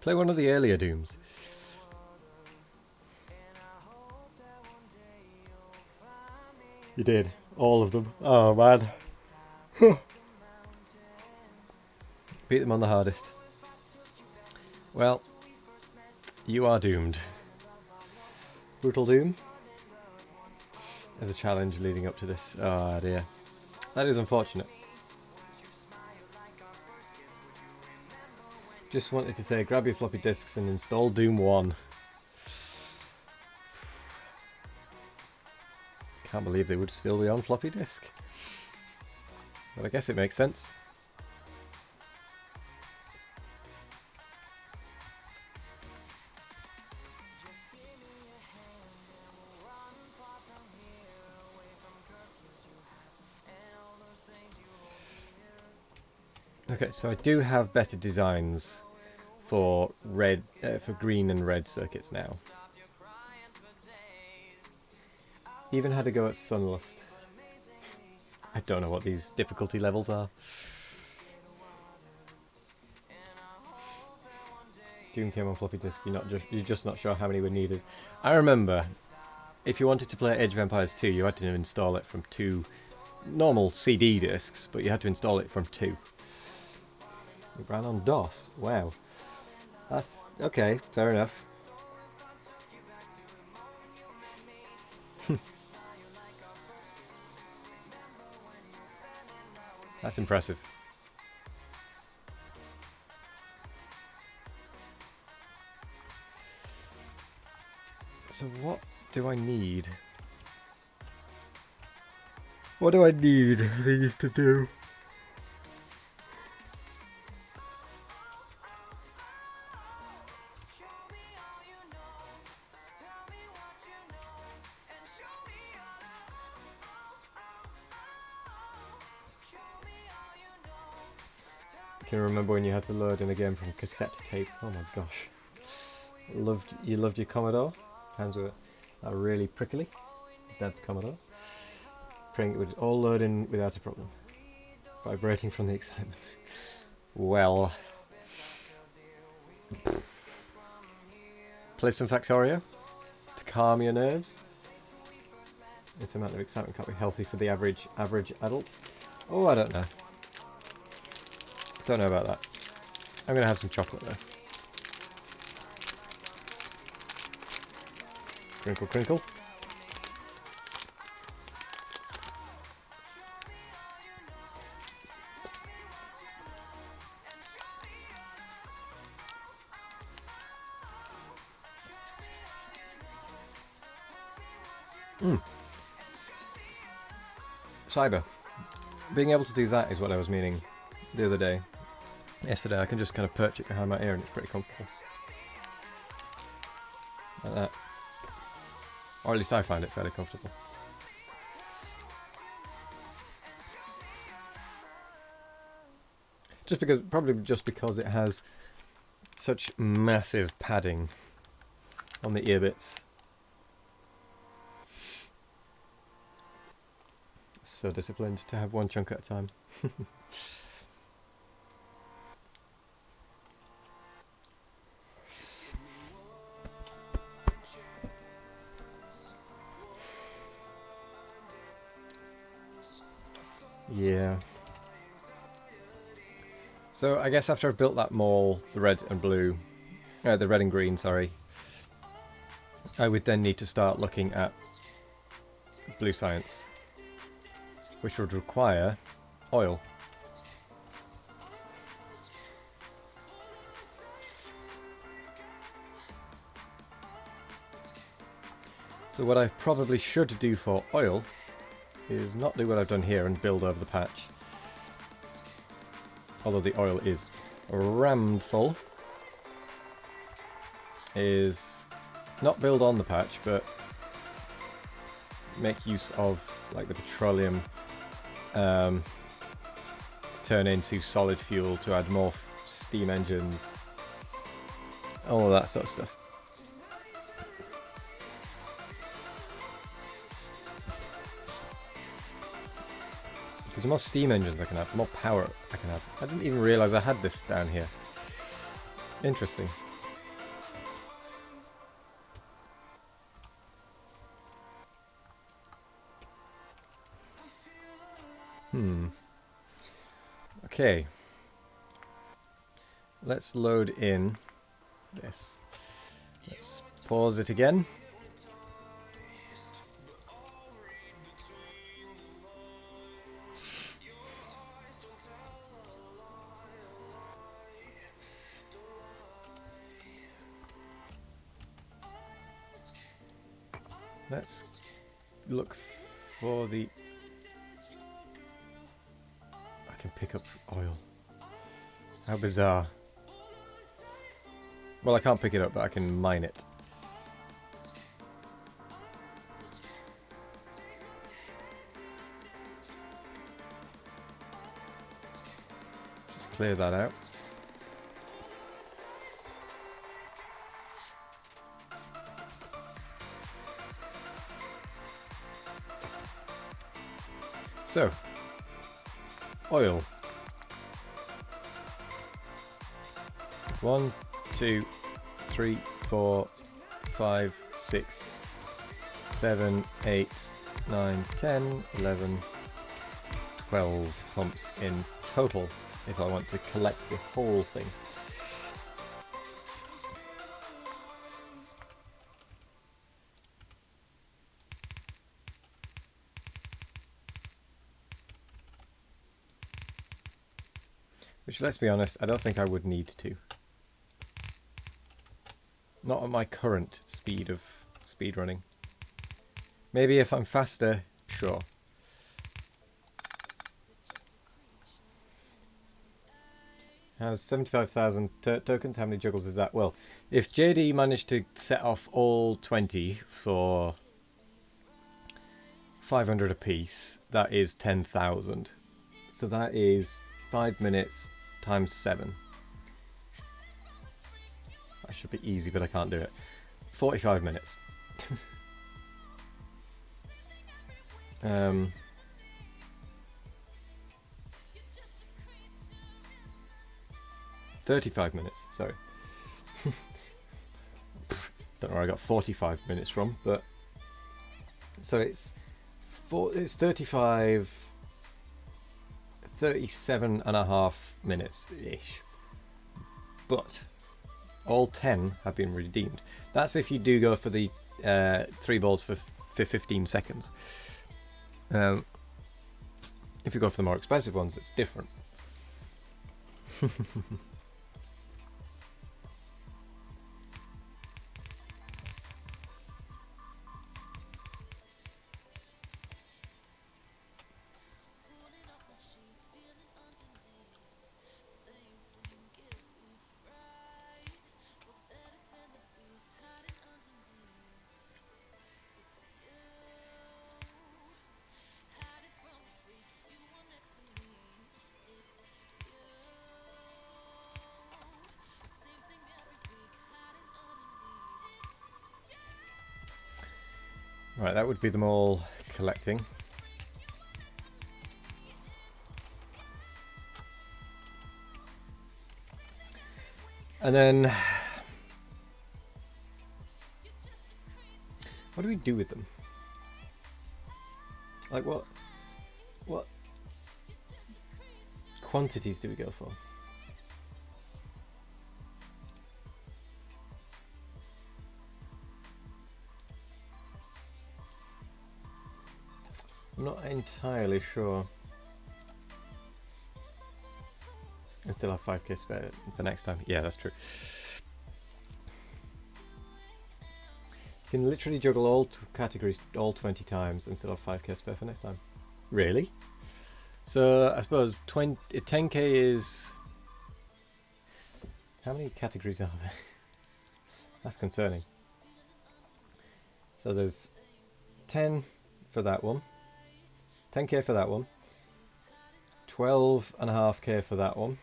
Play one of the earlier Dooms. You did. All of them. Oh man. Beat them on the hardest. Well, you are doomed. Brutal Doom. There's a challenge leading up to this. Oh dear. That is unfortunate. Just wanted to say, grab your floppy disks and install Doom 1. Can't believe they would still be on floppy disk. But I guess it makes sense. Okay, so I do have better designs for for green and red circuits now. Even had to go at Sunlust. I don't know what these difficulty levels are. Doom came on floppy disk. You're just not sure how many were needed. I remember, if you wanted to play Age of Empires 2, you had to install it from 2 normal CD discs, but you had to install it from 2. It ran on DOS. Wow. That's okay. Fair enough. That's impressive. So what do I need? What do I need these to do? I can remember when you had to load in a game from cassette tape. Oh my gosh. You loved your Commodore? Hands were really prickly. Dad's Commodore. Praying it would all load in without a problem. Vibrating from the excitement. Well. Play some Factorio to calm your nerves. This amount of excitement can't be healthy for the average adult. Oh, I don't know. Don't know about that. I'm gonna have some chocolate though. Crinkle, crinkle. Cyber. Being able to do that is what I was meaning the other day. Yesterday I can just kind of perch it behind my ear and it's pretty comfortable. Like that. Or at least I find it fairly comfortable. Probably just because it has such massive padding on the ear bits. So disciplined to have one chunk at a time. Yeah. So I guess after I've built that mall, the red and green, sorry, I would then need to start looking at blue science, which would require oil. So what I probably should do for oil is not do what I've done here and build over the patch. Although the oil is rammed full. Is not build on the patch, but make use of like the petroleum to turn into solid fuel to add more steam engines. All of that sort of stuff. Because the more steam engines I can have, the more power I can have. I didn't even realise I had this down here. Interesting. Okay. Let's load in this. Let's pause it again. Let's look for the... I can pick up oil. How bizarre. Well, I can't pick it up, but I can mine it. Just clear that out. So, oil. 1, 2, 3, 4, 5, 6, 7, 8, 9, 10, 11, 12 pumps in total if I want to collect the whole thing. Which, let's be honest, I don't think I would need to. Not at my current speed of speedrunning. Maybe if I'm faster, sure. Has 75,000 tokens. How many juggles is that? Well, if JD managed to set off all 20 for 500 apiece, that is 10,000. So that is 5 minutes times 7. That should be easy, but I can't do it. 45 minutes. 35 minutes, sorry. Don't know where I got 45 minutes from, but so it's 37 and a half minutes ish, but all 10 have been redeemed. That's if you do go for the 3 balls for 15 seconds. If you go for the more expensive ones, it's different. Right, that would be them all collecting. And then, what do we do with them? Like what quantities do we go for? I'm not entirely sure. I still have 5k spare for next time. Yeah, that's true. You can literally juggle all categories all 20 times and still have 5k spare for next time. Really? So I suppose 10k is... How many categories are there? That's concerning. So there's 10 for that one. 10k for that one, 12.5k for that one.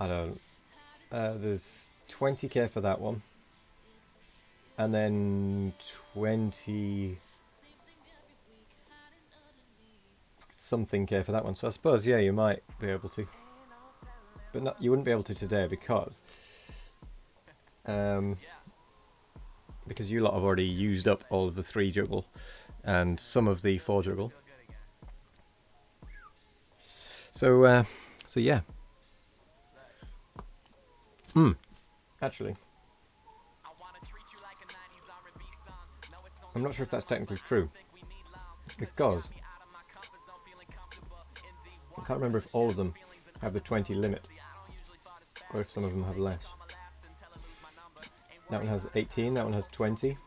I don't. There's 20k for that one, and then 20 something k for that one. So I suppose yeah, you might be able to, but not. You wouldn't be able to today because you lot have already used up all of the 3 juggle. And some of the 4 juggle. So yeah. Actually, I'm not sure if that's technically true, because I can't remember if all of them have the 20 limit, or if some of them have less. That one has 18, that one has 20. That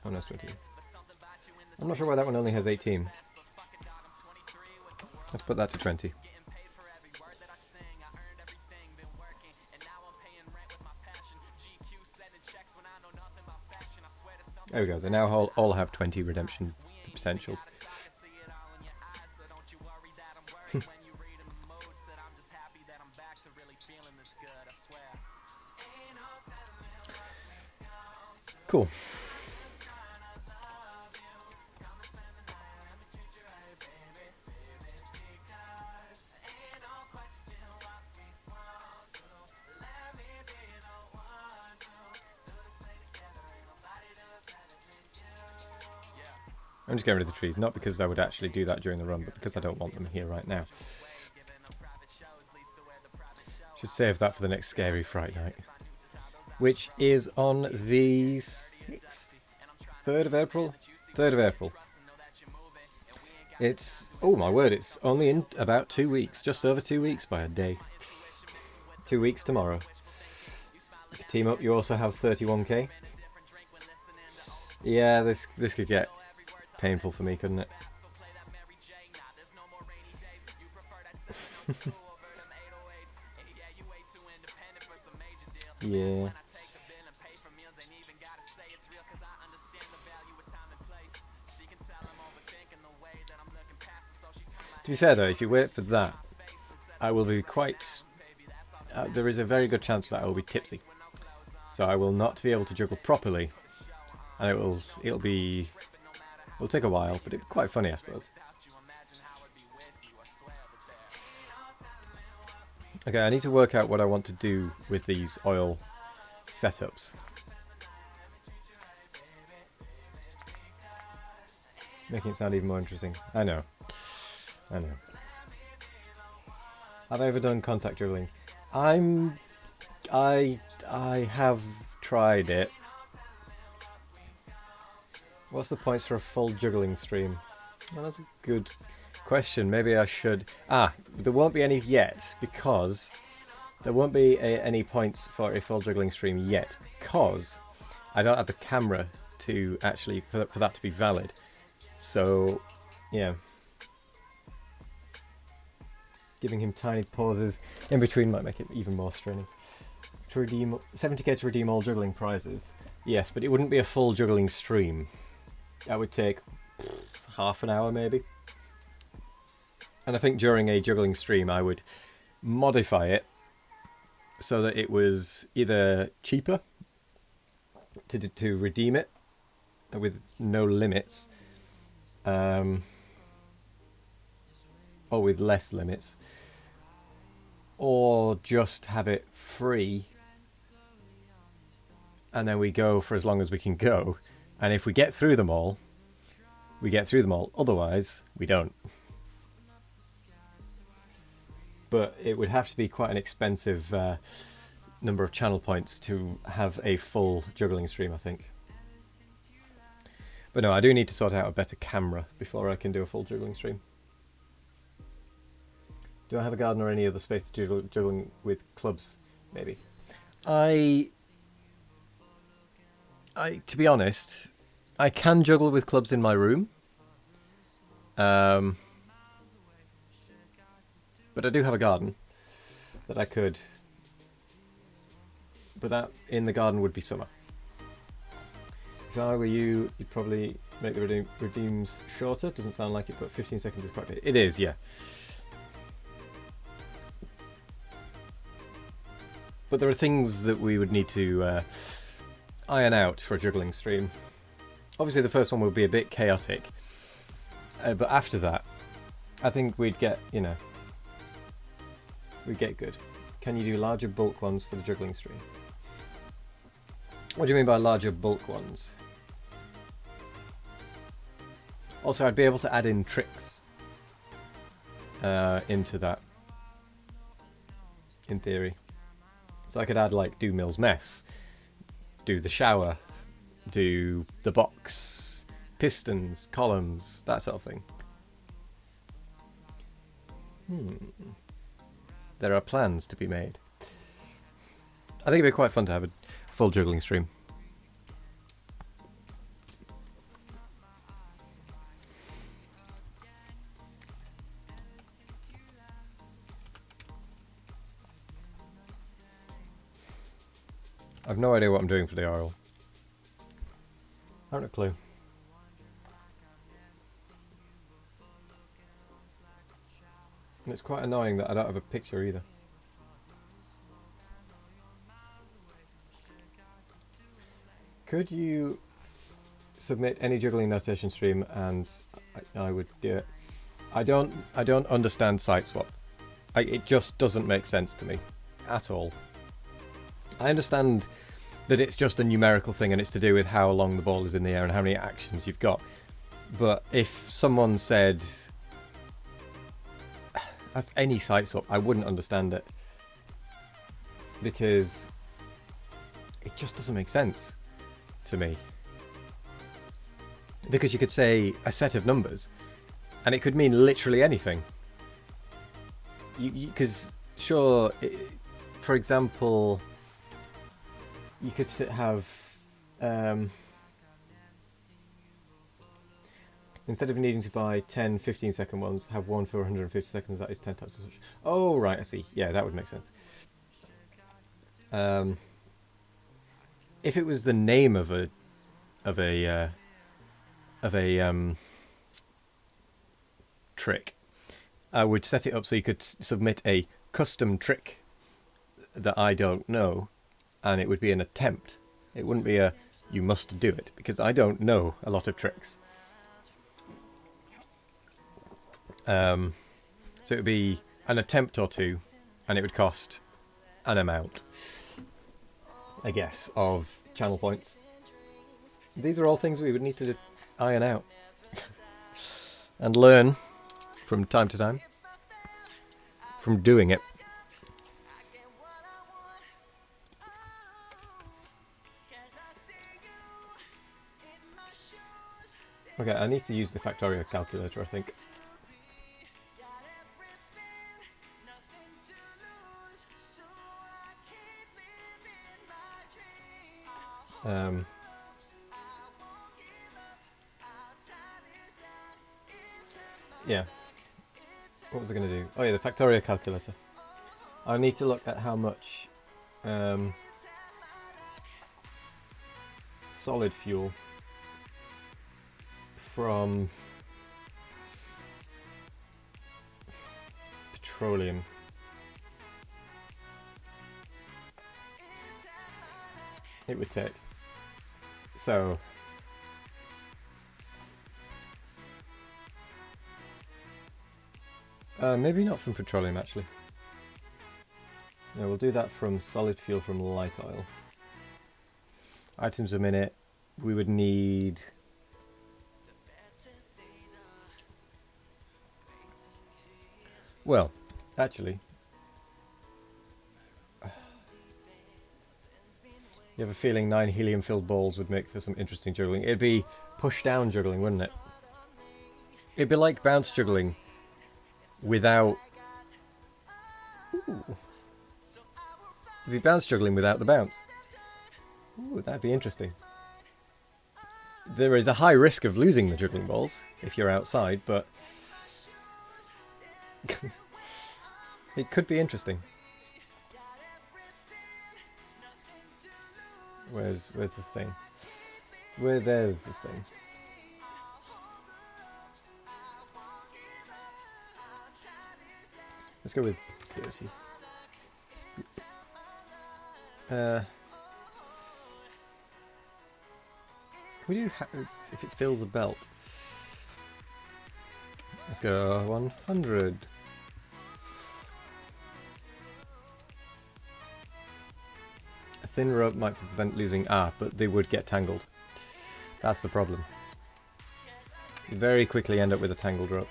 one has 20. I'm not sure why that one only has 18. Let's put that to 20. There we go. They now all have 20 redemption potentials. Cool. I'm just getting rid of the trees, not because I would actually do that during the run, but because I don't want them here right now. Should save that for the next Scary Fright Night, which is on the 6th? 3rd of April? 3rd of April. It's, oh my word, it's only in about 2 weeks, just over 2 weeks by a day. 2 weeks tomorrow. Team up, you also have 31k. Yeah, this could get painful for me, couldn't it? Yeah. To be fair though, if you wait for that, I will be quite... there is a very good chance that I will be tipsy. So I will not be able to juggle properly. And it'll take a while, but it'll be quite funny, I suppose. Okay, I need to work out what I want to do with these oil setups. Making it sound even more interesting. I know. I know. Have I ever done contact juggling? I have tried it. What's the points for a full juggling stream? Well, that's a good question. Maybe I should... there won't be any yet, because... There won't be any points for a full juggling stream yet, because I don't have the camera to actually... for that to be valid. So, yeah. Giving him tiny pauses in between might make it even more straining. To redeem 70k to redeem all juggling prizes. Yes, but it wouldn't be a full juggling stream. That would take half an hour maybe. And I think during a juggling stream I would modify it so that it was either cheaper to redeem it with no limits, or with less limits, or just have it free and then we go for as long as we can go, and if we get through them all, we get through them all, otherwise we don't. But it would have to be quite an expensive number of channel points to have a full juggling stream, I think. But no, I do need to sort out a better camera before I can do a full juggling stream. Do I have a garden or any other space to juggling with clubs? Maybe. To be honest, I can juggle with clubs in my room. But I do have a garden that I could... But that in the garden would be summer. If I were you, you'd probably make the redeems shorter. Doesn't sound like it, but 15 seconds is quite big. It is, yeah. But there are things that we would need to iron out for a juggling stream. Obviously the first one will be a bit chaotic. But after that, I think we'd get, you know... We'd get good. Can you do larger bulk ones for the juggling stream? What do you mean by larger bulk ones? Also, I'd be able to add in tricks into that, in theory. So I could add, like, do Mill's Mess, do the shower, do the box, pistons, columns, that sort of thing. There are plans to be made. I think it'd be quite fun to have a full juggling stream. I've no idea what I'm doing for the oral. I haven't a clue. And it's quite annoying that I don't have a picture either. Could you submit any juggling notation stream and I would do it. I don't understand site swap. It just doesn't make sense to me at all. I understand that it's just a numerical thing and it's to do with how long the ball is in the air and how many actions you've got. But if someone said that's any site swap, I wouldn't understand it. Because it just doesn't make sense to me. Because you could say a set of numbers and it could mean literally anything. Because sure, for example, you could have instead of needing to buy 10 15-second ones, have one for 150 seconds. That is 10 times as much. Oh right, I see. Yeah, that would make sense. If it was the name of a trick, I would set it up so you could submit a custom trick that I don't know, and it would be an attempt. It wouldn't be a you must do it, because I don't know a lot of tricks. So it would be an attempt or two, and it would cost an amount, I guess, of channel points. These are all things we would need to iron out and learn from time to time from doing it. Okay, I need to use the Factorio calculator, I think. Yeah. What was I going to do? Oh yeah, the Factorio calculator. I need to look at how much solid fuel from petroleum it would take. So maybe not from petroleum actually. No, we'll do that from solid fuel from light oil. Items a minute. We would need well, actually, you have a feeling 9 helium-filled balls would make for some interesting juggling. It'd be push-down juggling, wouldn't it? It'd be like bounce juggling without... Ooh. It'd be bounce juggling without the bounce. Ooh, that'd be interesting. There is a high risk of losing the juggling balls if you're outside, but... it could be interesting. Where's the thing? There's the thing. Let's go with 30. Can we do if it fills a belt? Let's go 100. A thin rope might prevent losing but they would get tangled. That's the problem. You very quickly end up with a tangled rope.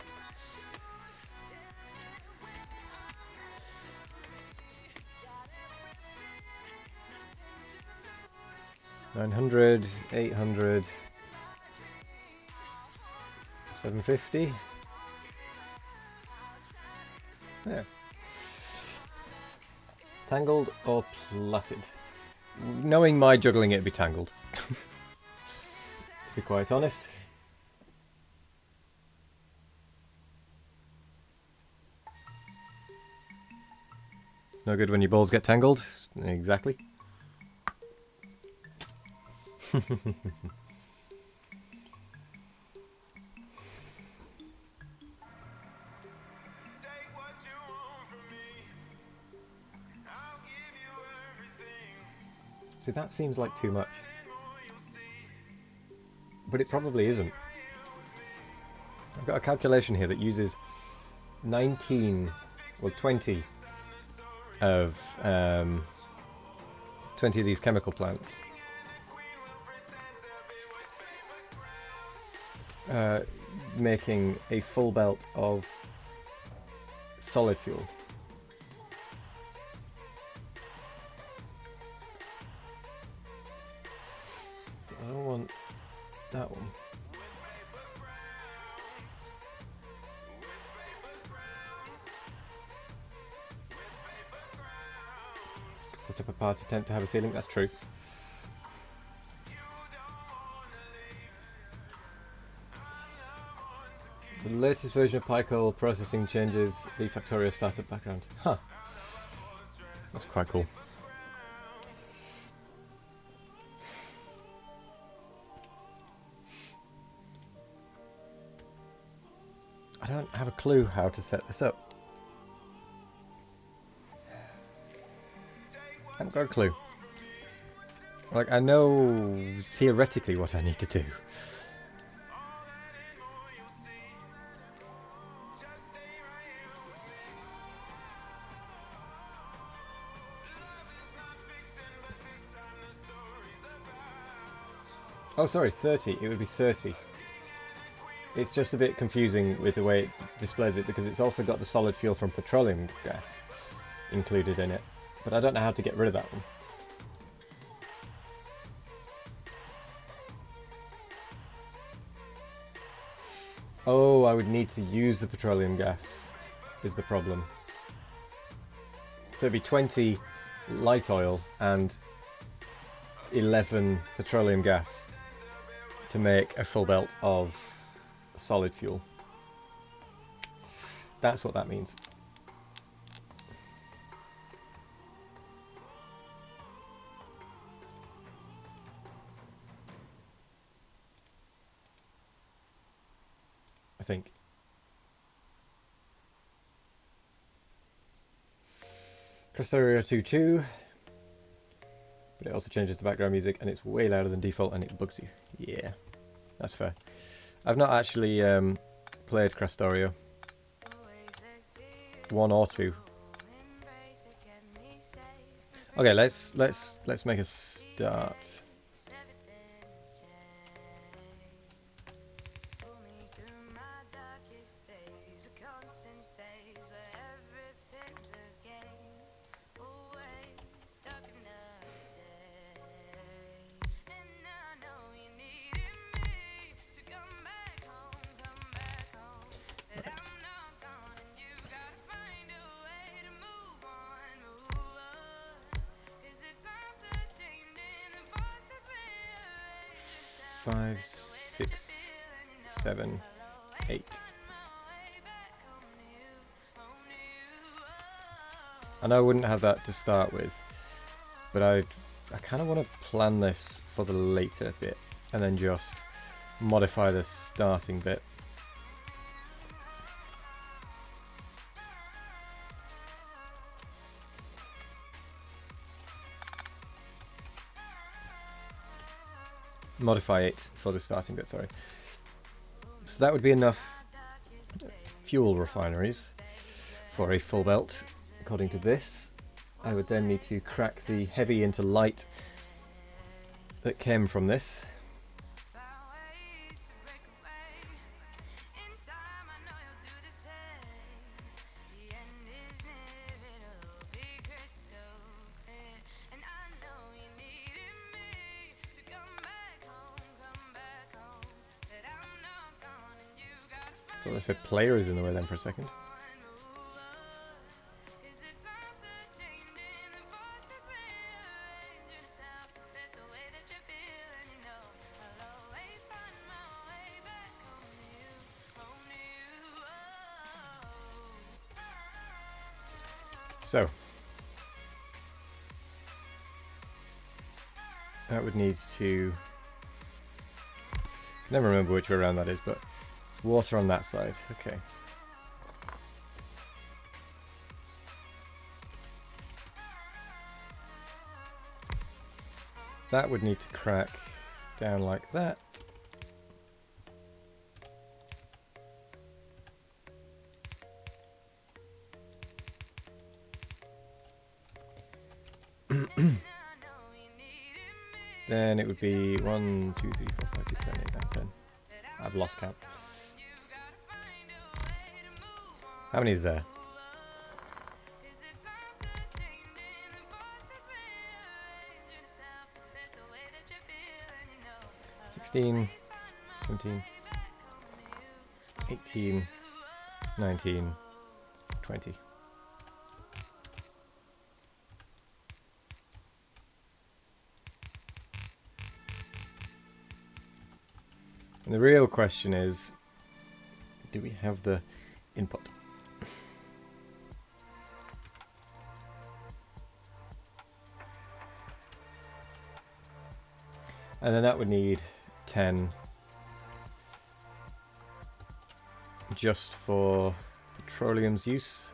$900, $800, $750. Yeah. Tangled or plaited? Knowing my juggling, it'd be tangled. To be quite honest. It's no good when your balls get tangled. Exactly. See, that seems like too much. but it probably isn't. I've got a calculation here that uses 20 of 20 of these chemical plants. Making a full belt of solid fuel. I don't want that one. Set up a party tent to have a ceiling, that's true. The latest version of Pycol processing changes the Factorio startup background. Huh. That's quite cool. I don't have a clue how to set this up. I haven't got a clue. Like, I know theoretically what I need to do. Oh, sorry, 30. It would be 30. It's just a bit confusing with the way it displays it because it's also got the solid fuel from petroleum gas included in it. But I don't know how to get rid of that one. Oh, I would need to use the petroleum gas, is the problem. So it'd be 20 light oil and 11 petroleum gas to make a full belt of solid fuel. That's what that means. I think. Factorio 2.2, but it also changes the background music and it's way louder than default and it bugs you. Yeah, that's fair. I've not actually played Factorio 1 or 2. Okay, let's make a start. Five, 6, 7, 8. I know I wouldn't have that to start with, but I kind of want to plan this for the later bit and then just modify the starting bit. Modify it for the starting bit, sorry. So that would be enough fuel refineries for a full belt, according to this. I would then need to crack the heavy into light that came from this. So I said player is in the way then for a second. So that would need to, I never remember which way around that is, but water on that side. Okay. That would need to crack down like that. Then it would be 1, 2, 3, 4, 5, 6, 7, 8, 9, 10. I've lost count. How many is there? 16, 17, 18, 19, 20. And the real question is, do we have the input? And then that would need 10 just for petroleum's use.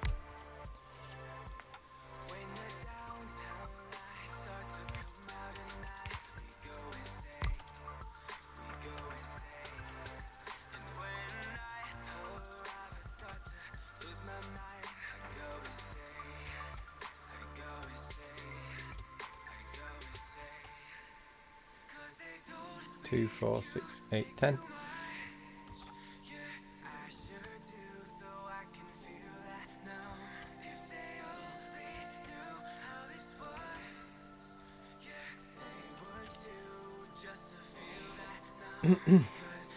Two, 4, 6, 8, 10.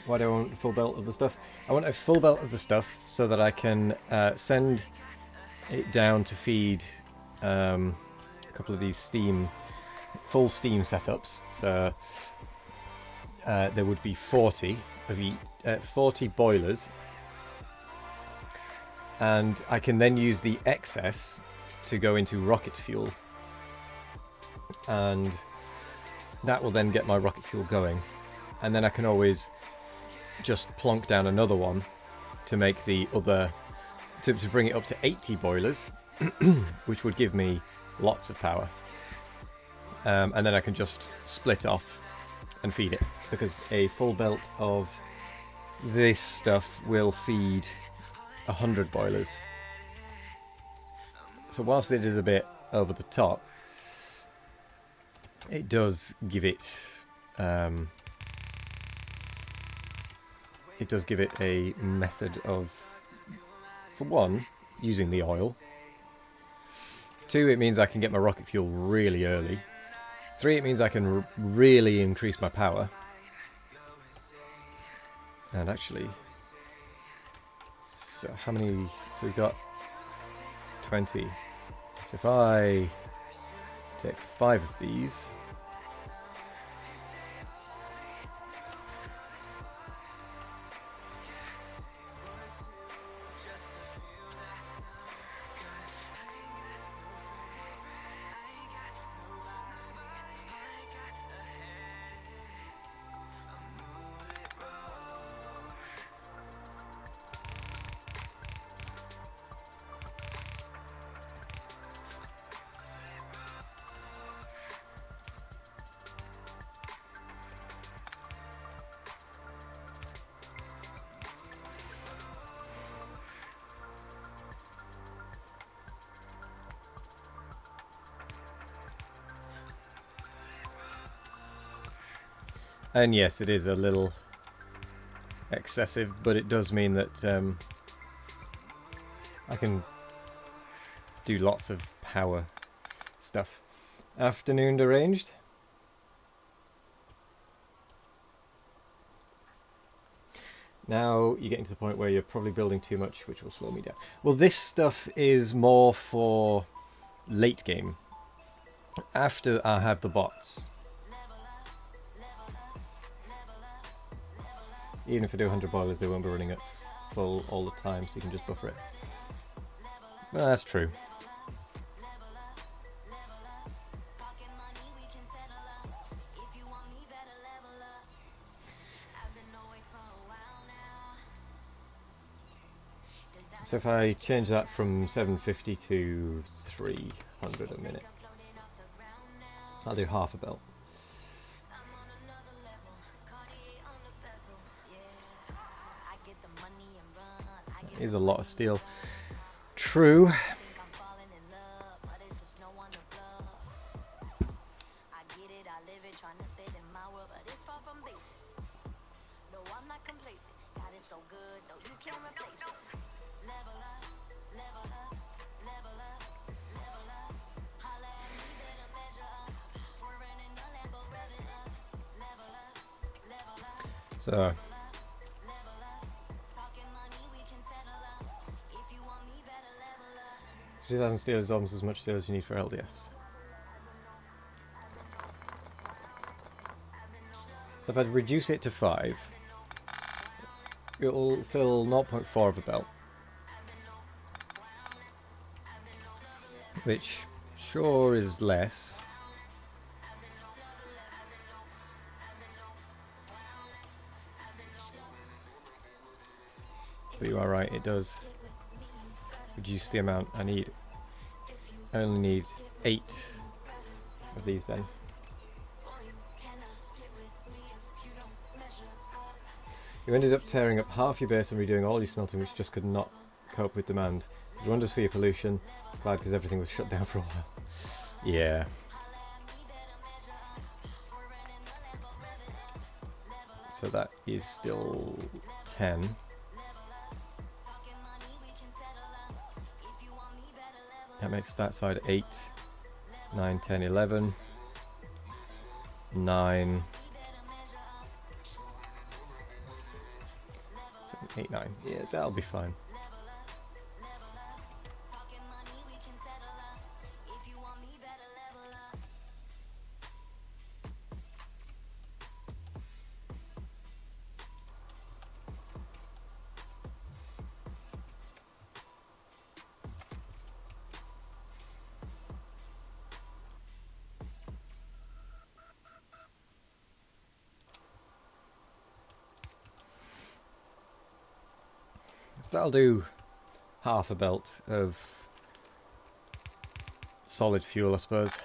Why do I want a full belt of the stuff? I want a full belt of the stuff so that I can send it down to feed a couple of these full steam setups. So there would be 40 of 40 boilers, and I can then use the excess to go into rocket fuel, and that will then get my rocket fuel going, and then I can always just plonk down another one to make the other to bring it up to 80 boilers, which would give me lots of power, and then I can just split off and feed it, because a full belt of this stuff will feed 100 boilers. So whilst it is a bit over the top, it does give it a method of, for one, using the oil. 2, it means I can get my rocket fuel really early. 3, it means I can really increase my power. And actually, so how many? So we've got 20. So if I take 5 of these, and yes, it is a little excessive, but it does mean that I can do lots of power stuff. Afternoon arranged. Now you're getting to the point where you're probably building too much, which will slow me down. Well, this stuff is more for late game, after I have the bots. Even if I do 100 boilers, they won't be running at full all the time, so you can just buffer it. Well, that's true. So if I change that from 750 to 300 a minute, I'll do half a belt. That is a lot of steel. True. So 3,000 steel is almost as much steel as you need for LDS. So if I reduce it to 5, it'll fill 0.4 of a belt. Which sure is less. But you are right, it does reduce the amount I need. I only need 8 of these then. You ended up tearing up half your base and redoing all your smelting, which just could not cope with demand. It wonders for your pollution. Bad because everything was shut down for a while. Yeah. So that is still 10. That makes that side 8, 9, 10, 11, 9, 7, 8, 9. Yeah, that'll be fine. So that'll do half a belt of solid fuel, I suppose.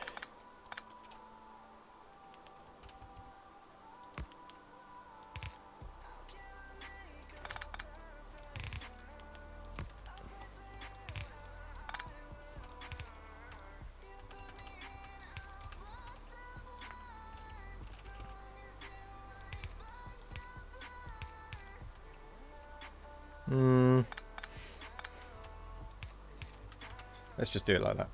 Let's just do it like that.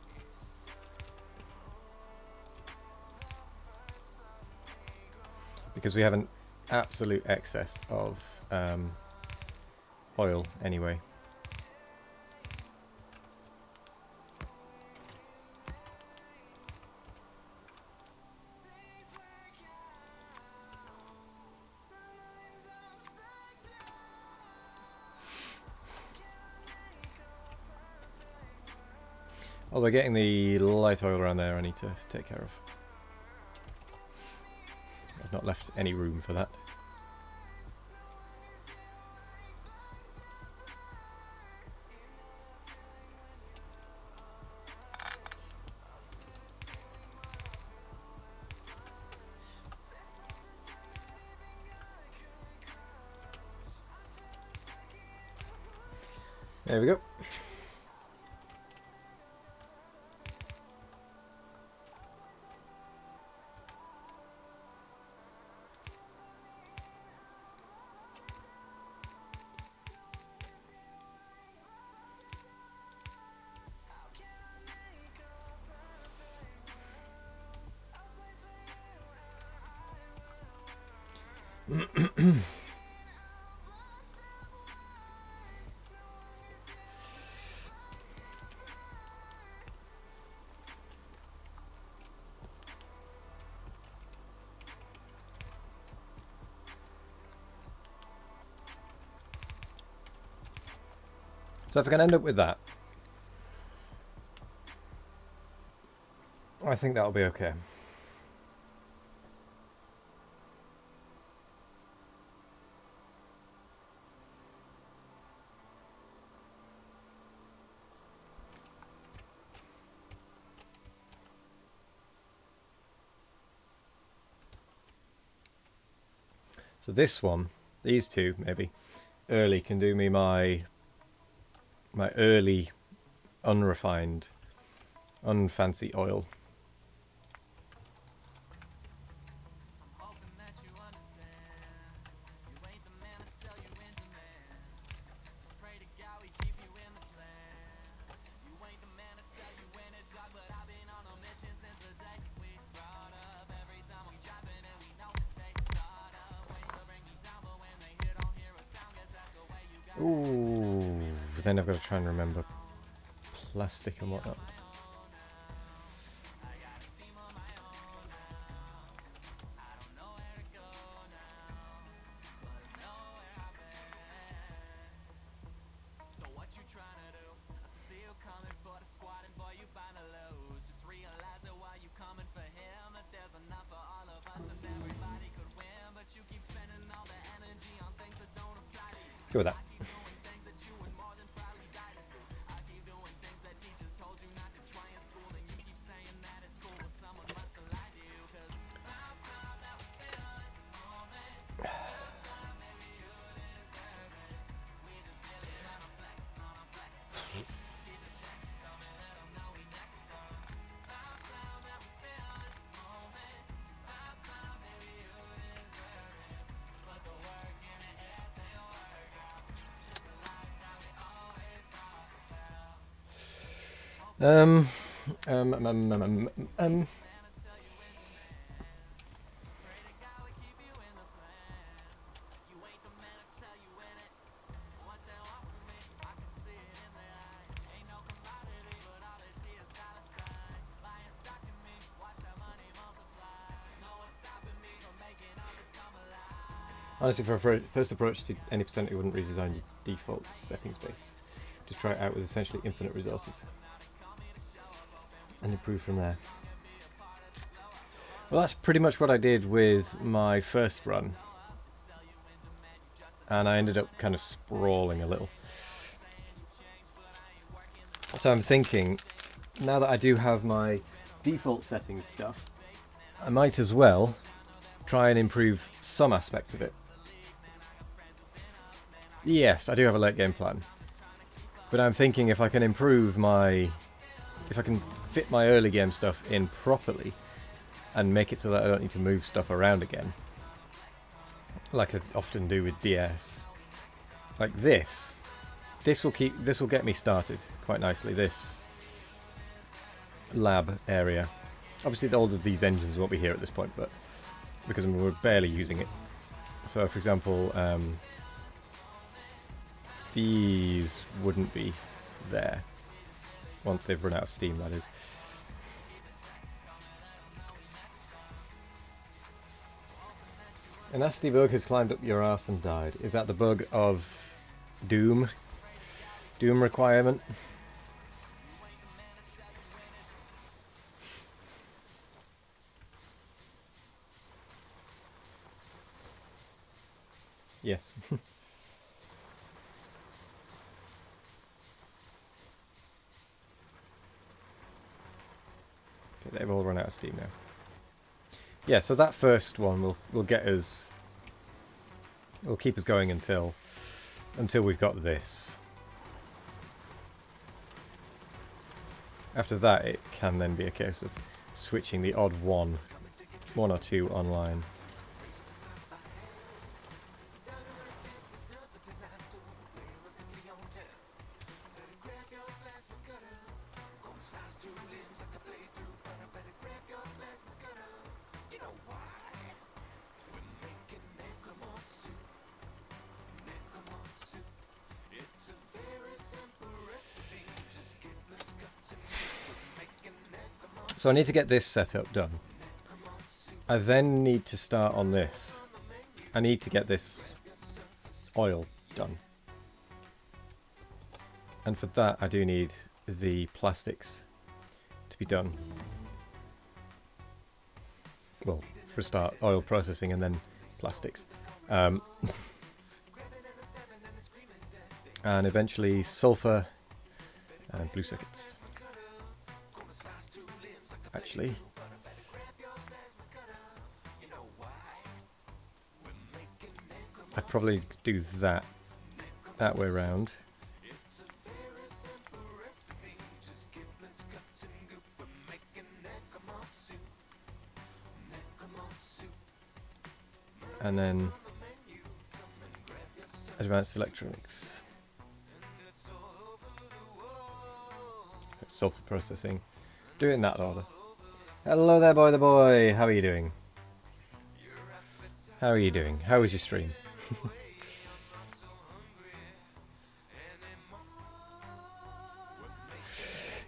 Because we have an absolute excess of oil anyway. Although getting the light oil around there I need to take care of. I've not left any room for that. There we go. So if I can end up with that, I think that'll be okay. So this one, these two maybe, early can do me my early unrefined, unfancy oil. Ooh, then I've got to try and remember plastic and whatnot. Let's go with that. Um, um, um, um, um, um. Honestly, for a first approach to any percent, it wouldn't redesign your default settings base. Just try it out with essentially infinite resources and improve from there. Well, that's pretty much what I did with my first run, and I ended up kind of sprawling a little. So I'm thinking, now that I do have my default settings stuff, I might as well try and improve some aspects of it. Yes, I do have a late game plan, but I'm thinking if I can improve if I can fit my early game stuff in properly and make it so that I don't need to move stuff around again, like I often do with DS, like this will get me started quite nicely. This lab area, obviously all of these engines won't be here at this point, but because we're barely using it. So for example, these wouldn't be there once they've run out of steam, that is. A nasty bug has climbed up your arse and died. Is that the bug of Doom? Doom requirement? Yes. Okay, they've all run out of steam now. Yeah, so that first one will get us, will keep us going until we've got this. After that, it can then be a case of switching the odd one or two online. So I need to get this setup done. I then need to start on this. I need to get this oil done. And for that I do need the plastics to be done. Well, for a start, oil processing and then plastics. And eventually sulfur and blue circuits. Actually, I'd probably do that way around. And then advanced electronics, sulfur processing, do it in that order. Hello there, boy the boy, how are you doing? How are you doing? How was your stream?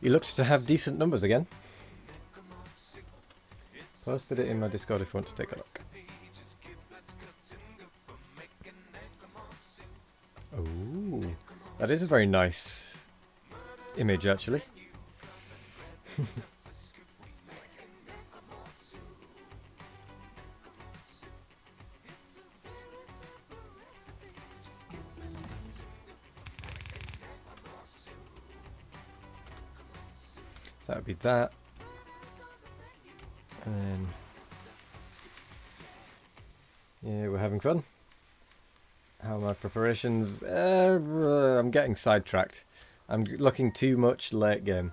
You looked to have decent numbers again. Posted it in my Discord if you want to take a look. Ooh, that is a very nice image, actually. So that would be that. And then, yeah, we're having fun. How are my preparations? I'm getting sidetracked. I'm looking too much late game.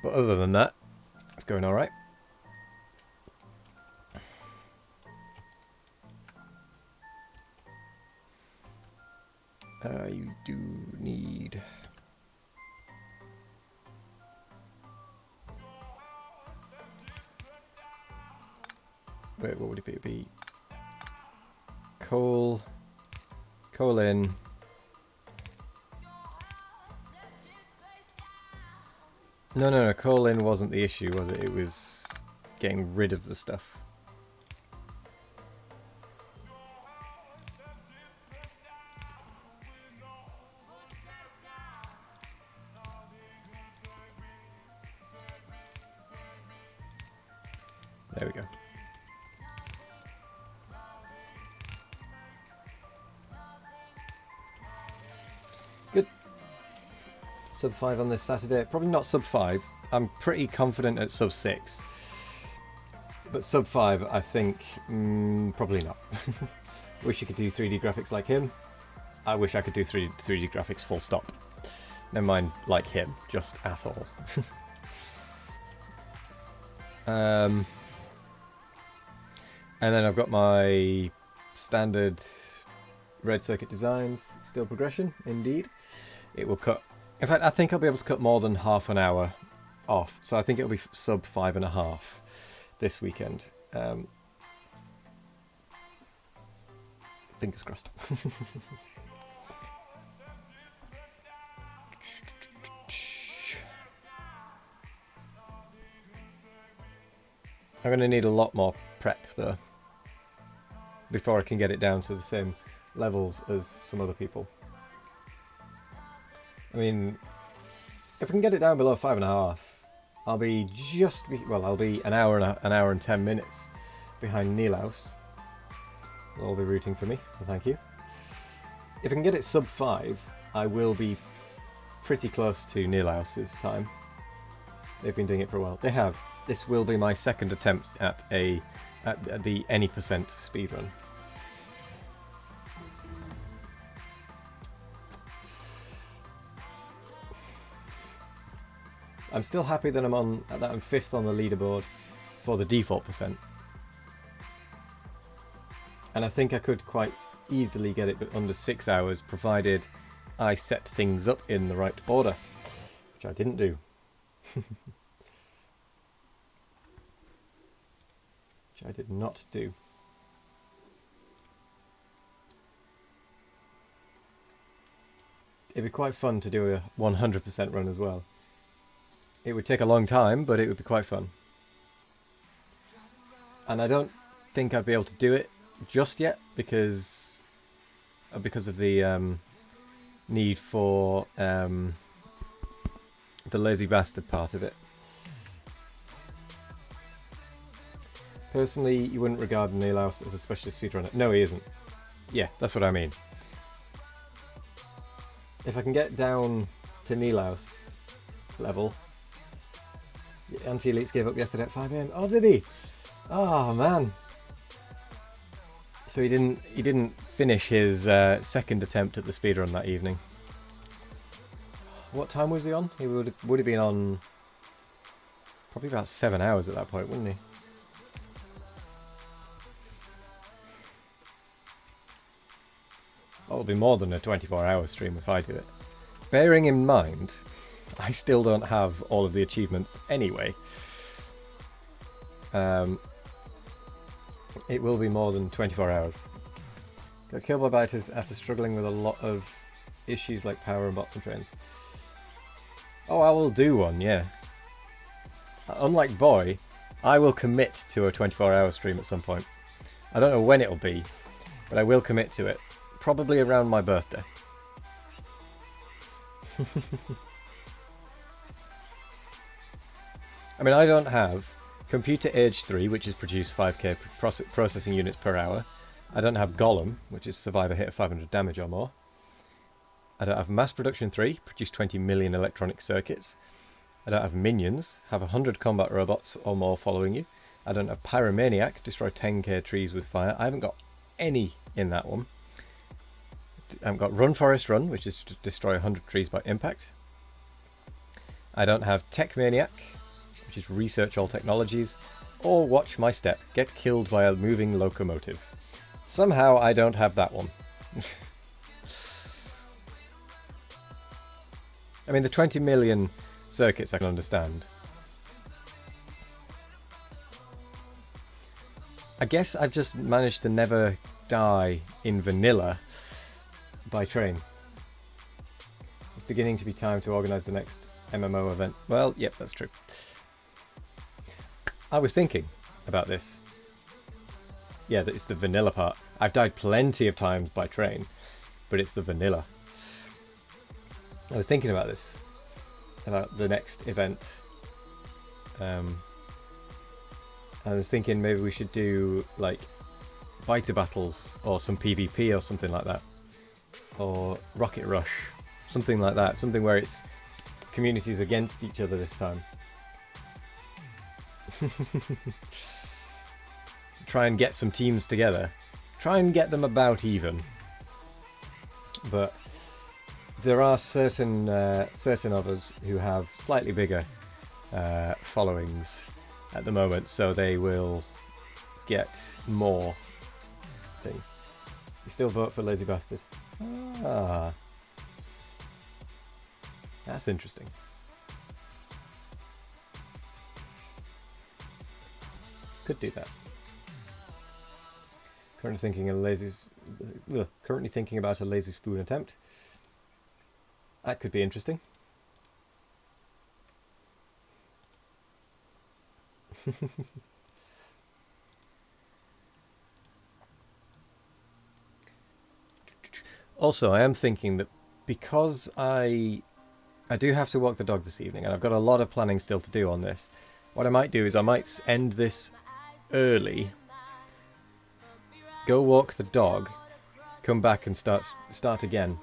But other than that, it's going alright. You do need... Wait, what would it be? Coal in. No, coal in wasn't the issue, was it? It was getting rid of the stuff. There we go. Good. Sub 5 on this Saturday. Probably not sub 5. I'm pretty confident at sub 6. But sub 5, I think, probably not. Wish you could do 3D graphics like him. I wish I could do 3D graphics full stop. Never mind like him, just at all. And then I've got my standard red circuit designs, still progression, indeed. It will cut, in fact I think I'll be able to cut more than half an hour off, so I think it'll be sub 5.5 this weekend. Fingers crossed. I'm going to need a lot more prep though before I can get it down to the same levels as some other people. I mean, if I can get it down below 5.5, I'll be I'll be an hour and 10 minutes behind Nilaus. They'll all be rooting for me, so thank you. If I can get it sub 5, I will be pretty close to Nilaus's time. They've been doing it for a while. They have. This will be my second attempt at the any percent speedrun. I'm still happy that I'm 5th on the leaderboard for the default percent. And I think I could quite easily get it under 6 hours, provided I set things up in the right order, which I didn't do. Which I did not do. It'd be quite fun to do a 100% run as well. It would take a long time, but it would be quite fun. And I don't think I'd be able to do it just yet because of the need for the lazy bastard part of it. Personally, you wouldn't regard Nilaus as a specialist speedrunner. No, he isn't. Yeah, that's what I mean. If I can get down to Nilaus level... Anti-Elites gave up yesterday at 5 AM. Oh, did he? Oh, man. So he didn't finish his second attempt at the speedrun that evening. What time was he on? He would have been on probably about 7 hours at that point, wouldn't he? That'll be more than a 24-hour stream if I do it. Bearing in mind, I still don't have all of the achievements anyway. It will be more than 24 hours. Got killed by biters after struggling with a lot of issues like power and bots and trains. Oh, I will do one, yeah. Unlike Boy, I will commit to a 24-hour stream at some point. I don't know when it'll be, but I will commit to it. Probably around my birthday. I mean, I don't have Computer Age 3, which is produce 5k processing units per hour. I don't have Golem, which is survive a hit of 500 damage or more. I don't have Mass Production 3, produce 20 million electronic circuits. I don't have Minions, have 100 combat robots or more following you. I don't have Pyromaniac, destroy 10k trees with fire. I haven't got any in that one. I haven't got Run Forest Run, which is to destroy 100 trees by impact. I don't have Tech Maniac, which is research all technologies, or Watch My Step, get killed by a moving locomotive. Somehow I don't have that one. I mean, the 20 million circuits I can understand. I guess I've just managed to never die in vanilla by train. It's beginning to be time to organise the next MMO event. Well, yep, that's true. I was thinking about this. Yeah, it's the vanilla part. I've died plenty of times by train, but it's the vanilla. I was thinking about this, about the next event. I was thinking maybe we should do like biter battles or some PvP or something like that, or Rocket Rush, something like that. Something where it's communities against each other this time. Try and get some teams together. Try and get them about even. But there are certain of us who have slightly bigger followings at the moment, so they will get more things. You still vote for Lazy Bastard? Ah, that's interesting. Could do that. Currently thinking about a lazy spoon attempt. That could be interesting. Also, I am thinking that because I do have to walk the dog this evening, and I've got a lot of planning still to do on this, what I might do is I might end this early, go walk the dog, come back and start again,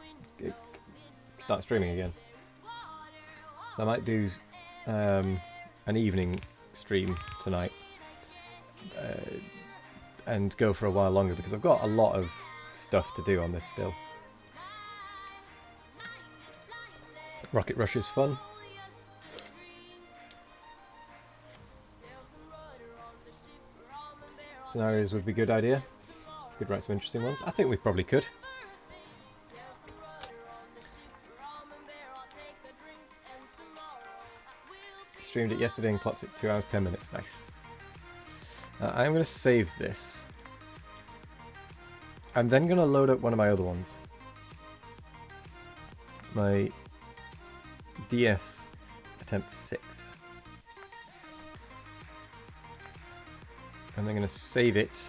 start streaming again. So I might do an evening stream tonight and go for a while longer, because I've got a lot of stuff to do on this still. Rocket Rush is fun. Scenarios would be a good idea. Could write some interesting ones. I think we probably could. Streamed it yesterday and clocked it 2 hours 10 minutes. Nice. I'm going to save this. I'm then going to load up one of my other ones. My DS attempt 6. And I'm going to save it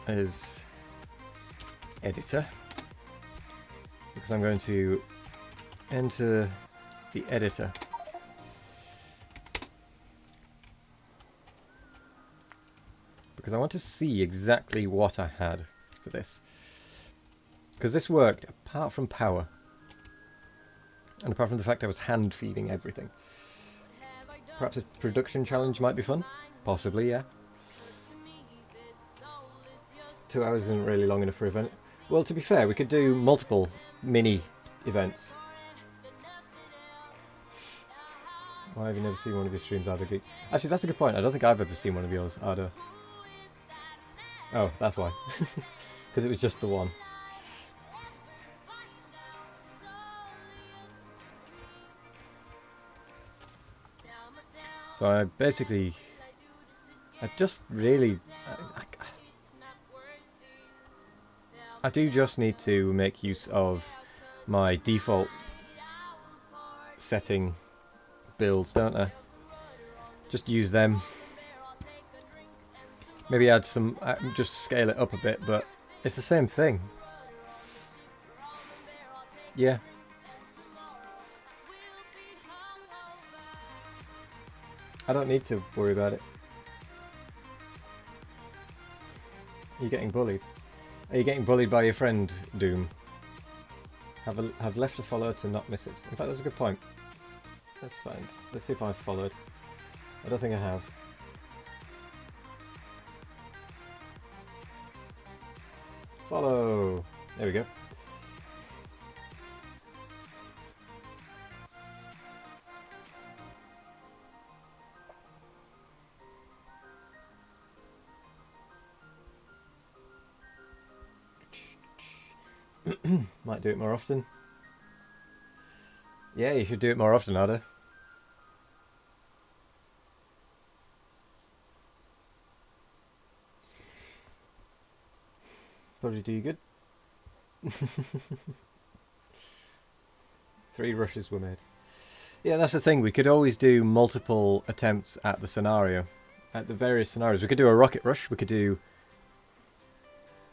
as editor, because I'm going to enter the editor. Because I want to see exactly what I had for this. Because this worked apart from power. And apart from the fact I was hand feeding everything. Perhaps a production challenge might be fun? Possibly, yeah. 2 hours isn't really long enough for an event. Well, to be fair, we could do multiple mini events. Why have you never seen one of your streams, Ardo Geek? Actually, that's a good point. I don't think I've ever seen one of yours, Ardo. Oh, that's why. Because it was just the one. So I basically... I just really... I do just need to make use of my default setting builds, don't I? Just use them. Maybe add some, just scale it up a bit, but it's the same thing. Yeah. I don't need to worry about it. Are you getting bullied? Are you getting bullied by your friend, Doom? Have left a follow to not miss it. In fact, that's a good point. That's fine. Let's see if I've followed. I don't think I have. Follow! There we go. Might do it more often. Yeah, you should do it more often, Ada. Probably do you good. 3 rushes were made. Yeah, that's the thing. We could always do multiple attempts at the scenario. At the various scenarios. We could do a rocket rush. We could do...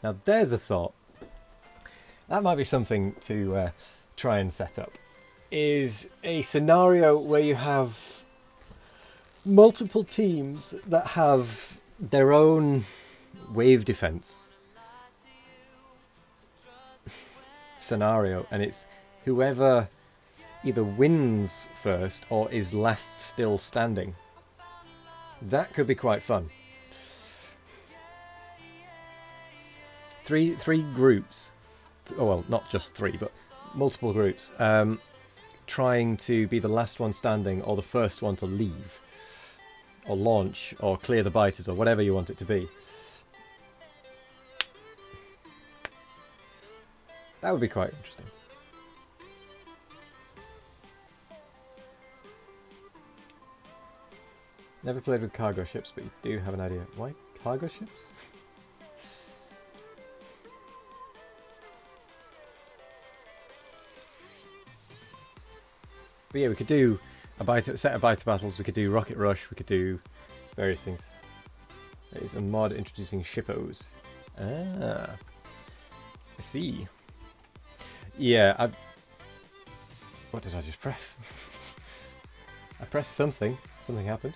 Now, there's a thought. That might be something to try and set up. Is a scenario where you have multiple teams that have their own wave defense scenario, and it's whoever either wins first or is last still standing. That could be quite fun. Three groups. Oh, well, not just 3, but multiple groups. Trying to be the last one standing or the first one to leave. Or launch, or clear the biters, or whatever you want it to be. That would be quite interesting. Never played with cargo ships, but you do have an idea. Why cargo ships? But yeah, we could do a set of biter battles, we could do rocket rush, we could do various things. There is a mod introducing shippos. Ah, I see. Yeah, what did I just press? I pressed something. Something happened.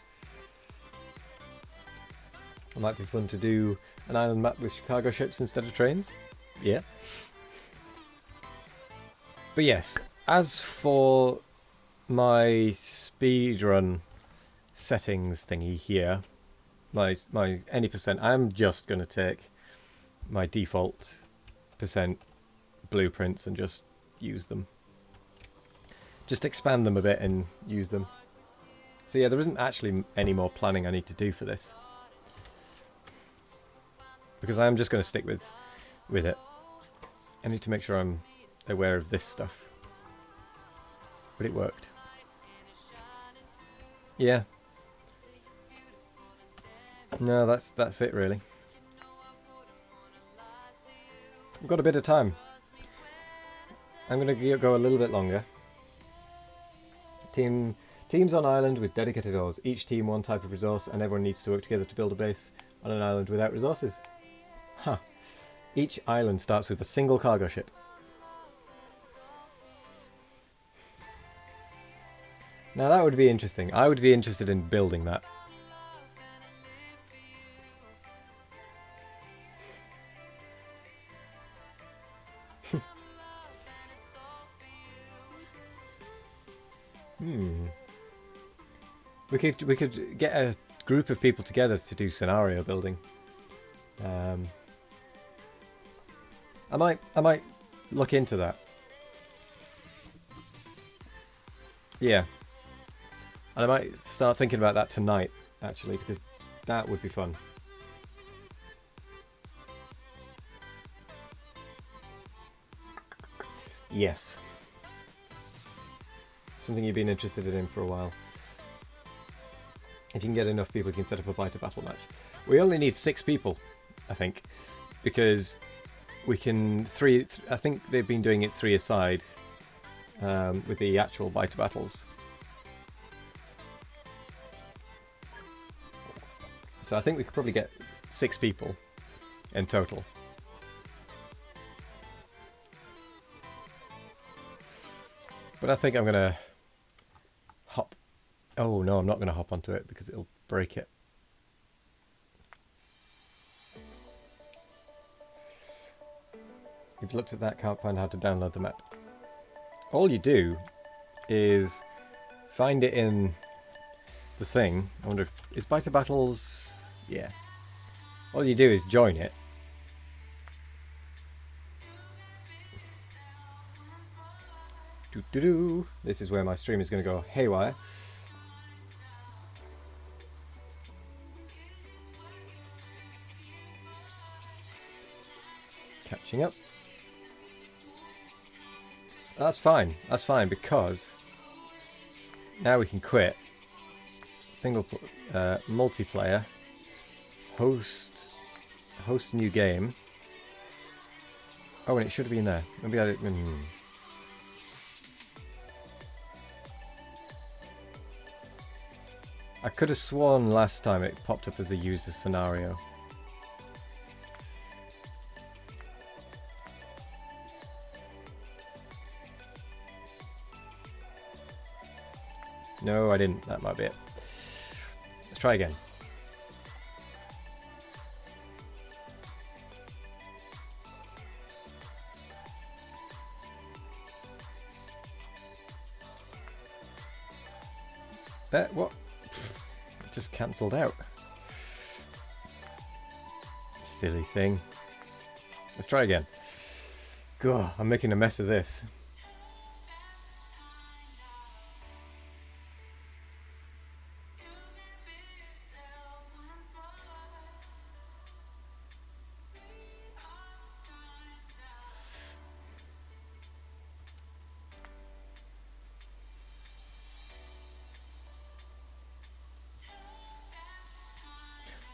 It might be fun to do an island map with cargo ships instead of trains. Yeah. But yes, as for my speedrun settings thingy here, my any percent, I'm just going to take my default percent blueprints and just use them. Just expand them a bit and use them. So yeah, there isn't actually any more planning I need to do for this, because I'm just going to stick with it. I need to make sure I'm aware of this stuff. But it worked. Yeah. No, that's it really. We've got a bit of time. I'm going to go a little bit longer. Teams on island with dedicated ores. Each team one type of resource, and everyone needs to work together to build a base on an island without resources. Huh. Each island starts with a single cargo ship. Now that would be interesting. I would be interested in building that. We could get a group of people together to do scenario building. I might look into that. Yeah. And I might start thinking about that tonight, actually, because that would be fun. Yes. Something you've been interested in for a while. If you can get enough people, you can set up a biter battle match. We only need 6 people, I think, because we can I think they've been doing it 3 aside with the actual biter battles. So I think we could probably get 6 people in total. But I think I'm going to hop. Oh no, I'm not going to hop onto it because it'll break it. You've looked at that, can't find how to download the map. All you do is find it in the thing. I wonder if... Is Biter Battles... Yeah. All you do is join it. Doo-doo-doo. This is where my stream is going to go haywire. Catching up. That's fine. That's fine because now we can quit. Multiplayer. Host new game. Oh, and it should have been there. Maybe I didn't. I could have sworn last time it popped up as a user scenario. No, I didn't. That might be it. Let's try again. What? It just cancelled out. Silly thing. Let's try again. God, I'm making a mess of this.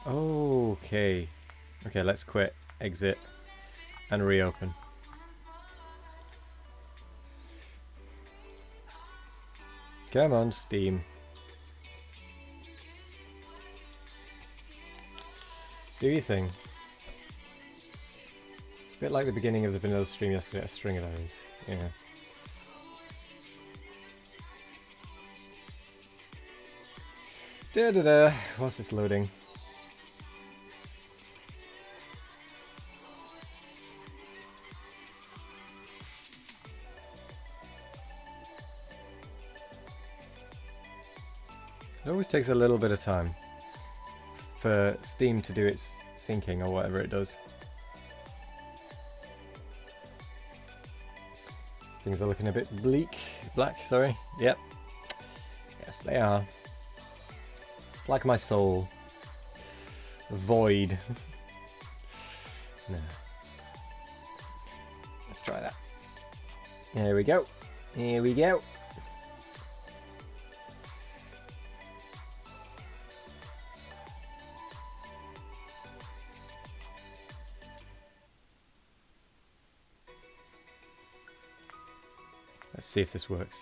Okay. Okay, let's quit, exit, and reopen. Come on, Steam. Do your thing. Bit like the beginning of the vanilla stream yesterday, a string of those. Yeah. Da-da-da. What's this loading? It always takes a little bit of time for Steam to do its syncing or whatever it does. Things are looking a bit black, sorry. Yep. Yes, they are. It's like my soul. Void. No. Let's try that. Here we go. Here we go. Let's see if this works.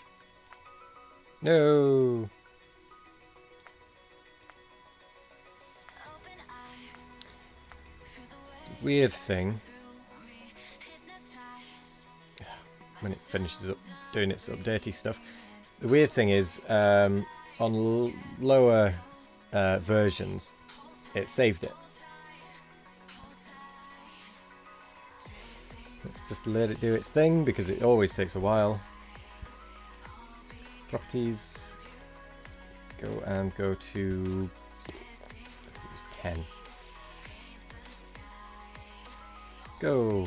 No. Weird thing. When it finishes up doing its updatey stuff. The weird thing is, on lower versions, it saved it. Let's just let it do its thing because it always takes a while. Properties. Go to. I think it was 10. Go.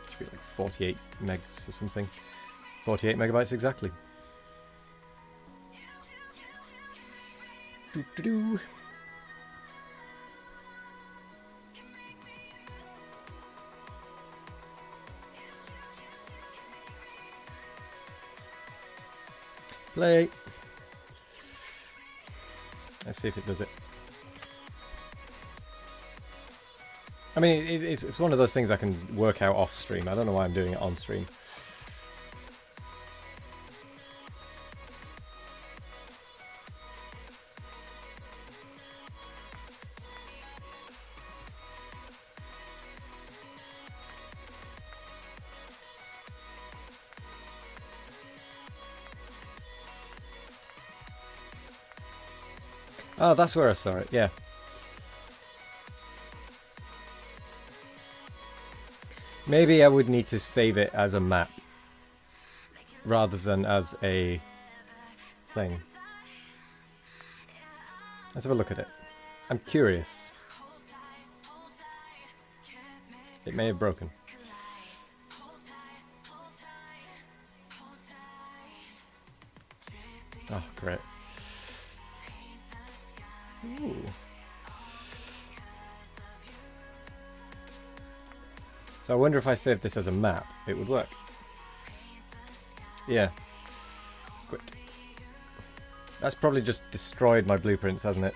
Should be like 48 megs or something. 48 megabytes exactly. Doo-doo-doo. Play. Let's see if it does it. I mean, it's one of those things I can work out off stream. I don't know why I'm doing it on stream. Oh, that's where I saw it, yeah. Maybe I would need to save it as a map rather than as a thing. Let's have a look at it. I'm curious. It may have broken. Oh, great. Ooh. So I wonder if I save this as a map, it would work. Yeah. Let's quit. That's probably just destroyed my blueprints, hasn't it?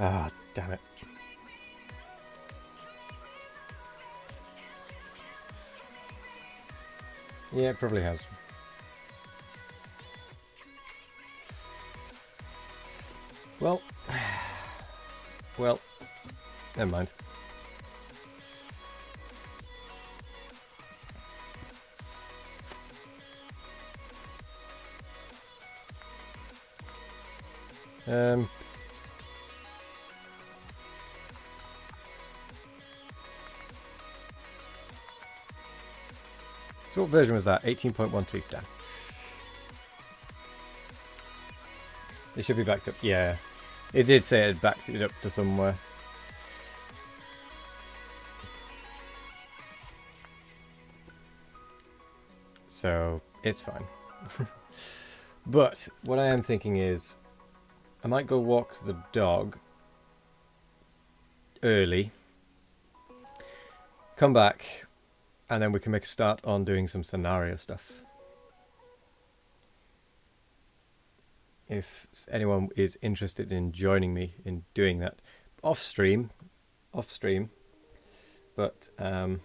Ah, damn it. Yeah, it probably has. Well, never mind. So what version was that? 18.12, damn. It should be backed up. Yeah, it did say it backed it up to somewhere. So it's fine. But what I am thinking is I might go walk the dog early, come back, and then we can make a start on doing some scenario stuff. If anyone is interested in joining me in doing that off stream, but no,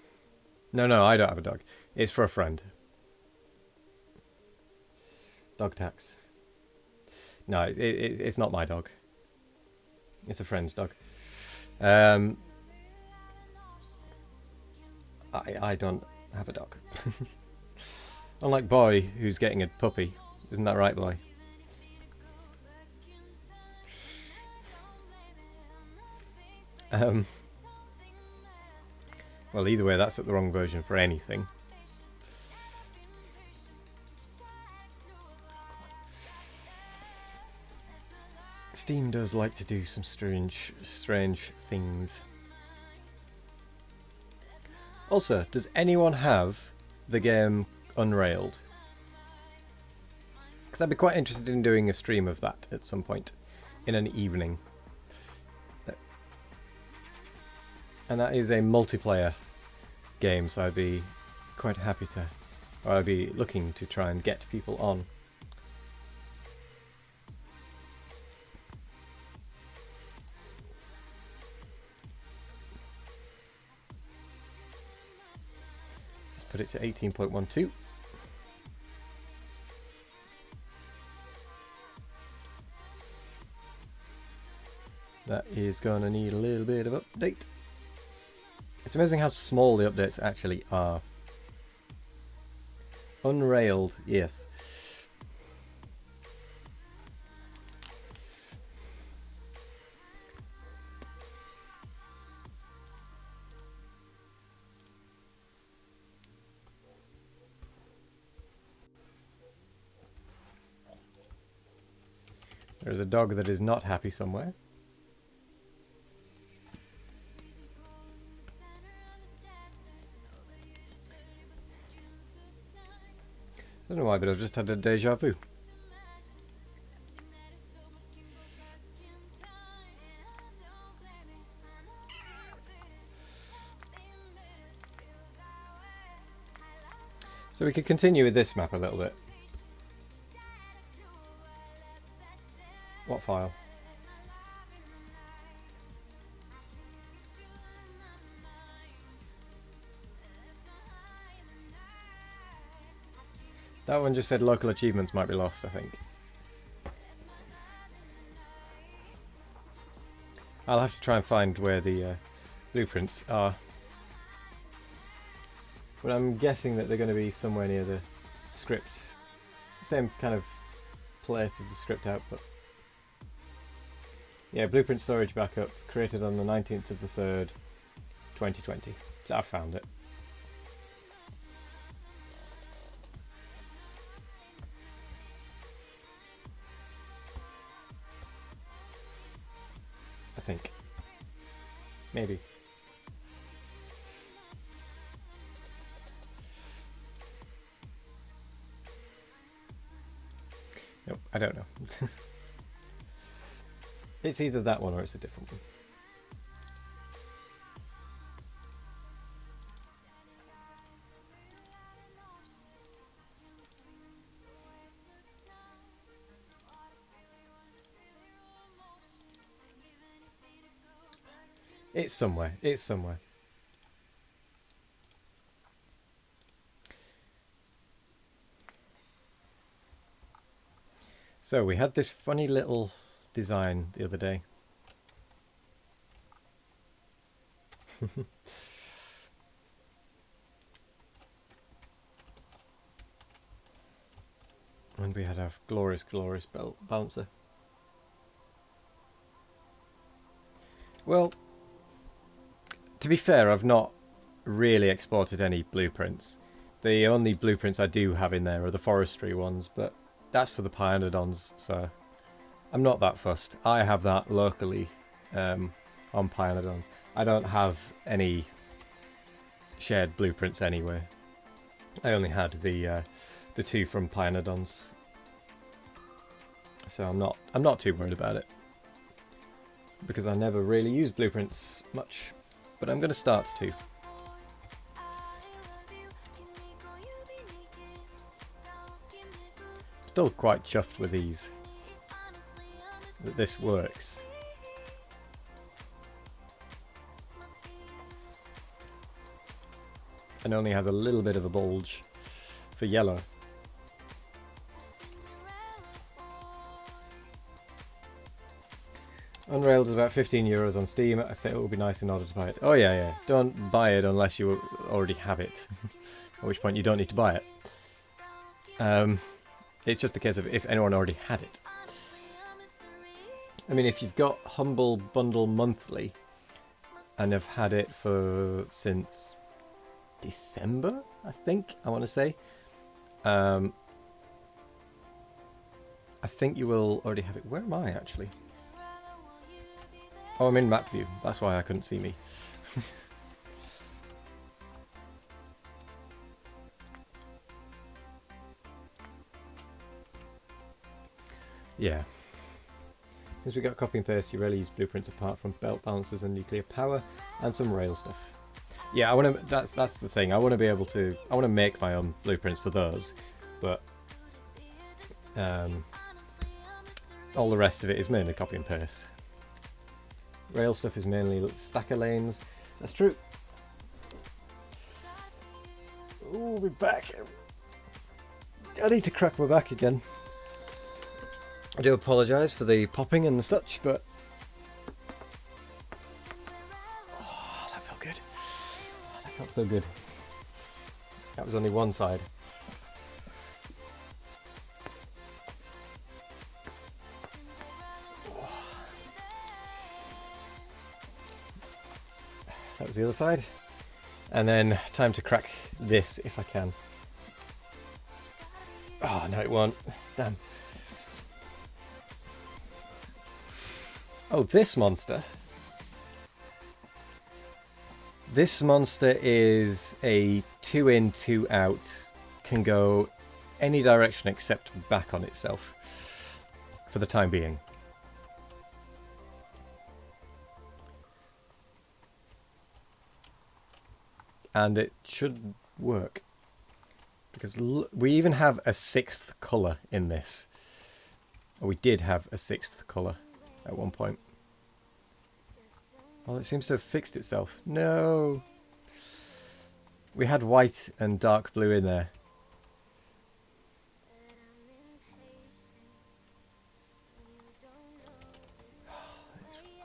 I don't have a dog. It's for a friend. Dog tax. No, it's not my dog. It's a friend's dog. I don't have a dog. Unlike Boy, who's getting a puppy. Isn't that right, Boy? Well, either way, that's at the wrong version for anything. Steam does like to do some strange things. Also, does anyone have the game Unrailed? Because I'd be quite interested in doing a stream of that at some point in an evening. And that is a multiplayer game, so I'd be quite happy to, or I'd be looking to try and get people on. Let's put it to 18.12. That is going to need a little bit of update. It's amazing how small the updates actually are. Unrailed, yes. There's a dog that is not happy somewhere. I don't know why, but I've just had a deja vu. So we could continue with this map a little bit. That one just said local achievements might be lost, I think. I'll have to try and find where the blueprints are. But I'm guessing that they're going to be somewhere near the script. It's the same kind of place as the script output. Yeah, blueprint storage backup created on the 19th of the 3rd, 2020. So I found it. I think. Maybe. Nope, I don't know. It's either that one or it's a different one. It's somewhere. It's somewhere. So we had this funny little design the other day. And we had our glorious, glorious bouncer. Well, to be fair, I've not really exported any blueprints. The only blueprints I do have in there are the forestry ones, but that's for the Pionodons, so I'm not that fussed. I have that locally on Pionodons. I don't have any shared blueprints anyway. I only had the two from Pionodons, so I'm not too worried about it because I never really use blueprints much, but I'm going to start to. Still quite chuffed with these, that this works. And only has a little bit of a bulge for yellow. Unrailed is about €15 on Steam. I say it would be nice in order to buy it. Oh yeah, yeah. Don't buy it unless you already have it. At which point you don't need to buy it. It's just a case of if anyone already had it. I mean, if you've got Humble Bundle Monthly and have had it since December, I think, I want to say. I think you will already have it. Where am I, actually? Oh, I'm in map view. That's why I couldn't see me. Yeah. Since we got copy and paste, you rarely use blueprints apart from belt balancers and nuclear power and some rail stuff. Yeah, I want to. That's the thing. I want to be able to. I want to make my own blueprints for those, but all the rest of it is mainly copy and paste. Rail stuff is mainly stacker lanes. That's true. Oh, we're back. I need to crack my back again. I do apologise for the popping and such, but oh, that felt good. Oh, that felt so good. That was only one side. That was the other side. And then time to crack this if I can. Oh, no it won't. Damn. Oh, this monster. This monster is a 2 in, 2 out. Can go any direction except back on itself. For the time being. And it should work. Because we even have a 6th colour in this. Or we did have a 6th colour at one point. Well, it seems to have fixed itself. No! We had white and dark blue in there.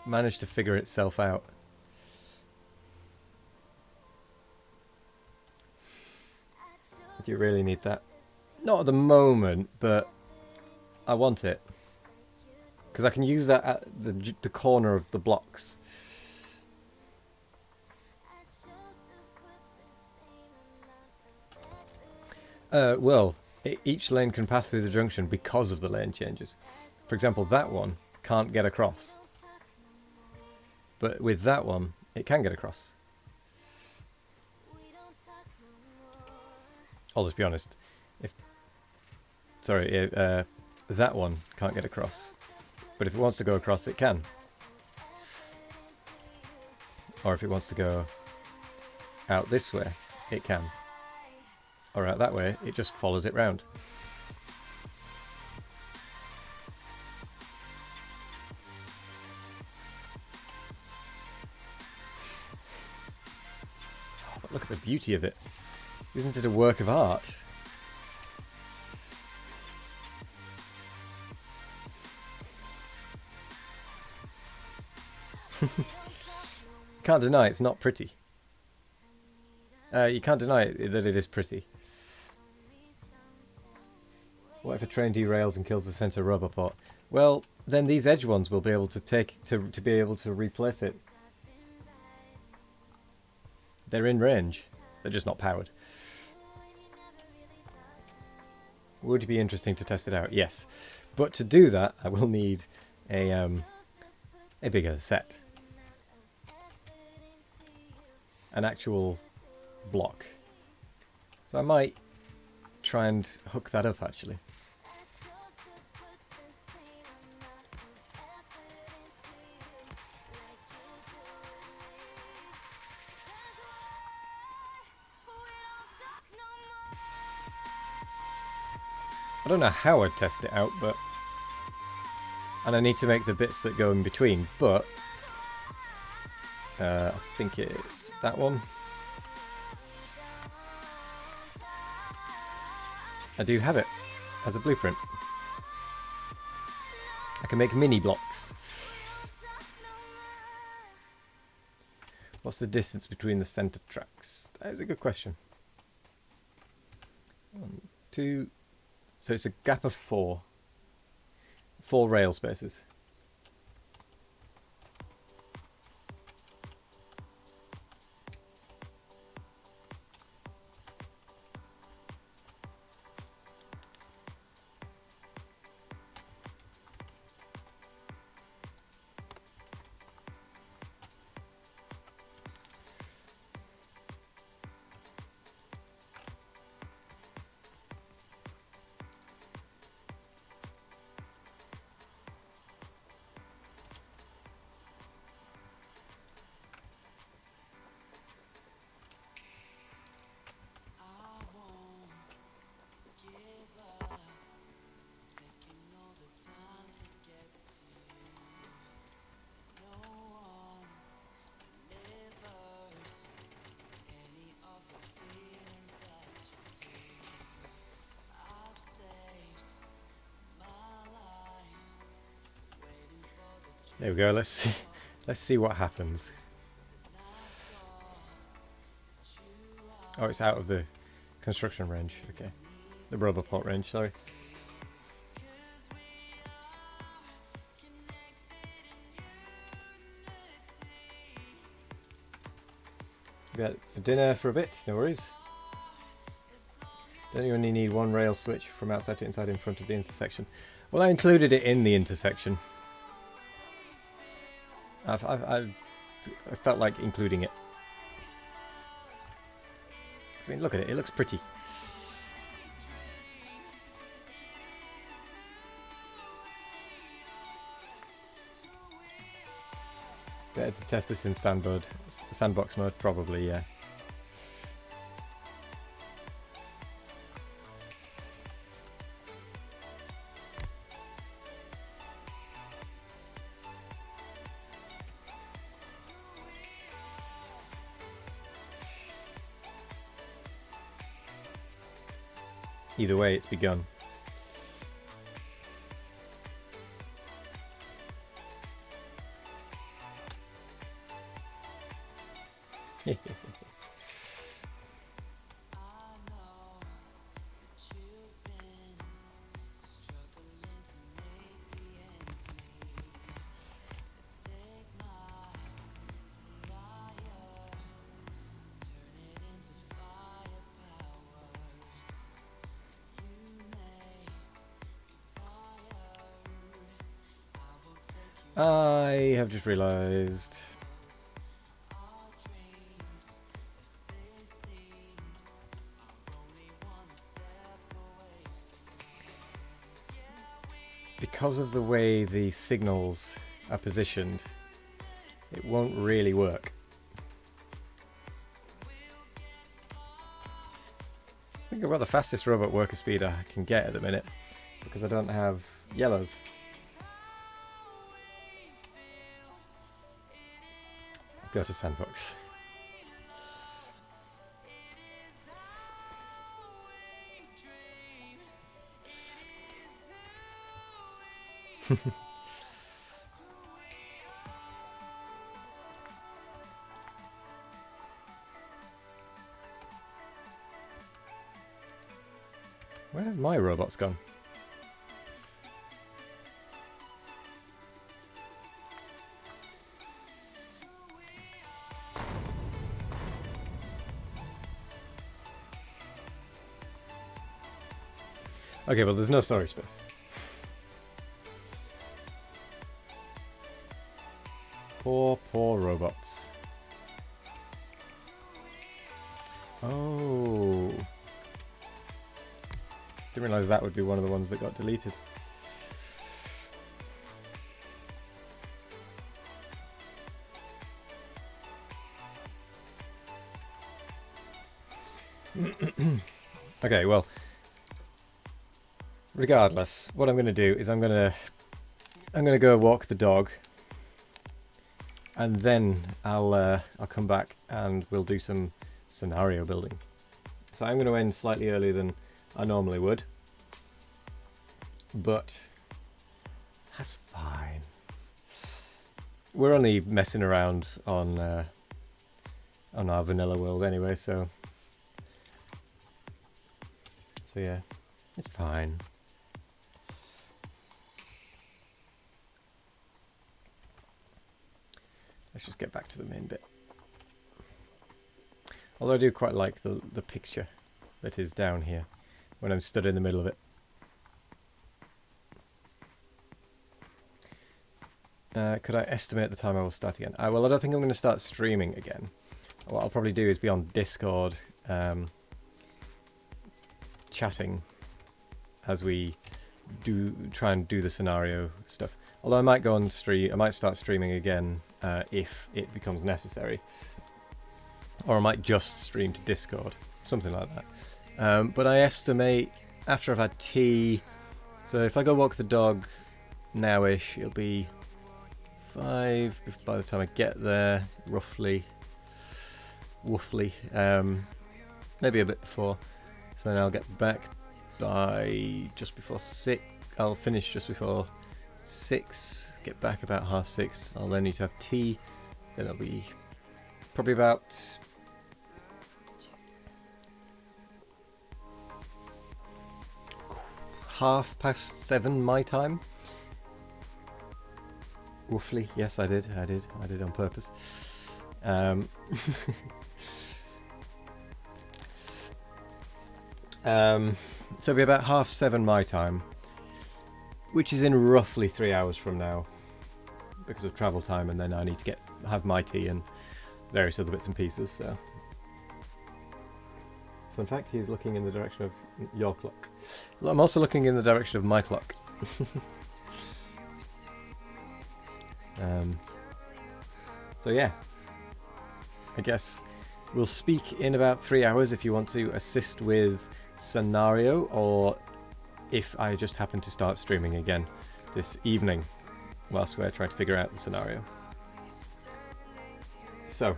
manage to figure itself out. Do you really need that? Not at the moment, but I want it. Because I can use that at the corner of the blocks. Well, each lane can pass through the junction because of the lane changes. For example, that one can't get across. But with that one, it can get across. I'll just be honest. That one can't get across. But if it wants to go across, it can. Or if it wants to go out this way, it can. Or out that way, it just follows it round. Oh, but look at the beauty of it. Isn't it a work of art? Can't deny it's not pretty. You can't deny that it is pretty. What if a train derails and kills the centre rubber pot? Well, then these edge ones will be able to be able to replace it. They're in range. They're just not powered. Would it be interesting to test it out? Yes. But to do that, I will need a bigger set. An actual block. So I might try and hook that up, actually. I don't know how I'd test it out, but... And I need to make the bits that go in between, but... I think it's that one. I do have it as a blueprint. I can make mini blocks. What's the distance between the centre tracks? That is a good question. 1, 2... So it's a gap of 4. 4 rail spaces. There we go. Let's see what happens. Oh, it's out of the construction range. Okay, the rubber pot range. Sorry. Got for dinner for a bit. No worries. Don't you only need one rail switch from outside to inside in front of the intersection? Well, I included it in the intersection. I felt like including it. I mean, look at it. It looks pretty. Better to test this in sandbox mode, probably, yeah. Either way, it's begun. I have just realised. Because of the way the signals are positioned, it won't really work. I think I've got the fastest robot worker speed I can get at the minute, because I don't have yellows. Go to Sandbox. Where have my robots gone? Okay, well, there's no storage space. Poor, poor robots. Oh. Didn't realise that would be one of the ones that got deleted. Okay, well, regardless, what I'm going to do is I'm going to go walk the dog, and then I'll come back and we'll do some scenario building. So I'm going to end slightly earlier than I normally would, but that's fine. We're only messing around on our vanilla world anyway, so yeah, it's fine. Let's just get back to the main bit. Although I do quite like the picture that is down here when I'm stood in the middle of it. Could I estimate the time I will start again? Well, I don't think I'm going to start streaming again. What I'll probably do is be on Discord chatting as we try and do the scenario stuff. Although I might go on stream, I might start streaming again if it becomes necessary. Or I might just stream to Discord, something like that. But I estimate after I've had tea, so if I go walk the dog now-ish, it'll be 5 by the time I get there, roughly. Maybe a bit before. So then I'll get back by just before 6. I'll finish just before 6, get back about 6:30. I'll then need to have tea. Then it'll be probably about half past 7 my time. Roughly, yes, I did on purpose. So it'll be about 7:30 my time, which is in roughly 3 hours from now because of travel time, and then I need to have my tea and various other bits and pieces. So, fun fact, he's looking in the direction of your clock. Well, I'm also looking in the direction of my clock. So yeah, I guess we'll speak in about 3 hours if you want to assist with scenario, or if I just happen to start streaming again this evening whilst we're trying to figure out the scenario. So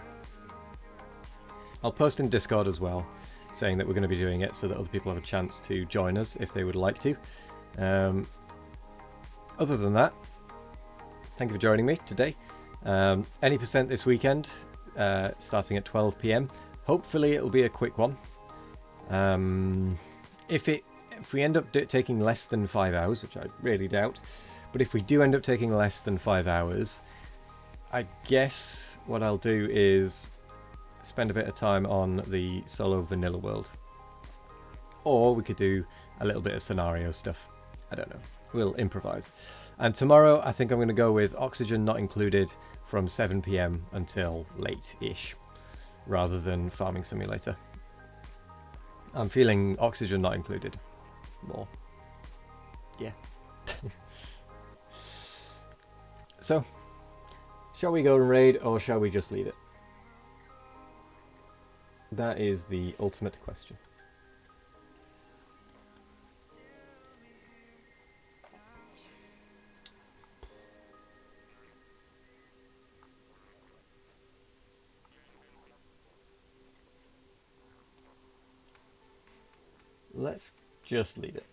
I'll post in Discord as well, saying that we're going to be doing it so that other people have a chance to join us if they would like to. Other than that, thank you for joining me today. Any percent this weekend, starting at 12 p.m. Hopefully it'll be a quick one. If we end up taking less than 5 hours, which I really doubt, but if we do end up taking less than 5 hours, I guess what I'll do is spend a bit of time on the solo vanilla world. Or we could do a little bit of scenario stuff. I don't know. We'll improvise. And tomorrow I think I'm going to go with Oxygen Not Included from 7 p.m. until late-ish, rather than Farming Simulator. I'm feeling Oxygen Not Included more. Yeah. So, shall we go and raid, or shall we just leave it? That is the ultimate question. Let's just leave it.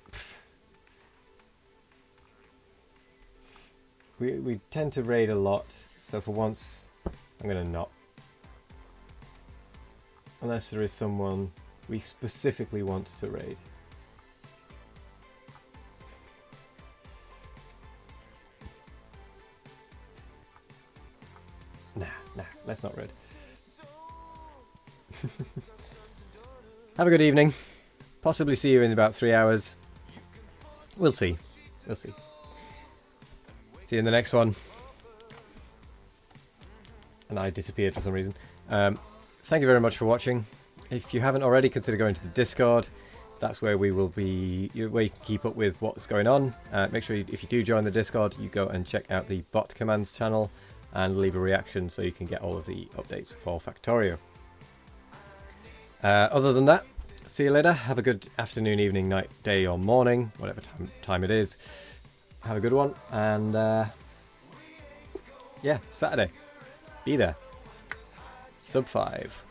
We tend to raid a lot, so for once I'm going to not. Unless there is someone we specifically want to raid. Nah, let's not raid. Have a good evening. Possibly see you in about 3 hours. We'll see. We'll see. See you in the next one. And I disappeared for some reason. Thank you very much for watching. If you haven't already, consider going to the Discord. That's where we will be, where you can keep up with what's going on. Make sure if you do join the Discord, you go and check out the Bot Commands channel and leave a reaction so you can get all of the updates for Factorio. Other than that, see you later. Have a good afternoon, evening, night, day or morning, whatever time it is. Have a good one, and yeah, Saturday. Be there. Sub 5.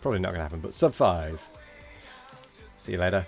Probably not going to happen, but sub 5. See you later.